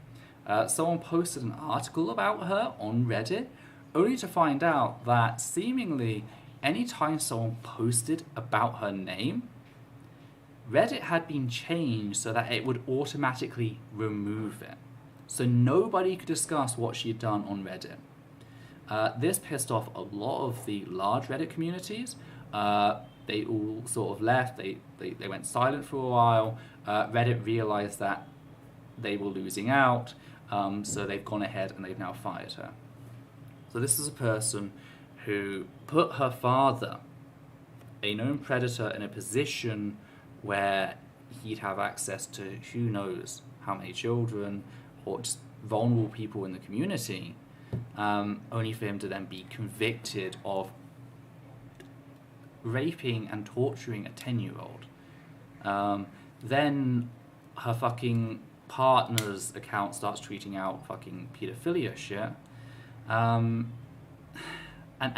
Someone posted an article about her on Reddit, only to find out that seemingly anytime someone posted about her name, Reddit had been changed so that it would automatically remove it. So nobody could discuss what she had done on Reddit. This pissed off a lot of the large Reddit communities. They all sort of left. They went silent for a while. Reddit realized that they were losing out. So they've gone ahead and they've now fired her. So this is a person who put her father, a known predator, in a position where he'd have access to who knows how many children or just vulnerable people in the community, only for him to then be convicted of raping and torturing a 10-year-old. Then her fucking partner's account starts tweeting out fucking pedophilia shit. And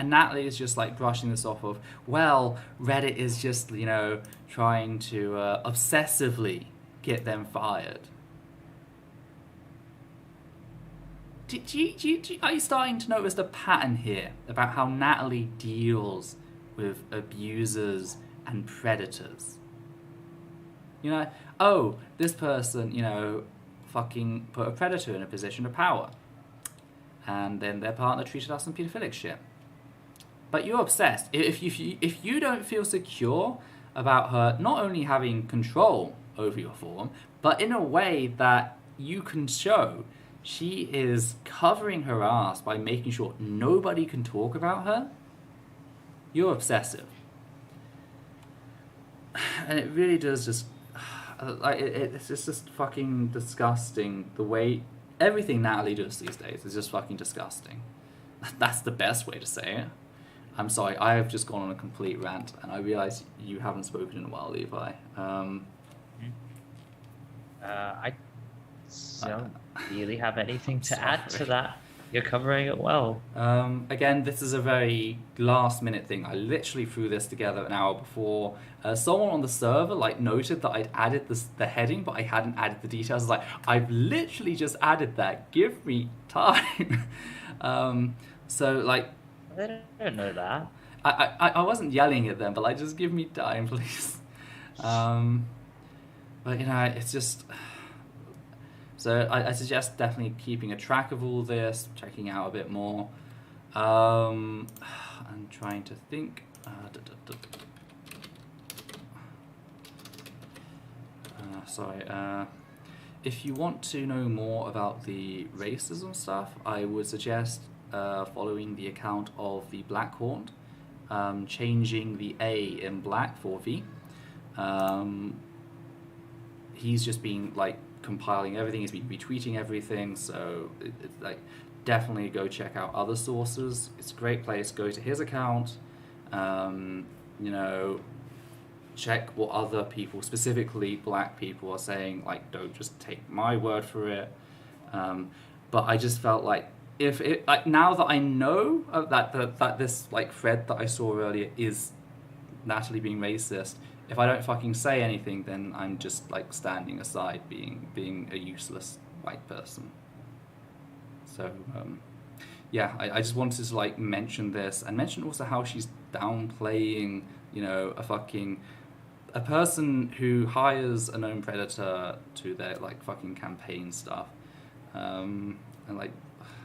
Natalie is just like brushing this off of, well, Reddit is just, trying to obsessively get them fired. Are you starting to notice the pattern here about how Natalie deals with abusers and predators? This person, fucking put a predator in a position of power. And then their partner treated us some pedophilic shit. But you're obsessed. If you don't feel secure about her not only having control over your form, but in a way that you can show she is covering her ass by making sure nobody can talk about her, you're obsessive. And it really does just... it's just fucking disgusting. The way everything Natalie does these days is just fucking disgusting. That's the best way to say it. I'm sorry, I have just gone on a complete rant, and I realise you haven't spoken in a while, Levi. I don't really have anything to add to that. You're covering it well. Again, this is a very last-minute thing. I literally threw this together an hour before. Someone on the server noted that I'd added the heading, but I hadn't added the details. I was like, I've literally just added that. Give me time. They don't know that. I wasn't yelling at them, but just give me time, please. But it's just... So I suggest definitely keeping a track of all this, checking out a bit more. I'm trying to think. If you want to know more about the racism stuff, I would suggest following the account of the Black Horn, changing the A in black for V. He's just been compiling everything. He's been retweeting everything, so it's definitely go check out other sources. It's a great place. Go to his account, check what other people, specifically black people, are saying. Don't just take my word for it. But I just felt if it now that I know that this thread that I saw earlier is Natalie being racist, if I don't fucking say anything, then I'm just like standing aside, being a useless white person. So yeah, I just wanted to like mention this and mention also how she's downplaying, you know, a person who hires a known predator to their like fucking campaign stuff, and like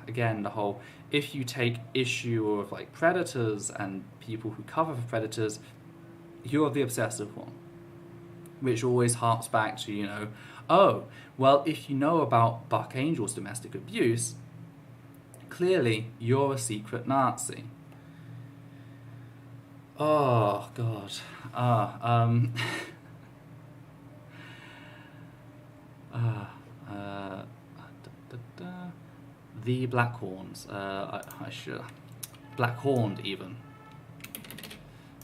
again the whole, if you take issue of like predators and people who cover for predators, you're the obsessive one, which always harps back to, you know, oh well, if you know about Buck Angel's domestic abuse, clearly you're a secret Nazi. Oh god. The Blackhorns. I should Blackhorned even.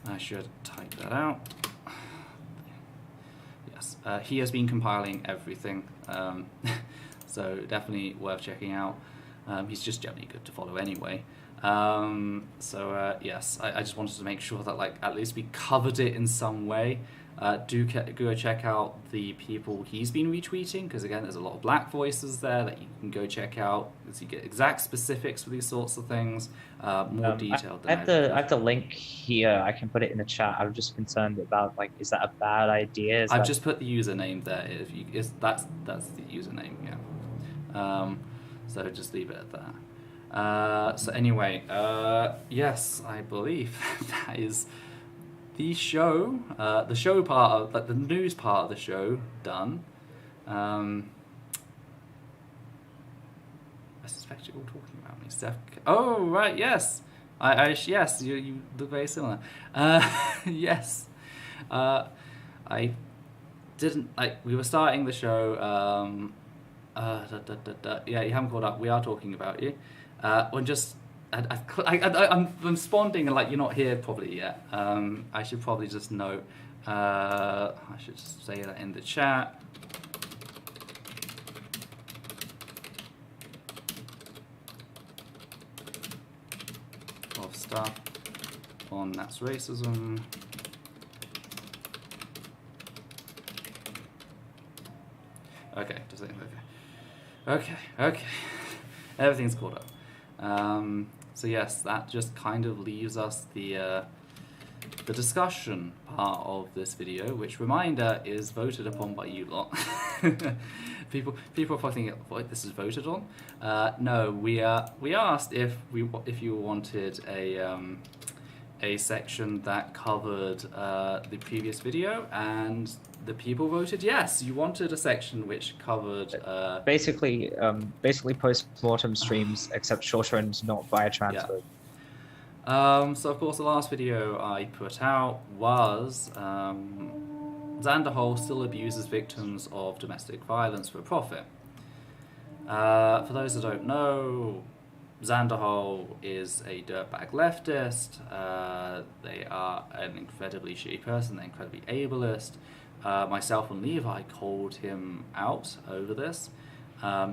I should type that out. Yes, he has been compiling everything, so definitely worth checking out. He's just generally good to follow anyway. Yes, I just wanted to make sure that like at least we covered it in some way. Do go check out the people he's been retweeting, because again there's a lot of black voices there that you can go check out, so you get exact specifics for these sorts of things, more detailed than I have the link here. I can put it in the chat. I'm just concerned about like, is that a bad idea? I've just put the username there. That's the username, yeah. So just leave it at that. So anyway, yes, I believe that is the show part of, like, the news part of the show done. I suspect you're all talking about me, Steph. Oh right, yes. Yes, you look very similar. Yes. I didn't like. We were starting the show. Yeah, you haven't caught up. We are talking about you. I'm responding and like you're not here probably yet. I should probably just note. I should just say that in the chat. Of stuff on That's Racism. Okay, just saying. Okay. Everything's caught up. So yes, that just kind of leaves us the discussion part of this video, which, reminder, is voted upon by you lot. People are probably thinking, what, this is voted on? No, we asked if you wanted a section that covered the previous video, and the people voted yes. You wanted a section which covered basically post-mortem streams, except shorter and not via transphobe. Yeah. So of course the last video I put out was Xanderhal still abuses victims of domestic violence for profit. For those that don't know, Xanderhal is a dirtbag leftist. They are an incredibly shitty person. They're incredibly ableist. Myself and Levi called him out over this.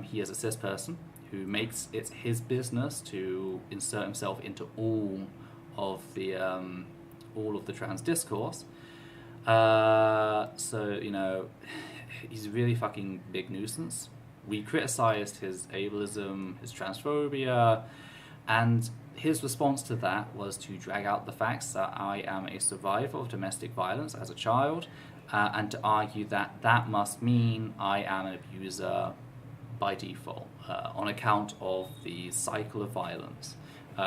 He is a cis person who makes it his business to insert himself into all of the trans discourse. So, you know, he's a really fucking big nuisance. We criticised his ableism, his transphobia, and his response to that was to drag out the facts that I am a survivor of domestic violence as a child, and to argue that that must mean I am an abuser by default, on account of the cycle of violence,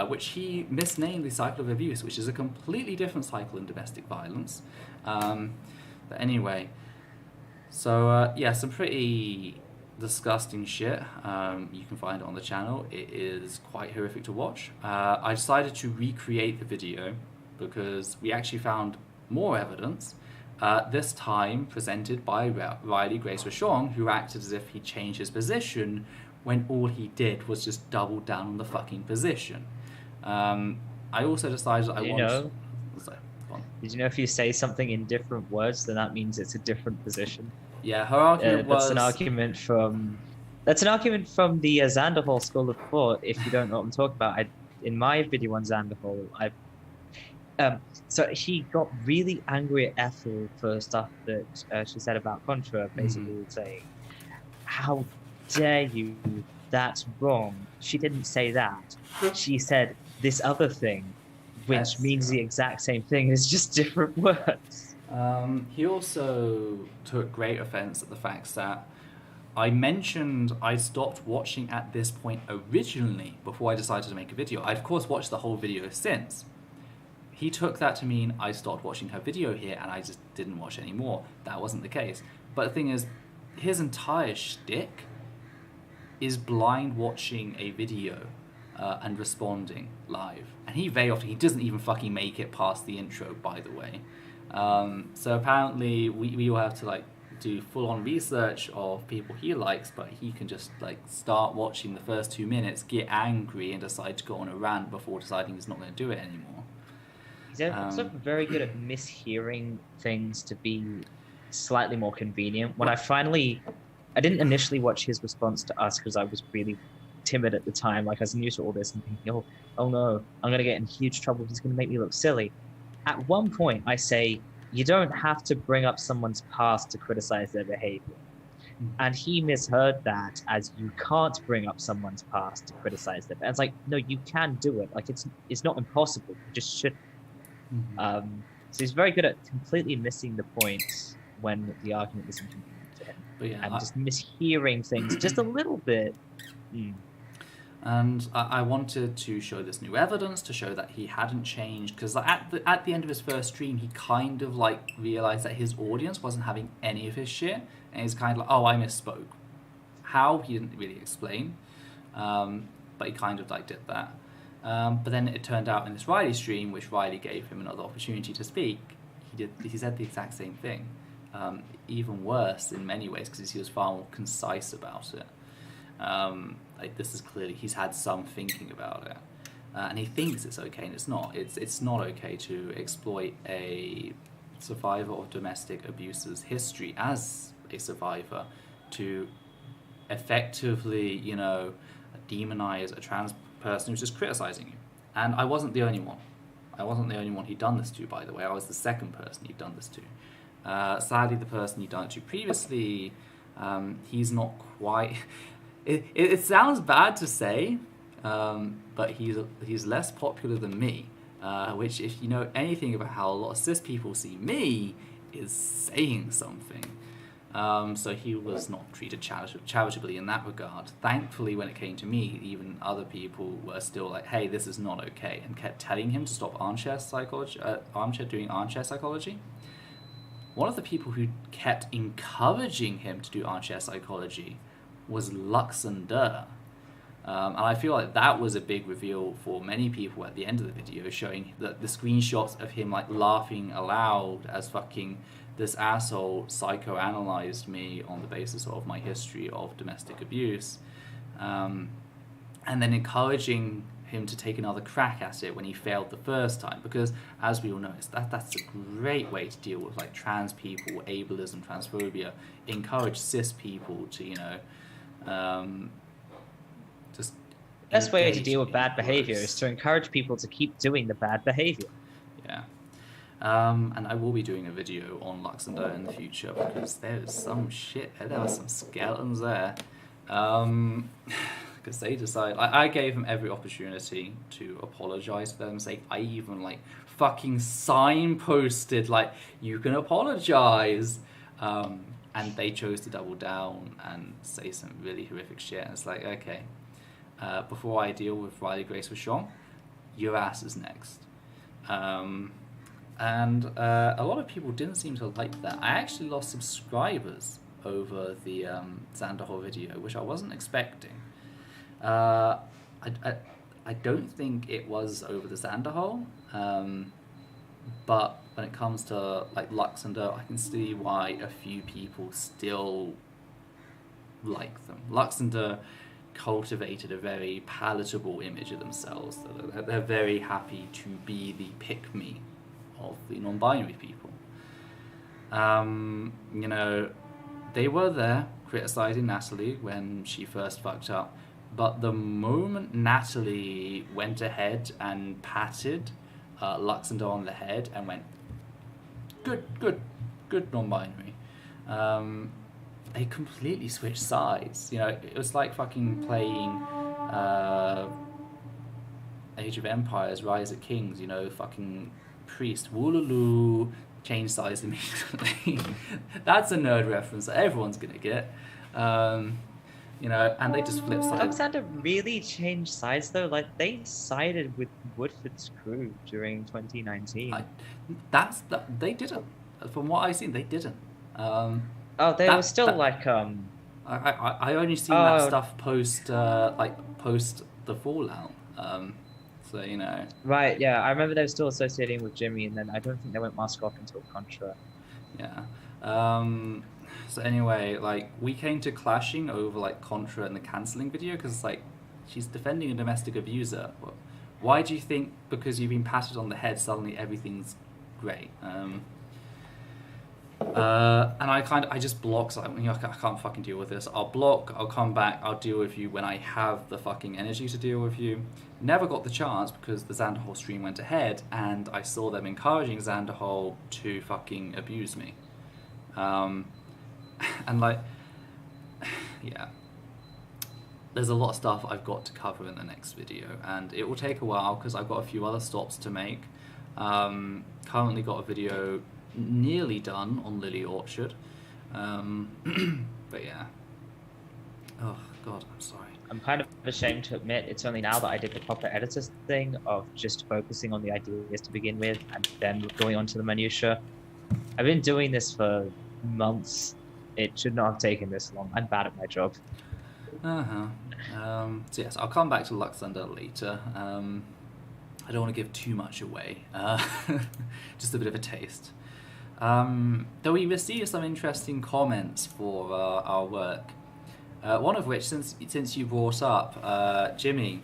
which he misnamed the cycle of abuse, which is a completely different cycle in domestic violence. But anyway, so yeah, some pretty disgusting shit. You can find it on the channel. It is quite horrific to watch. I decided to recreate the video because we actually found more evidence, this time presented by Riley Grace Rashong, who acted as if he changed his position when all he did was just double down on the fucking position. I also decided I wanted... Did you know if you say something in different words, then that means it's a different position? Yeah, her argument was... That's an argument from the Xanderhal School of Thought, if you don't know what I'm talking about. In my video on Xanderhal, So he got really angry at Ethel for stuff that she said about Contra, basically saying, "How dare you? That's wrong. She didn't say that. She said this other thing, which Yes. means the exact same thing. It's just different words." He also took great offense at the fact that I mentioned I stopped watching at this point originally before I decided to make a video. I, of course, watched the whole video since. He took that to mean I stopped watching her video here and I just didn't watch anymore. That wasn't the case. But the thing is, his entire shtick is blind watching a video and responding live. And he very often, he doesn't even fucking make it past the intro, by the way. So apparently we will have to like do full-on research of people he likes, but he can just like start watching the first 2 minutes, get angry and decide to go on a rant before deciding he's not going to do it anymore. He's also very good at mishearing things to be slightly more convenient. When I didn't initially watch his response to us because I was really timid at the time. Like I was new to all this and thinking, oh no, I'm going to get in huge trouble. He's going to make me look silly. At one point, I say, you don't have to bring up someone's past to criticize their behavior. And he misheard that as you can't bring up someone's past to criticize them. And it's like, no, you can do it. Like it's not impossible. You just shouldn't. So he's very good at completely missing the point when the argument isn't convenient to him. But yeah, and just mishearing things just a little bit. And I wanted to show this new evidence to show that he hadn't changed, because at the end of his first stream, he kind of like realized that his audience wasn't having any of his shit, and he's kind of like, oh, I misspoke. How, he didn't really explain, but he kind of like did that. But then it turned out in this Riley stream, which Riley gave him another opportunity to speak, he said the exact same thing. Even worse in many ways, because he was far more concise about it. Like this is clearly, he's had some thinking about it. And he thinks it's okay, and it's not. It's not okay to exploit a survivor of domestic abuse's history as a survivor to effectively, demonize a trans person who's just criticizing you. And I wasn't the only one. I wasn't the only one he'd done this to, by the way. I was the second person he'd done this to. Sadly, the person he'd done it to previously, he's not quite... It sounds bad to say, but he's less popular than me, which, if you know anything about how a lot of cis people see me, is saying something. So he was not treated charitably in that regard. Thankfully, when it came to me, even other people were still like, hey, this is not okay, and kept telling him to stop doing armchair psychology. One of the people who kept encouraging him to do armchair psychology was Xanderhal. And I feel like that was a big reveal for many people at the end of the video, showing that the screenshots of him like laughing aloud as fucking this asshole psychoanalyzed me on the basis of my history of domestic abuse, and then encouraging him to take another crack at it when he failed the first time, because as we all know, that's a great way to deal with like trans people, ableism, transphobia. Encourage cis people to just best way to deal with bad behavior is to encourage people to keep doing the bad behavior. Yeah. And I will be doing a video on Xanderhal in the future, because there is some shit there are some skeletons there. Because they decide... I gave him every opportunity to apologize for them. I even like fucking signposted like, you can apologize. And they chose to double down and say some really horrific shit. And it's like, okay, before I deal with Riley Grace Vachon, your ass is next. And a lot of people didn't seem to like that. I actually lost subscribers over the Xanderhal video, which I wasn't expecting. I don't think it was over the Xanderhal, but when it comes to like Xanderhal, I can see why a few people still like them. Xanderhal cultivated a very palatable image of themselves. They're very happy to be the pick-me of the non-binary people. They were there criticizing Natalie when she first fucked up, but the moment Natalie went ahead and patted Luxembourg on the head and went, good non-binary. They completely switched sides. You know, it was like fucking playing Age of Empires, Rise of Kings. You know, fucking priest, wooloo, change sides immediately. That's a nerd reference that everyone's gonna get. You know, and they just flip sides. Alexander really changed sides though. Like they sided with Woodford's crew during 2019. They didn't. From what I've seen, they didn't. They were still like I only seen that stuff post the fallout. So you know. Right. Yeah, I remember they were still associating with Jimmy, and then I don't think they went mask off until Contra. Yeah. So anyway, like we came to clashing over like Contra and the cancelling video because like she's defending a domestic abuser. Why do you think because you've been patted on the head suddenly everything's great? And I just block. So I can't fucking deal with this. I'll block. I'll come back. I'll deal with you when I have the fucking energy to deal with you. Never got the chance because the Xanderhal stream went ahead and I saw them encouraging Xanderhal to fucking abuse me. And like, yeah, there's a lot of stuff I've got to cover in the next video, and it will take a while because I've got a few other stops to make. Currently got a video nearly done on Lily Orchard, but yeah. Oh god, I'm sorry. I'm kind of ashamed to admit it's only now that I did the proper editor thing of just focusing on the ideas to begin with and then going on to the minutiae. I've been doing this for months. It should not have taken this long. I'm bad at my job. So yes, I'll come back to Luxembourg later. I don't want to give too much away. Just a bit of a taste. Though we received some interesting comments for our work. One of which, since you brought up Jimmy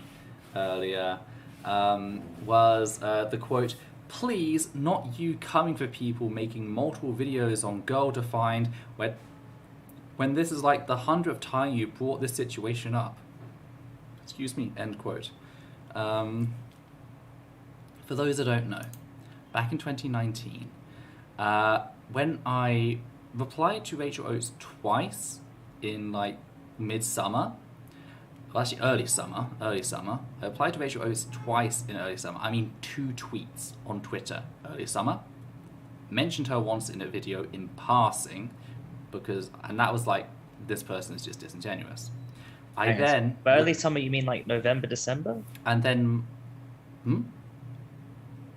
earlier, was the quote, "Please, not you coming for people making multiple videos on Girl Defined when this is like the 100th time you brought this situation up." Excuse me, end quote. For those that don't know, back in 2019, when I replied to Rachel Oates twice in like midsummer, well actually early summer, I replied to Rachel Oates twice in early summer, I mean 2 tweets on Twitter early summer, mentioned her once in a video in passing, and that was like, this person is just disingenuous. But early summer, you mean like November, December? And then,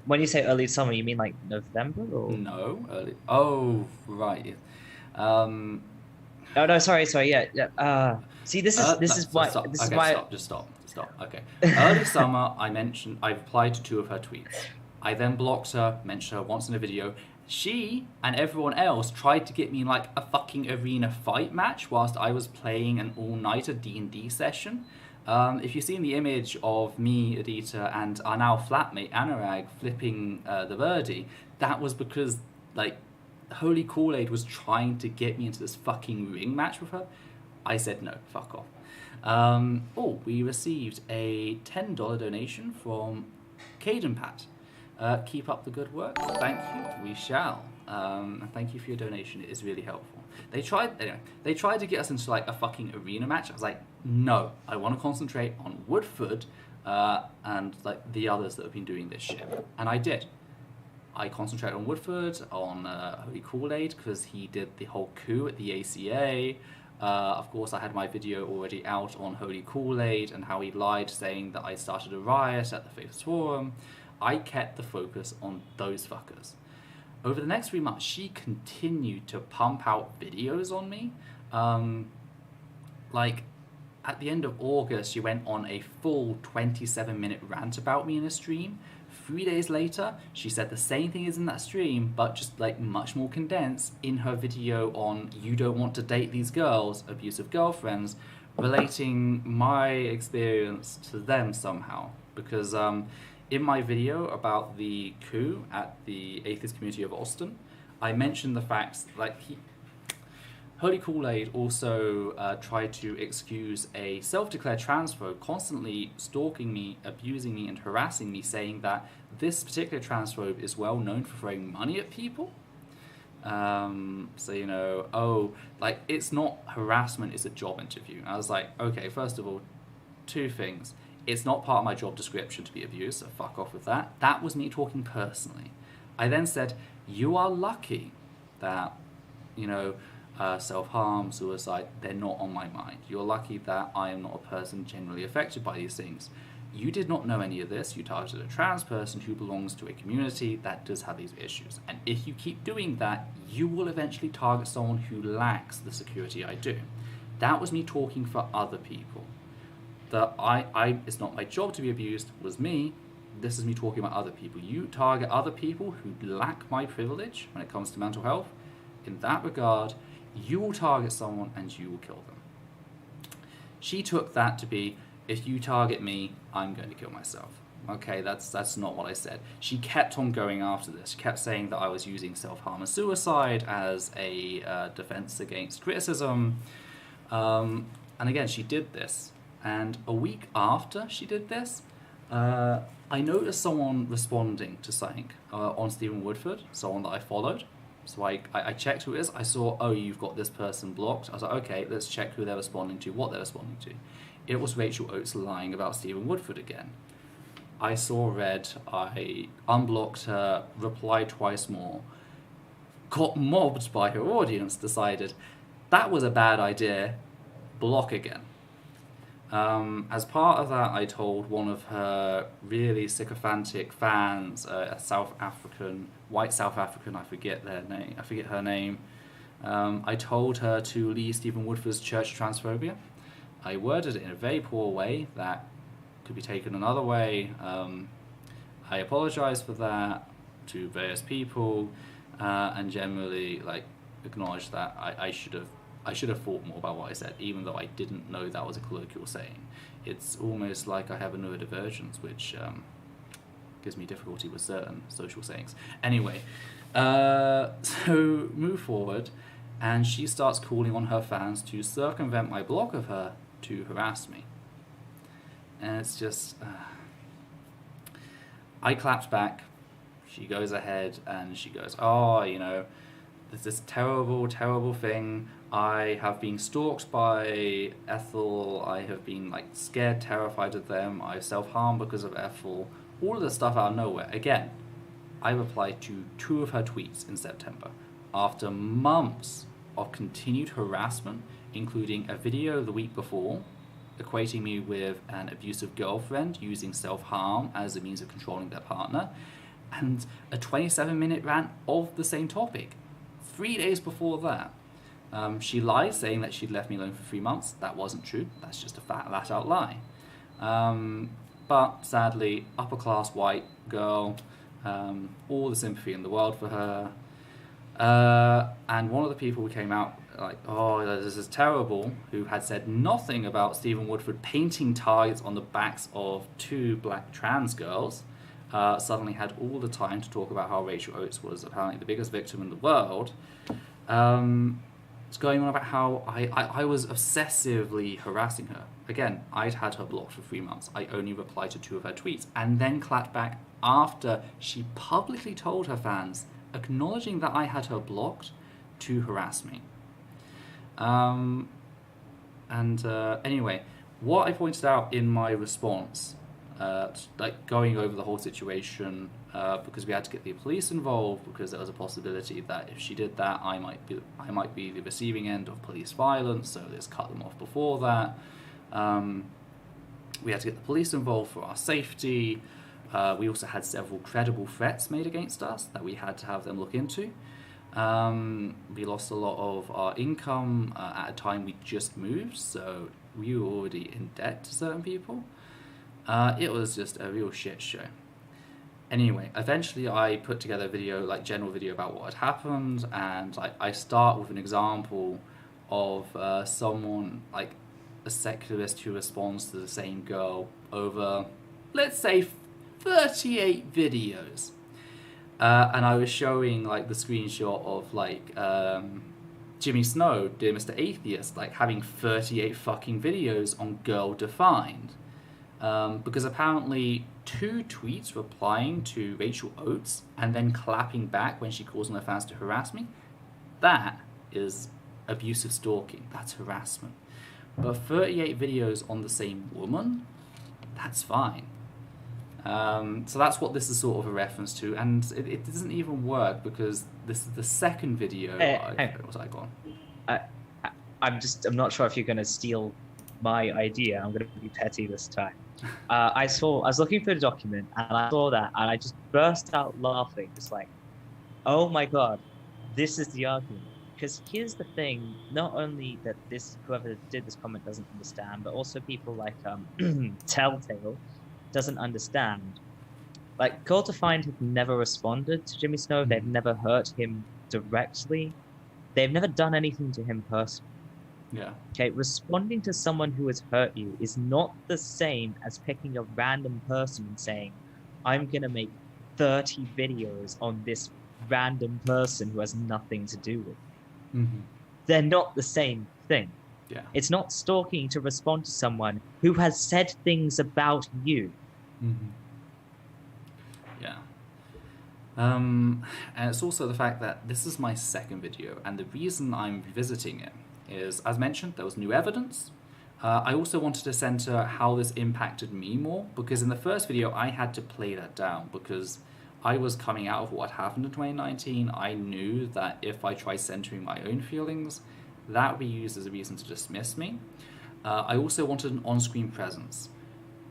When you say early summer, you mean like November or? No, early. Oh, right. No, sorry, yeah. See, this is why. Just stop. Okay. Early summer, I replied to 2 of her tweets. I then blocked her, mentioned her once in a video. She and everyone else tried to get me in like a fucking arena fight match whilst I was playing an all-nighter D&D session. If you've seen the image of me, Adita, and our now flatmate Anurag flipping the birdie, that was because like Holy Kool-Aid was trying to get me into this fucking ring match with her. I said no, fuck off. We received a $10 donation from Caden Pat. Keep up the good work. Thank you. We shall. And thank you for your donation. It is really helpful. They tried to get us into like a fucking arena match. I was like, no, I want to concentrate on Woodford and like the others that have been doing this shit. And I did. I concentrated on Woodford, on Holy Kool-Aid, because he did the whole coup at the ACA. Of course, I had my video already out on Holy Kool-Aid and how he lied, saying that I started a riot at the Faith Forum. I kept the focus on those fuckers. Over the next 3 months, she continued to pump out videos on me. Like, at the end of August, she went on a full 27-minute rant about me in a stream. 3 days later, she said the same thing as in that stream, but just like much more condensed in her video on "You Don't Want to Date These Girls, Abusive Girlfriends," relating my experience to them somehow. Because in my video about the coup at the atheist community of Austin, I mentioned the facts, like Holy Kool-Aid also tried to excuse a self-declared transphobe constantly stalking me, abusing me, and harassing me, saying that this particular transphobe is well known for throwing money at people. So, you know, like, it's not harassment, it's a job interview. I was like, okay, first of all, two things. It's not part of my job description to be abused, so fuck off with that. That was me talking personally. I then said, you are lucky that, you know, self-harm, suicide, they're not on my mind. You're lucky that I am not a person generally affected by these things. You did not know any of this. You targeted a trans person who belongs to a community that does have these issues. And if you keep doing that, you will eventually target someone who lacks the security I do. That was me talking for other people. It's not my job to be abused, was me. This is me talking about other people. You target other people who lack my privilege when it comes to mental health. In that regard, you will target someone and you will kill them. She took that to be, if you target me, I'm going to kill myself. Okay, that's not what I said. She kept on going after this. She kept saying that I was using self-harm and suicide as a defense against criticism. And again, she did this. And a week after she did this, I noticed someone responding to something on Stephen Woodford, someone that I followed. So I checked who it is. I saw, oh, you've got this person blocked. I was like, okay, let's check who they're responding to, what they're responding to. It was Rachel Oates lying about Stephen Woodford again. I saw red. I unblocked her, replied twice more, got mobbed by her audience, decided that was a bad idea, block again. As part of that, I told one of her really sycophantic fans, a white South African, I forget her name. I told her to leave Stephen Woodford's church Transphobia. I worded it in a very poor way that could be taken another way. I apologise for that to various people, and generally acknowledged that I should have thought more about what I said, even though I didn't know that was a colloquial saying. It's almost like I have a neurodivergence, which gives me difficulty with certain social sayings. Anyway, so move forward, and she starts calling on her fans to circumvent my block of her to harass me. And it's just... I clapped back. She goes ahead and she goes, oh, you know, there's this terrible, terrible thing. I have been stalked by Ethel. I have been scared, terrified of them. I self-harm because of Ethel. All of this stuff out of nowhere. Again, I replied to 2 of her tweets in September. After months of continued harassment, including a video the week before, equating me with an abusive girlfriend using self-harm as a means of controlling their partner, and a 27-minute rant of the same topic. 3 days before that, she lied, saying that she'd left me alone for 3 months. That wasn't true. That's just a flat-out lie. But sadly, upper-class white girl, all the sympathy in the world for her. And one of the people who came out oh, this is terrible, who had said nothing about Stephen Woodford painting targets on the backs of 2 black trans girls, suddenly had all the time to talk about how Rachel Oates was apparently the biggest victim in the world. It's going on about how I was obsessively harassing her. Again, I'd had her blocked for 3 months. I only replied to 2 of her tweets, and then clapped back after she publicly told her fans, acknowledging that I had her blocked, to harass me. Anyway, what I pointed out in my response, going over the whole situation, because we had to get the police involved, because there was a possibility that if she did that, I might be the receiving end of police violence, so let's cut them off before that. We had to get the police involved for our safety. We also had several credible threats made against us that we had to have them look into. We lost a lot of our income at a time we just moved, so we were already in debt to certain people. It was just a real shit show. Anyway, eventually I put together a video, general video about what had happened, and I start with an example of someone, a secularist who responds to the same girl over, let's say, 38 videos. And I was showing the screenshot of Jimmy Snow, Dear Mr. Atheist, like having 38 fucking videos on Girl Defined. Because apparently 2 tweets replying to Rachel Oates and then clapping back when she calls on her fans to harass me, that is abusive stalking. That's harassment. But 38 videos on the same woman, that's fine. So that's what this is sort of a reference to, and it doesn't even work because this is the second video. What I got? I'm not sure if you're going to steal my idea. I'm going to be petty this time. I was looking for the document and I saw that and I just burst out laughing, just like, oh my god, this is the argument. Because here's the thing: not only that whoever did this comment doesn't understand, but also people like Telltale doesn't understand. Like, Girl Defined have never responded to Jimmy Snow. They've never hurt him directly. They've never done anything to him personally. Yeah. Okay, responding to someone who has hurt you is not the same as picking a random person and saying, I'm going to make 30 videos on this random person who has nothing to do with it. Mm-hmm. They're not the same thing. Yeah. It's not stalking to respond to someone who has said things about you. Mm-hmm. Yeah. And it's also the fact that this is my second video, and the reason I'm revisiting it is, as mentioned, there was new evidence. I also wanted to center how this impacted me more, because in the first video I had to play that down because I was coming out of what happened in 2019. I knew that if I tried centering my own feelings, that would be used as a reason to dismiss me. I also wanted an on-screen presence.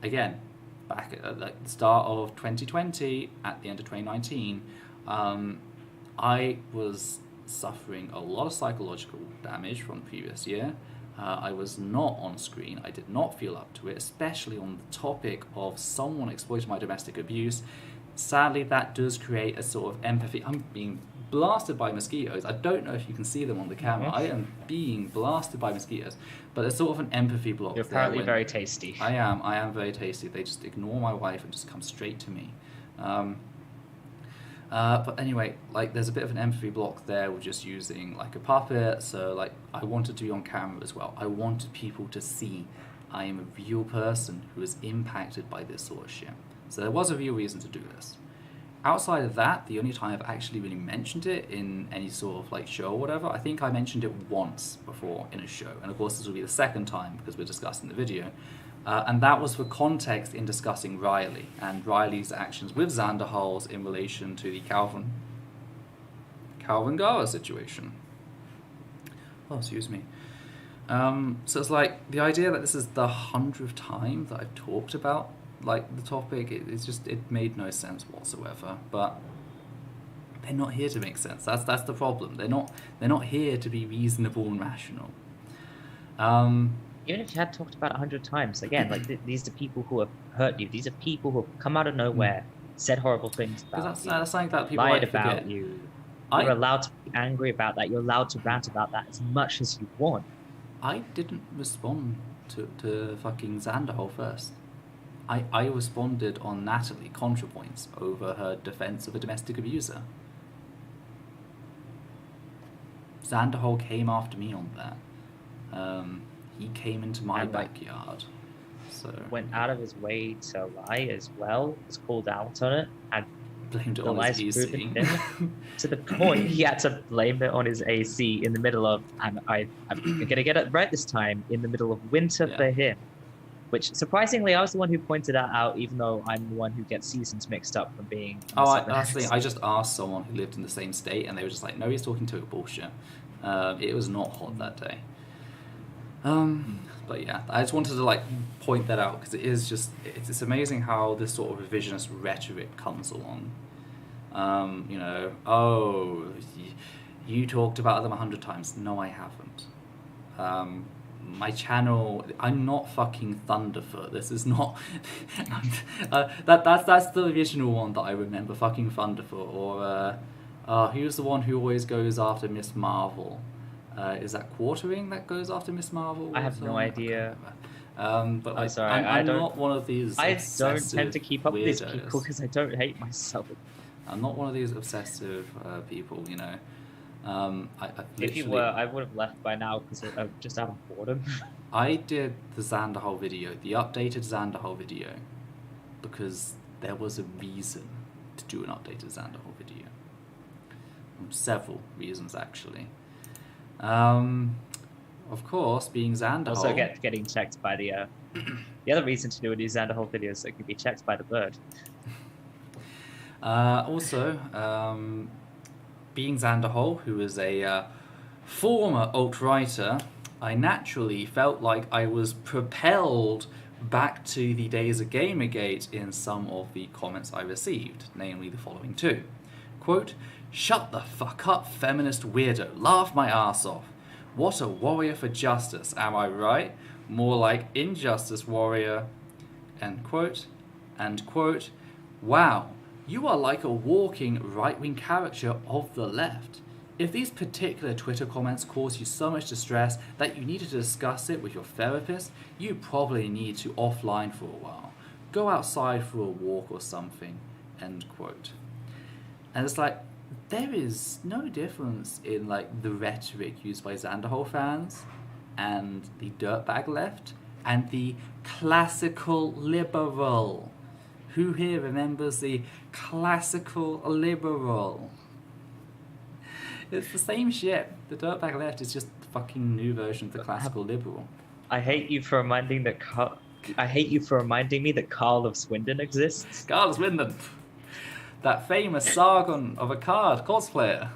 Again, back at the start of 2020, at the end of 2019, I was suffering a lot of psychological damage from the previous year. I was not on screen. I did not feel up to it, especially on the topic of someone exploiting my domestic abuse. Sadly, that does create a sort of empathy. I'm being blasted by mosquitoes. I don't know if you can see them on the camera. I am being blasted by mosquitoes. But there's sort of an empathy block. You're apparently very tasty. I am very tasty. They just ignore my wife and just come straight to me. But anyway, like, there's a bit of an empathy block there with just using like a puppet. So like, I wanted to be on camera as well. I wanted people to see I am a real person who is impacted by this sort of shit. So there was a real reason to do this. Outside of that, the only time I've actually really mentioned it in any sort of like show or whatever, I think I mentioned it once before in a show. And of course this will be the second time because we're discussing the video. And that was for context in discussing Riley and Riley's actions with Xanderhal's in relation to the Calvin Gara situation. Oh, excuse me. So it's like the idea that this is the 100th time that I've talked about like the topic, it made no sense whatsoever. But they're not here to make sense. That's the problem. They're not here to be reasonable and rational. Even if you had talked about 100 times, again, like these are people who have hurt you. These are people who have come out of nowhere, said horrible things about you, that's something that people lied like about forget. you. You're allowed to be angry about that. You're allowed to rant about that as much as you want. I didn't respond to fucking Xanderhal first. I responded on Natalie, ContraPoints, over her defense of a domestic abuser. Xanderhal came after me on that. He came into my backyard. So went out of his way to lie as well, was called out on it, and blamed it on his AC. To the point he had to blame it on his AC in the middle of, and I'm going to get it right this time, in the middle of winter for him. Which, surprisingly, I was the one who pointed that out, even though I'm the one who gets seasons mixed up from being... I just asked someone who lived in the same state, and they were just like, no, he's talking total bullshit. It was not hot that day. But yeah, I just wanted to like point that out, because it's amazing how this sort of revisionist rhetoric comes along. You talked about them 100 times. No, I haven't. My channel, I'm not fucking Thunderfoot. This is not that's the original one that I remember, fucking Thunderfoot. Or who's the one who always goes after Miss Marvel? Is that Quartering that goes after Miss Marvel? I have no idea. But I'm sorry, I'm not one of these. I don't tend to keep up with these people weirdos. because I don't hate myself. I'm not one of these obsessive people, you know. If you were, I would have left by now because just out of boredom. I did the Xanderhal video, the updated Xanderhal video, because there was a reason to do an updated Xanderhal video. Several reasons, actually. Of course, being Xanderhal... Also getting checked by the... the other reason to do a new Xanderhal video is that it can be checked by the bird. Being Xanderhal, who is a former alt-writer, I naturally felt like I was propelled back to the days of Gamergate in some of the comments I received, namely the following two. Quote, "Shut the fuck up, feminist weirdo. Laugh my ass off. What a warrior for justice, am I right? More like injustice warrior." End quote. And quote, "Wow, you are like a walking right-wing caricature of the left. If these particular Twitter comments cause you so much distress that you need to discuss it with your therapist, you probably need to offline for a while. Go outside for a walk or something." End quote. And it's like, there is no difference in like the rhetoric used by Xanderhal fans and the dirtbag left and the classical liberal. Who here remembers the classical liberal? It's the same shit. The dirtbag left is just the fucking new version of the classical liberal. I hate you for reminding me that Carl of Swindon exists. Carl of Swindon. That famous Sargon of a card cosplayer.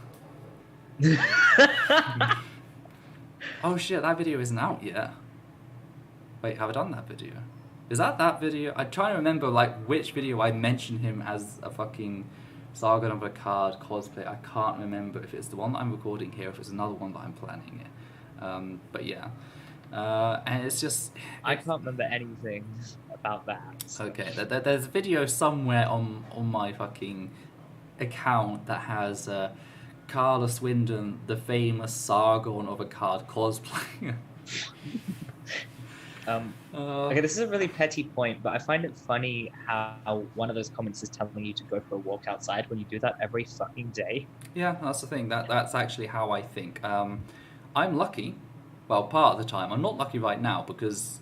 Oh shit, that video isn't out yet. Wait, have I done that video? Is that video? I'm trying to remember like which video I mentioned him as a fucking Sargon of a card cosplay. I can't remember if it's the one that I'm recording here, or if it's another one that I'm planning it. But yeah. And it's just... I can't remember anything about that. So. Okay, there's a video somewhere on my fucking account that has Carla Swindon, the famous Sargon of a card cosplayer. Okay, this is a really petty point, but I find it funny how one of those comments is telling you to go for a walk outside when you do that every fucking day. Yeah, that's the thing. That's actually how I think. I'm lucky. Well, part of the time. I'm not lucky right now because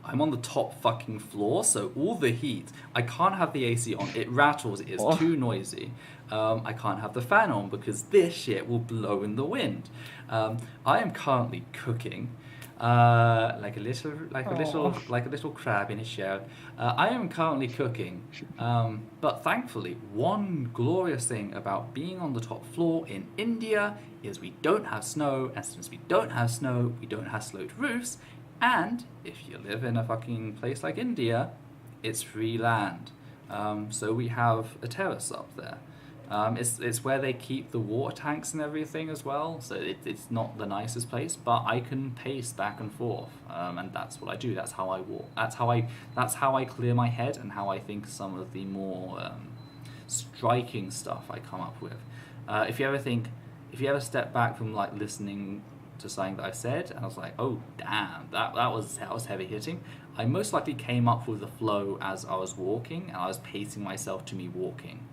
I'm on the top fucking floor, so all the heat, I can't have the AC on. It rattles, it is too noisy. I can't have the fan on because this shit will blow in the wind. I am currently cooking. Like a little crab in a shell. I am currently cooking, but thankfully, one glorious thing about being on the top floor in India is we don't have snow, and since we don't have snow, we don't have sloped roofs, and if you live in a fucking place like India, it's free land. So we have a terrace up there. It's where they keep the water tanks and everything as well, so it's not the nicest place, but I can pace back and forth, and that's what I do. That's how I walk. That's how I clear my head, and how I think some of the more striking stuff I come up with. If you ever step back from like listening to something that I said, and I was like, oh damn, that was heavy hitting, I most likely came up with the flow as I was walking, and I was pacing myself to me walking.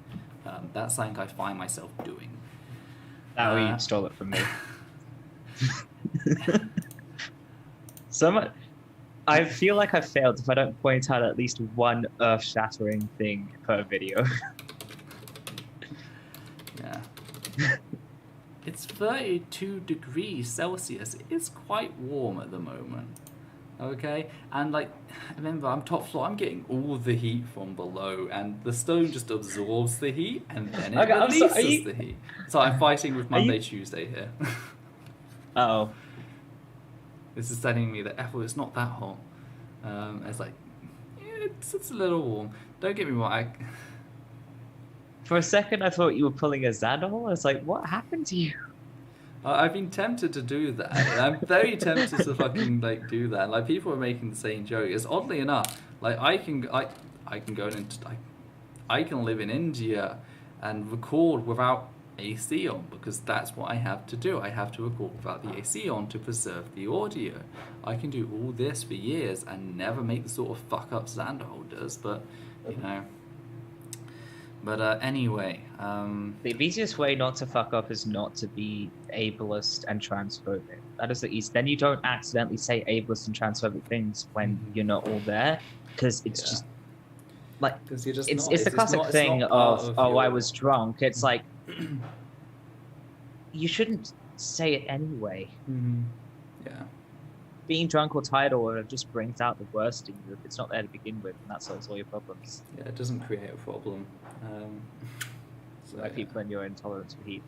That's something I find myself doing. Now you stole it from me. I feel like I've failed if I don't point out at least one earth-shattering thing per video. Yeah. It's 32 degrees Celsius. It's quite warm at the moment. Okay, and like, remember, I'm top floor, I'm getting all the heat from below, and the stone just absorbs the heat, and then it releases the heat. So I'm fighting with Monday, Tuesday here. Oh. This is telling me that Ethel, it's not that hot. It's like, it's a little warm. Don't get me wrong, For a second, I thought you were pulling a Xanderhal. I was like, what happened to you? I've been tempted to do that. I'm very tempted to fucking like do that. Like, people are making the same joke. It's oddly enough, like I can go into I can live in India and record without AC on, because that's what I have to do. I have to record without the AC on to preserve the audio. I can do all this for years and never make the sort of fuck up Xanderhal does, but you know, But anyway, The easiest way not to fuck up is not to be ableist and transphobic. That is the east. Then you don't accidentally say ableist and transphobic things when you're not all there, because it's just like 'cause you're just it's not, the classic it's thing not part of your... I was drunk. It's like you shouldn't say it anyway. Yeah. Being drunk or tired or whatever just brings out the worst in you if it's not there to begin with, and that solves all your problems. Yeah, it doesn't create a problem. Like people and your intolerance for heat.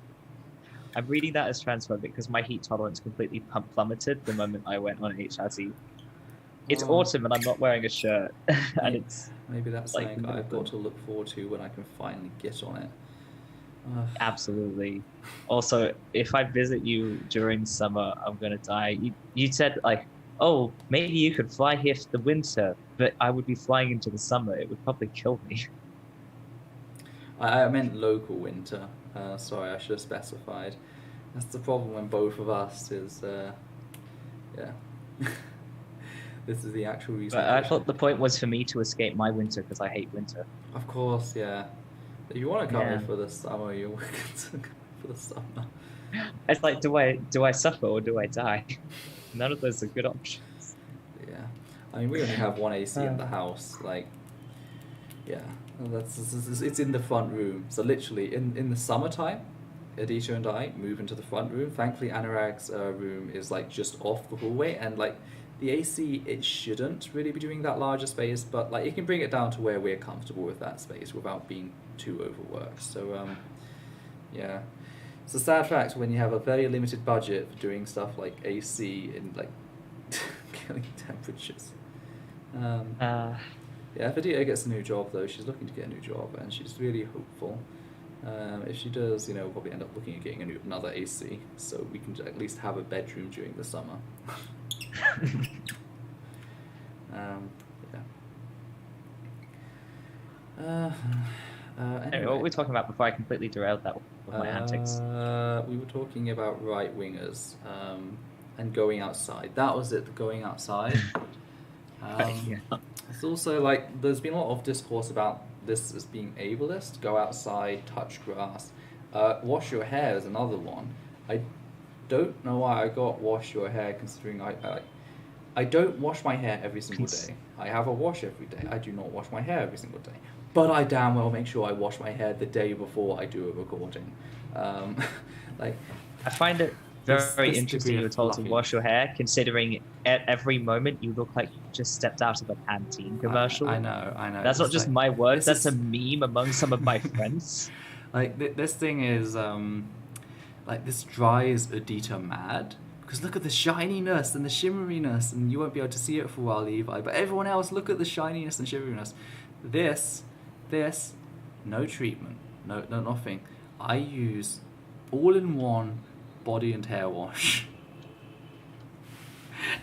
I'm reading that as transphobic because my heat tolerance completely plummeted the moment I went on HRT. It's autumn and I'm not wearing a shirt, and it's maybe that's like something I've got to look forward to when I can finally get on it. Absolutely. Also, if I visit you during summer, I'm gonna die. You said like, oh, maybe you could fly here for the winter, but I would be flying into the summer. It would probably kill me. I meant local winter. Sorry, I should have specified. That's the problem when both of us is, yeah. This is the actual reason. But I thought the point was for me to escape my winter because I hate winter. Of course, yeah. If you want to come here for the summer, you're welcome to come for the summer. It's like, do I suffer or do I die? None of those are good options. Yeah, I mean, we only have one AC in the house. Like, yeah, it's in the front room. So literally, in the summertime, Aditya and I move into the front room. Thankfully, Anurag's room is like just off the hallway, and like the AC, it shouldn't really be doing that larger space, but like it can bring it down to where we're comfortable with that space without being too overworked. So yeah, it's a sad fact when you have a very limited budget for doing stuff like AC in like killing temperatures. Yeah, if Aditya gets a new job though, she's looking to get a new job and she's really hopeful. If she does, you know, we'll probably end up looking at getting another AC so we can at least have a bedroom during the summer. Anyway, what were we talking about before I completely derailed that with my antics? We were talking about right-wingers and going outside. That was it, the going outside. Yeah. It's also like, there's been a lot of discourse about this as being ableist. Go outside, touch grass. Wash your hair is another one. I don't know why I got wash your hair, considering I don't wash my hair every single day. I have a wash every day. I do not wash my hair every single day. But I damn well make sure I wash my hair the day before I do a recording. Like, I find it very interesting you were told to wash your hair, considering at every moment you look like you just stepped out of a Pantene commercial. I know. That's not just my words, that's a meme among some of my friends. Like, this thing is, like, this drives Aditya mad. Because look at the shininess and the shimmeriness, and you won't be able to see it for a while, Levi, but everyone else, look at the shininess and shimmeriness. This, no treatment, no nothing. I use all-in-one body and hair wash.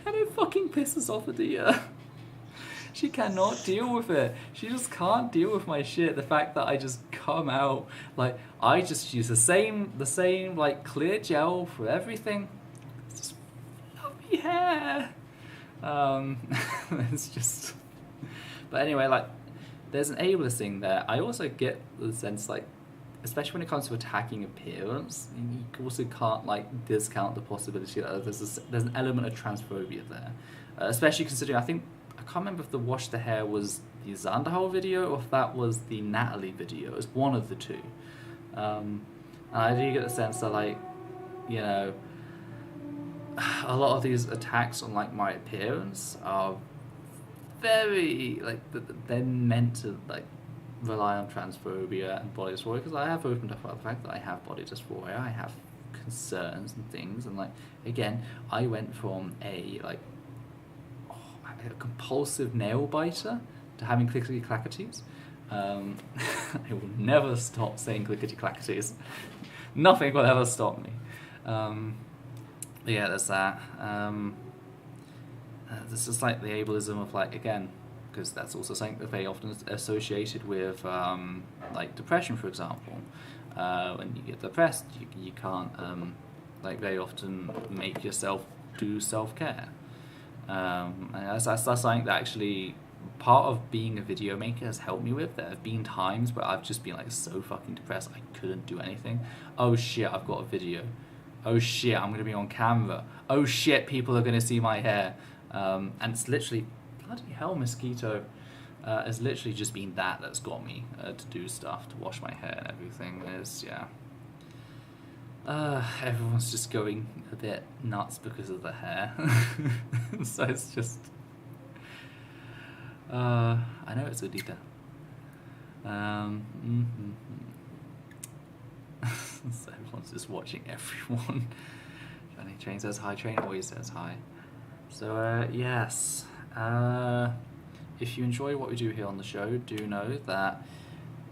And it fucking pisses off Aditya. She cannot deal with it. She just can't deal with my shit. The fact that I just come out, like, I just use the same like clear gel for everything. It's just fluffy hair. It's just. But anyway, like, there's an ableist thing there. I also get the sense, like, especially when it comes to attacking appearance, you also can't like discount the possibility that there's an element of transphobia there, especially considering I can't remember if the wash the hair was the Xanderhal video or if that was the Natalie video. It was one of the two, and I do get the sense that, like, you know, a lot of these attacks on like my appearance are very like they're meant to like rely on transphobia and body dysphoria, because I have opened up about the fact that I have body dysphoria, I have concerns and things, and like, again, I went from a compulsive nail biter to having clickety clackities. I will never stop saying clickety clackities. Nothing will ever stop me. Yeah, there's that. This is like the ableism of, like, again, because that's also something that very often is associated with like depression, for example. When you get depressed, you can't like very often make yourself do self-care. And that's something that actually part of being a video maker has helped me with. There have been times where I've just been like so fucking depressed I couldn't do anything. Oh shit, I've got a video. Oh shit, I'm gonna be on camera. Oh shit, people are gonna see my hair. And it's literally, bloody hell, mosquito. It's literally just been that's got me to do stuff, to wash my hair and everything. Everyone's just going a bit nuts because of the hair. So it's just... I know it's Udita. So everyone's just watching everyone. Johnny Train says hi, Train always says hi. So, yes. If you enjoy what we do here on the show, do know that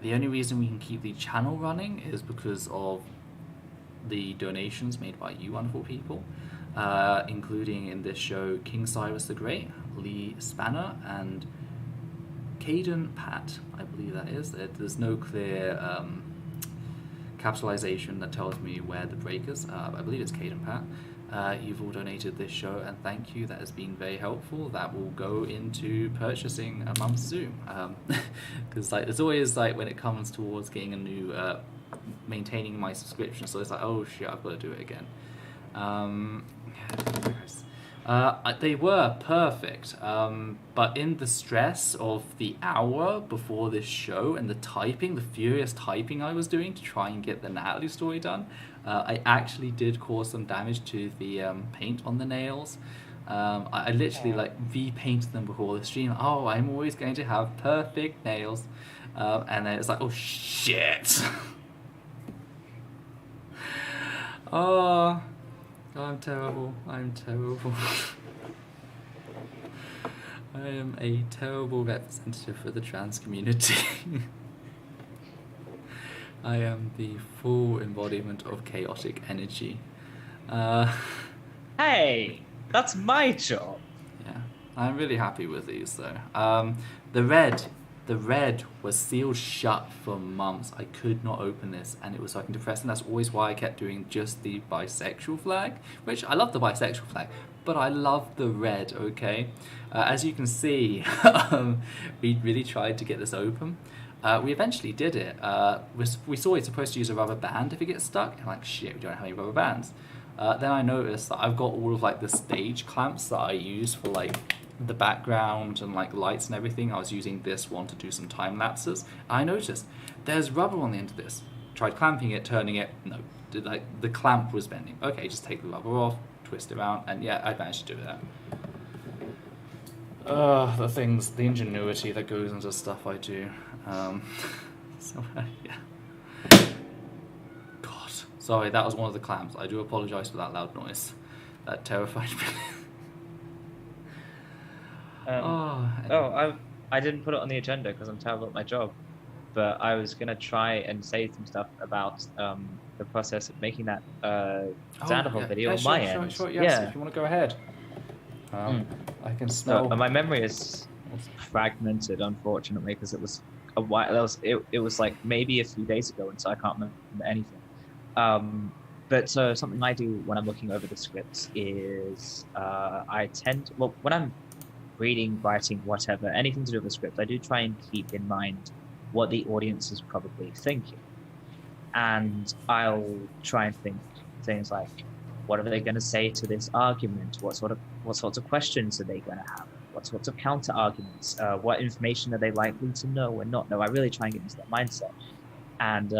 the only reason we can keep the channel running is because of the donations made by you wonderful people, including in this show King Cyrus the Great, Lee Spanner, and Caden Pat, I believe that is. There's no clear capitalization that tells me where the break is. I believe it's Caden Pat. You've all donated this show, and thank you. That has been very helpful. That will go into purchasing a mum's Zoom, because like there's always like when it comes towards getting a new maintaining my subscription, so it's like, oh shit, I've got to do it again. They were perfect, but in the stress of the hour before this show and the furious typing I was doing to try and get the Natalie story done, I actually did cause some damage to the paint on the nails. I literally like repainted them before the stream. Oh, I'm always going to have perfect nails, and then it's like, oh shit. Oh, I'm terrible. I am a terrible representative for the trans community. I am the full embodiment of chaotic energy. Hey, that's my job. Yeah, I'm really happy with these though. The red was sealed shut for months. I could not open this, and it was fucking depressing. That's always why I kept doing just the bisexual flag, which I love the bisexual flag, but I love the red, okay? As you can see, we really tried to get this open. We eventually did it. We saw it's supposed to use a rubber band if it gets stuck, and like, shit, we don't have any rubber bands. Then I noticed that I've got all of like the stage clamps that I use for like the background and like lights and everything. I was using this one to do some time lapses. I noticed there's rubber on the end of this. Tried clamping it, turning it, no, like the clamp was bending. Okay, just take the rubber off, twist it around, and yeah, I managed to do that. The ingenuity that goes into stuff I do. Yeah. God, sorry, that was one of the clamps. I do apologise for that loud noise. That terrified me. I didn't put it on the agenda because I'm terrible at my job, but I was gonna try and say some stuff about the process of making that Xanderhal video on my end. Sure, yes, if you want to go ahead. I can smell. My memory is fragmented, unfortunately, because it was a while. It was like maybe a few days ago, and so I can't remember anything. But something I do when I'm looking over the scripts is when I'm reading, writing, whatever, anything to do with the script, I do try and keep in mind what the audience is probably thinking. And I'll try and think things like, what are they going to say to this argument? What sorts of questions are they going to have? What sorts of counter arguments? What information are they likely to know or not know? I really try and get into that mindset. And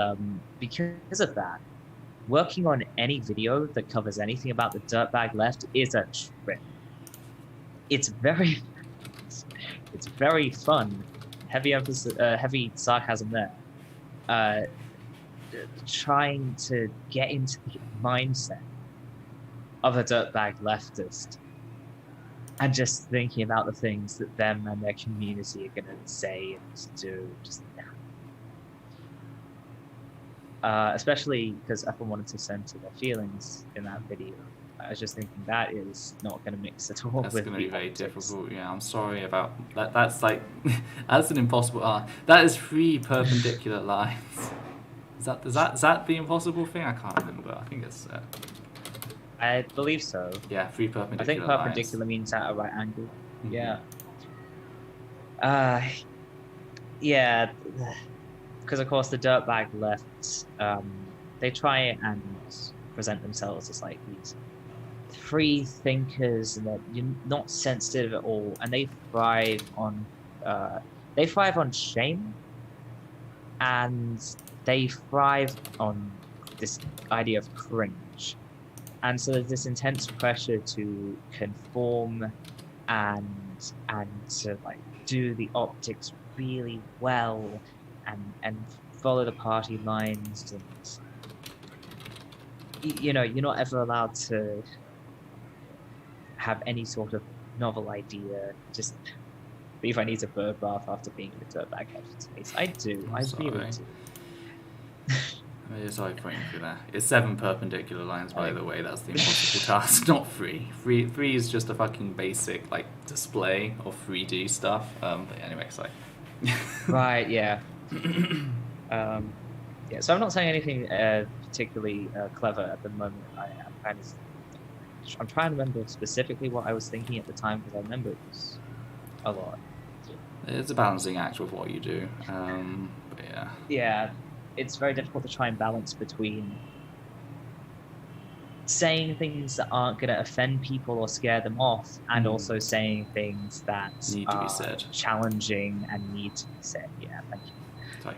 because of that, working on any video that covers anything about the dirtbag left is a trip. It's very fun. Heavy sarcasm there. Trying to get into the mindset of a dirtbag leftist and just thinking about the things that them and their community are going to say and do. Especially because everyone wanted to center their feelings in that video. I was just thinking that is not going to mix at all. That's going to be very difficult. Yeah, I'm sorry about that. That's like, that's an impossible. That is 3 perpendicular lines. Is that the impossible thing? I can't remember. I think it's. I believe so. Yeah, 3 perpendicular. I think perpendicular means at a right angle. Mm-hmm. Yeah. Uh, yeah, because of course the dirtbag left. They try and present themselves as like these free thinkers, and that you're not sensitive at all, and uh, they thrive on shame, and they thrive on this idea of cringe. And so there's this intense pressure to conform and to like do the optics really well and follow the party lines, and you're not ever allowed to have any sort of novel idea. Just Levi needs a bird bath after being in the dirtbag space. I do. I really do. I'm really sorry for you that. It's 7 perpendicular lines, by the way. That's the impossible task, not 3. 3 is just a fucking basic like display of 3D stuff. But anyway, sorry. Right. Yeah. Yeah. So I'm not saying anything particularly clever at the moment. I'm trying to remember specifically what I was thinking at the time, because I remember it was a lot. It's a balancing act with what you do. But yeah. Yeah. It's very difficult to try and balance between saying things that aren't going to offend people or scare them off, and also saying things that need to be said, challenging and need to be said. Yeah, thank you. Sorry.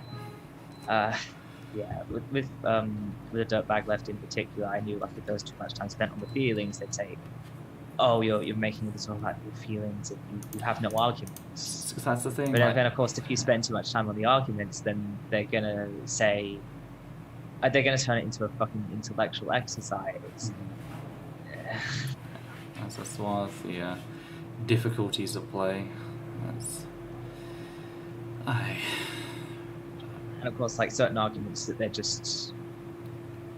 Yeah, with the dirtbag left in particular, I knew like if there was too much time spent on the feelings, they'd say, "Oh, you're making this all about your feelings, and you have no arguments." That's the thing. But then, of course, if you spend too much time on the arguments, then they're gonna say, they're gonna turn it into a fucking intellectual exercise. That's one of the difficulties of play. And of course, like certain arguments that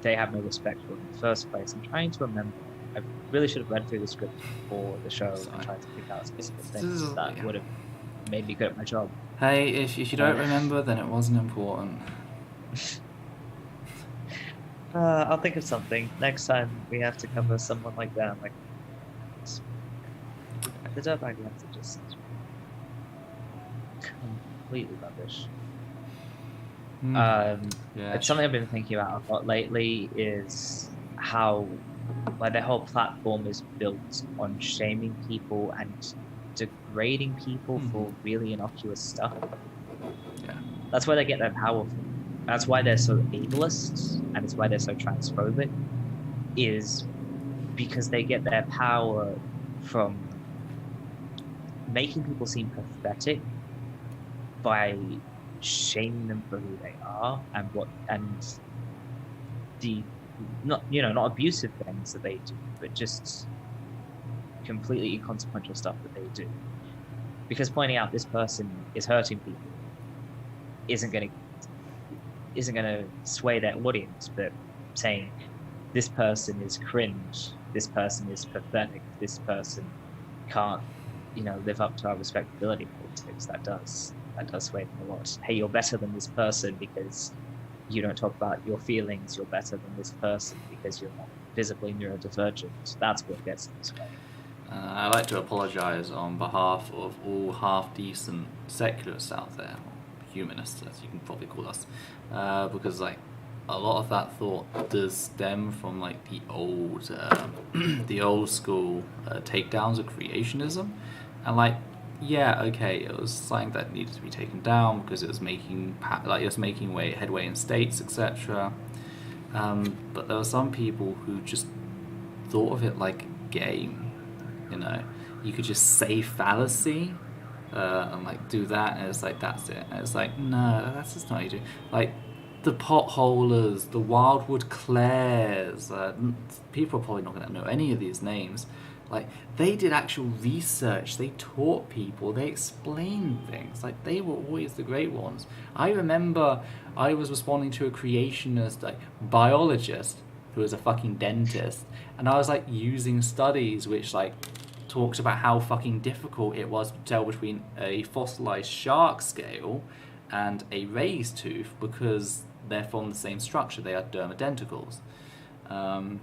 they have no respect for in the first place. I'm trying to remember. I really should have read through the script before the show and tried to pick out specific things that would have made me good at my job. Hey, if you don't remember, then it wasn't important. I'll think of something next time we have to cover someone like that. Like the dirtbag left are just completely rubbish. It's something I've been thinking about a lot lately, is how like their whole platform is built on shaming people and degrading people for really innocuous stuff. Yeah. That's where they get their power from. That's why they're so ableist, and it's why they're so transphobic, is because they get their power from making people seem pathetic by shaming them for who they are and the not abusive things that they do, but just completely inconsequential stuff that they do. Because pointing out this person is hurting people isn't going to sway their audience, but saying this person is cringe, this person is pathetic, this person can't live up to our respectability politics, that does sway them a lot. Hey, you're better than this person because you don't talk about your feelings. You're better than this person because you're not visibly neurodivergent. That's what gets them sway. I'd like to apologise on behalf of all half-decent secularists out there, or humanists as you can probably call us, because like a lot of that thought does stem from like the old school takedowns of creationism, and like yeah, okay, it was something that needed to be taken down because it was making headway in states, etc. But there were some people who just thought of it like a game. You could just say fallacy and like do that, and it's like that's it. And it's like no, that's just not what you do. Like the potholers, the Wildwood Clares, people are probably not going to know any of these names. Like, they did actual research, they taught people, they explained things. Like, they were always the great ones. I remember I was responding to a creationist, like, biologist who was a fucking dentist, and I was, like, using studies which, like, talked about how fucking difficult it was to tell between a fossilized shark scale and a raised tooth because they're from the same structure, they are dermadenticles. And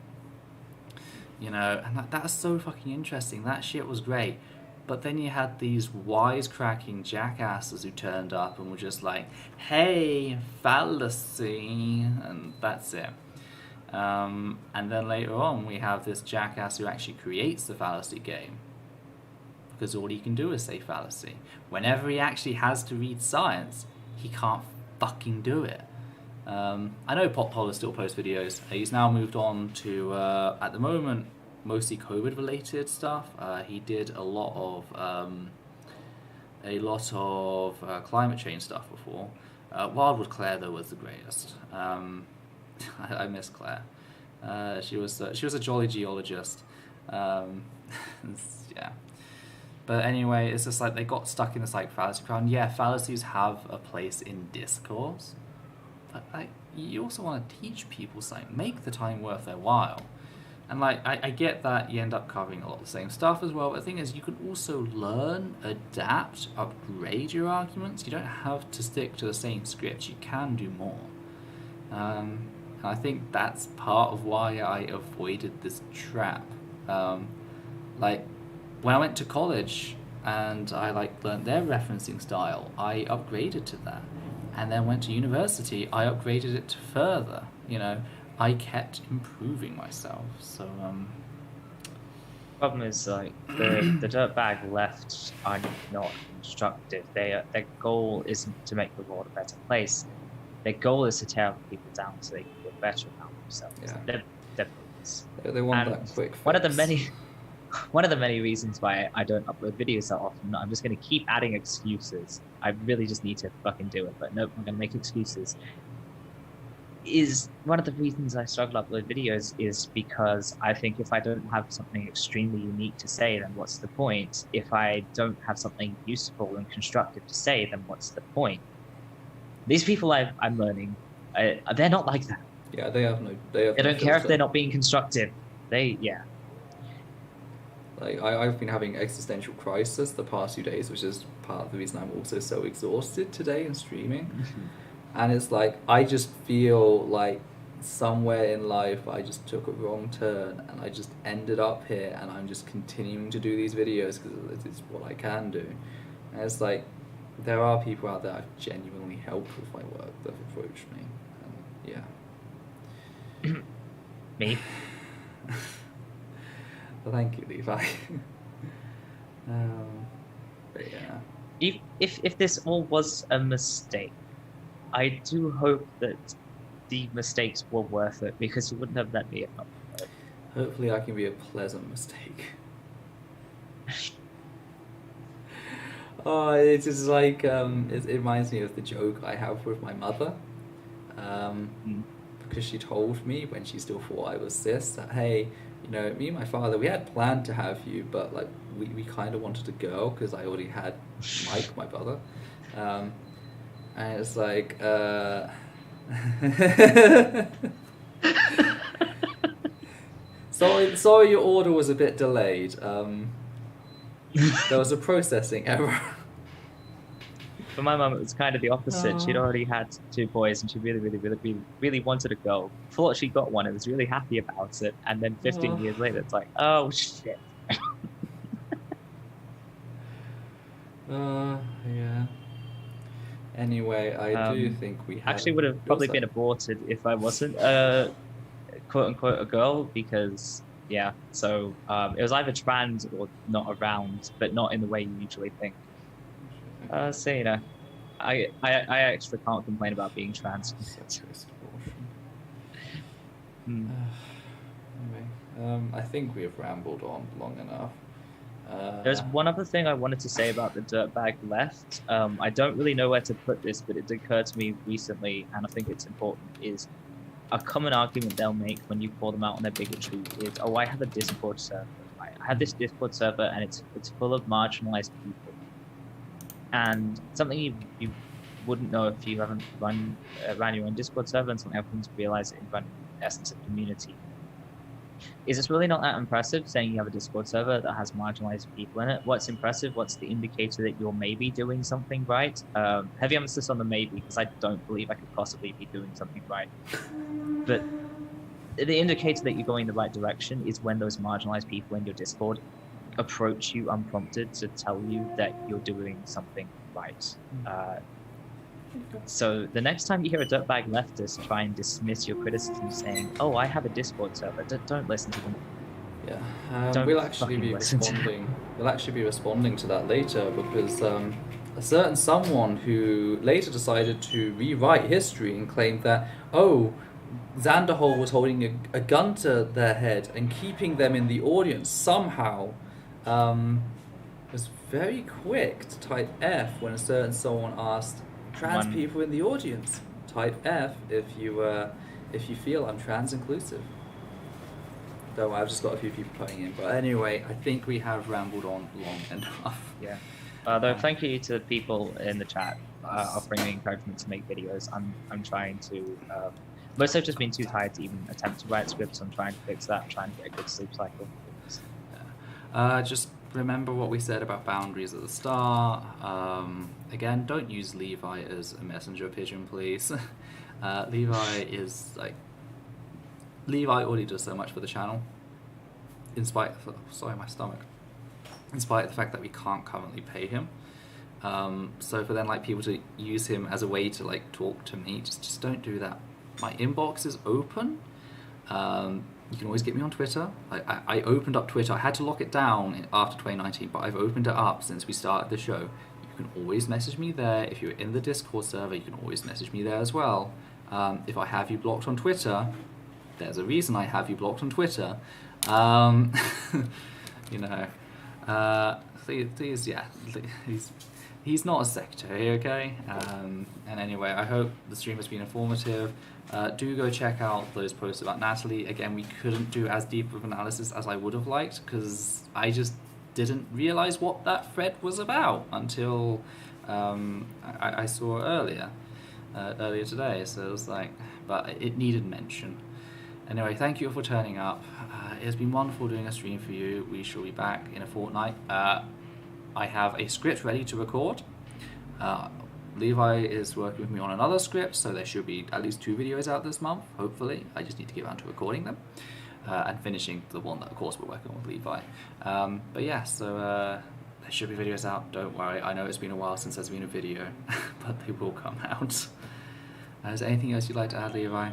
that's so fucking interesting. That shit was great. But then you had these wisecracking jackasses who turned up and were just like, hey, fallacy, and that's it. And then later on, we have this jackass who actually creates the fallacy game. Because all he can do is say fallacy. Whenever he actually has to read science, he can't fucking do it. I know Potpoller still posts videos. He's now moved on to, at the moment, mostly COVID-related stuff. He did a lot of climate change stuff before. Wildwood Claire though was the greatest. I miss Claire. She was a jolly geologist. Yeah. But anyway, it's just like they got stuck in this like fallacy crown. Yeah, fallacies have a place in discourse, but like you also want to teach people something, make the time worth their while. And like I get that you end up covering a lot of the same stuff as well, but the thing is you can also learn, adapt, upgrade your arguments. You don't have to stick to the same script, you can do more. And I think that's part of why I avoided this trap. Like when I went to college and I like learned their referencing style, I upgraded to that. And then went to university, I upgraded it further, you know. I kept improving myself, so Problem is, like, the dirtbag left are not constructive. Their goal isn't to make the world a better place. Their goal is to tear other people down so they can feel better about themselves. Yeah. They're bullies. They want that quick fix. One of the many reasons why I don't upload videos that often, I'm just going to keep adding excuses. I really just need to fucking do it, but nope, I'm going to make excuses. Is one of the reasons I struggle to upload videos is because I think if I don't have something extremely unique to say, then what's the point? If I don't have something useful and constructive to say, then what's the point? These people I'm learning, they're not like that. Yeah, they don't care if they're not being constructive. Like I've been having existential crisis the past few days, which is part of the reason I'm also so exhausted today in streaming. And it's like I just feel like somewhere in life I just took a wrong turn and I just ended up here, and I'm just continuing to do these videos because it's what I can do. And it's like there are people out there I've genuinely helped with my work that have approached me, and yeah. Me? Well, thank you, Levi. But yeah. If this all was a mistake, I do hope that the mistakes were worth it, because you wouldn't have let me up. Hopefully I can be a pleasant mistake. Oh, it's just like, it reminds me of the joke I have with my mother. Because she told me when she still thought I was cis that, hey, you know, me and my father, we had planned to have you, but like we kind of wanted a girl because I already had Mike, my brother. And it's like, sorry your order was a bit delayed. There was a processing error. For my mum, it was kind of the opposite. She'd already had 2 boys, and she really wanted a girl. Thought she got one and was really happy about it. And then 15 years later, it's like, oh shit. Yeah. Anyway, I do think we had... Actually would have probably been aborted if I wasn't quote-unquote a girl, because, yeah, so it was either trans or not around, but not in the way you usually think. So, you know, I actually can't complain about being trans. Anyway, I think we have rambled on long enough. There's one other thing I wanted to say about the dirtbag left. I don't really know where to put this, but it occurred to me recently, and I think it's important, is a common argument they'll make when you call them out on their bigotry is, oh, I have a Discord server. I have this Discord server, and it's full of marginalized people. And something you wouldn't know if you haven't ran your own Discord server, and something I've come to realize in running Essence of Community, is it's really not that impressive saying you have a Discord server that has marginalized people in it. What's impressive, what's the indicator that you're maybe doing something right? Heavy emphasis on the maybe, because I don't believe I could possibly be doing something right. But the indicator that you're going in the right direction is when those marginalized people in your Discord approach you unprompted to tell you that you're doing something right. So the next time you hear a dirtbag leftist try and dismiss your criticism saying, "Oh, I have a Discord server," don't listen to them. Yeah, we'll actually be responding. We'll actually be responding to that later because a certain someone who later decided to rewrite history and claimed that Xanderhal was holding a gun to their head and keeping them in the audience somehow. Was very quick to type F when a certain someone asked trans people in the audience. Type F if you feel I'm trans inclusive. Though I've just got a few people putting in. But anyway, I think we have rambled on long enough. Yeah. Though thank you to people in the chat offering me encouragement to make videos. I'm trying to. Most have just been too tired to even attempt to write scripts. I'm trying to fix that. I'm trying to get a good sleep cycle. Just remember what we said about boundaries at the start. Again, don't use Levi as a messenger pigeon, please. Levi already does so much for the channel, in spite of the fact that we can't currently pay him. So for then people to use him as a way to talk to me, just don't do that. My inbox is open. You can always get me on Twitter. I opened up Twitter. I had to lock it down after 2019, but I've opened it up since we started the show. You can always message me there. If you're in the Discord server, you can always message me there as well. If I have you blocked on Twitter, there's a reason I have you blocked on Twitter. He's not a secretary, okay? And anyway, I hope the stream has been informative. Do go check out those posts about Natalie. Again, we couldn't do as deep of analysis as I would have liked because I just didn't realize what that thread was about until I saw it earlier today. So it was but it needed mention. Anyway, thank you for turning up. It's been wonderful doing a stream for you. We shall be back in a fortnight. I have a script ready to record. Levi is working with me on another script, so there should be at least 2 videos out this month, hopefully. I just need to get around to recording them and finishing the one that, of course, we're working on with Levi. But yeah, so there should be videos out. Don't worry. I know it's been a while since there's been a video, but they will come out. Is there anything else you'd like to add, Levi?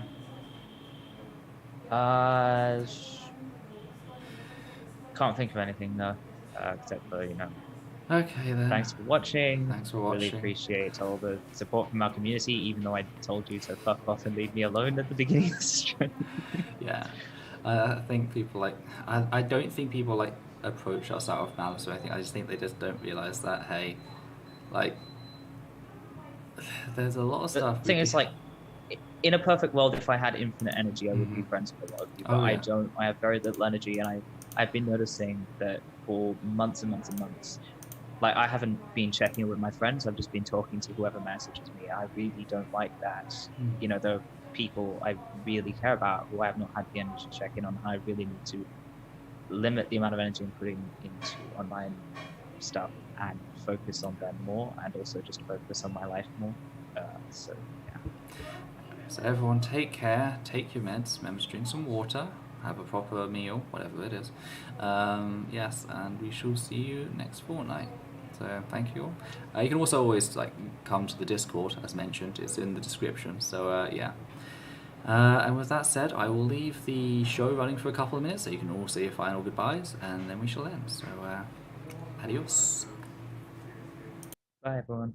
Can't think of anything, no, except for, Okay then. Thanks for watching. Thanks for watching. Really appreciate all the support from our community, even though I told you to fuck off and leave me alone at the beginning of the stream. Yeah. I think people I don't think people approach us out of malice or anything. I just think they just don't realise that, hey, there's a lot of stuff. The thing is, in a perfect world, if I had infinite energy, I would be friends with a lot of you, but I don't. I have very little energy, and I've been noticing that for months and months and months. I haven't been checking in with my friends. I've just been talking to whoever messages me. I really don't like that. The people I really care about, who I have not had the energy to check in on, I really need to limit the amount of energy I'm putting into online stuff and focus on them more, and also just focus on my life more. So, yeah. So everyone take care, take your meds, remember to drink some water, have a proper meal, whatever it is. Yes, and we shall see you next fortnight. So thank you all. You can also always come to the Discord, as mentioned. It's in the description. So yeah. And with that said, I will leave the show running for a couple of minutes so you can all say your final goodbyes, and then we shall end. So adios. Bye everyone.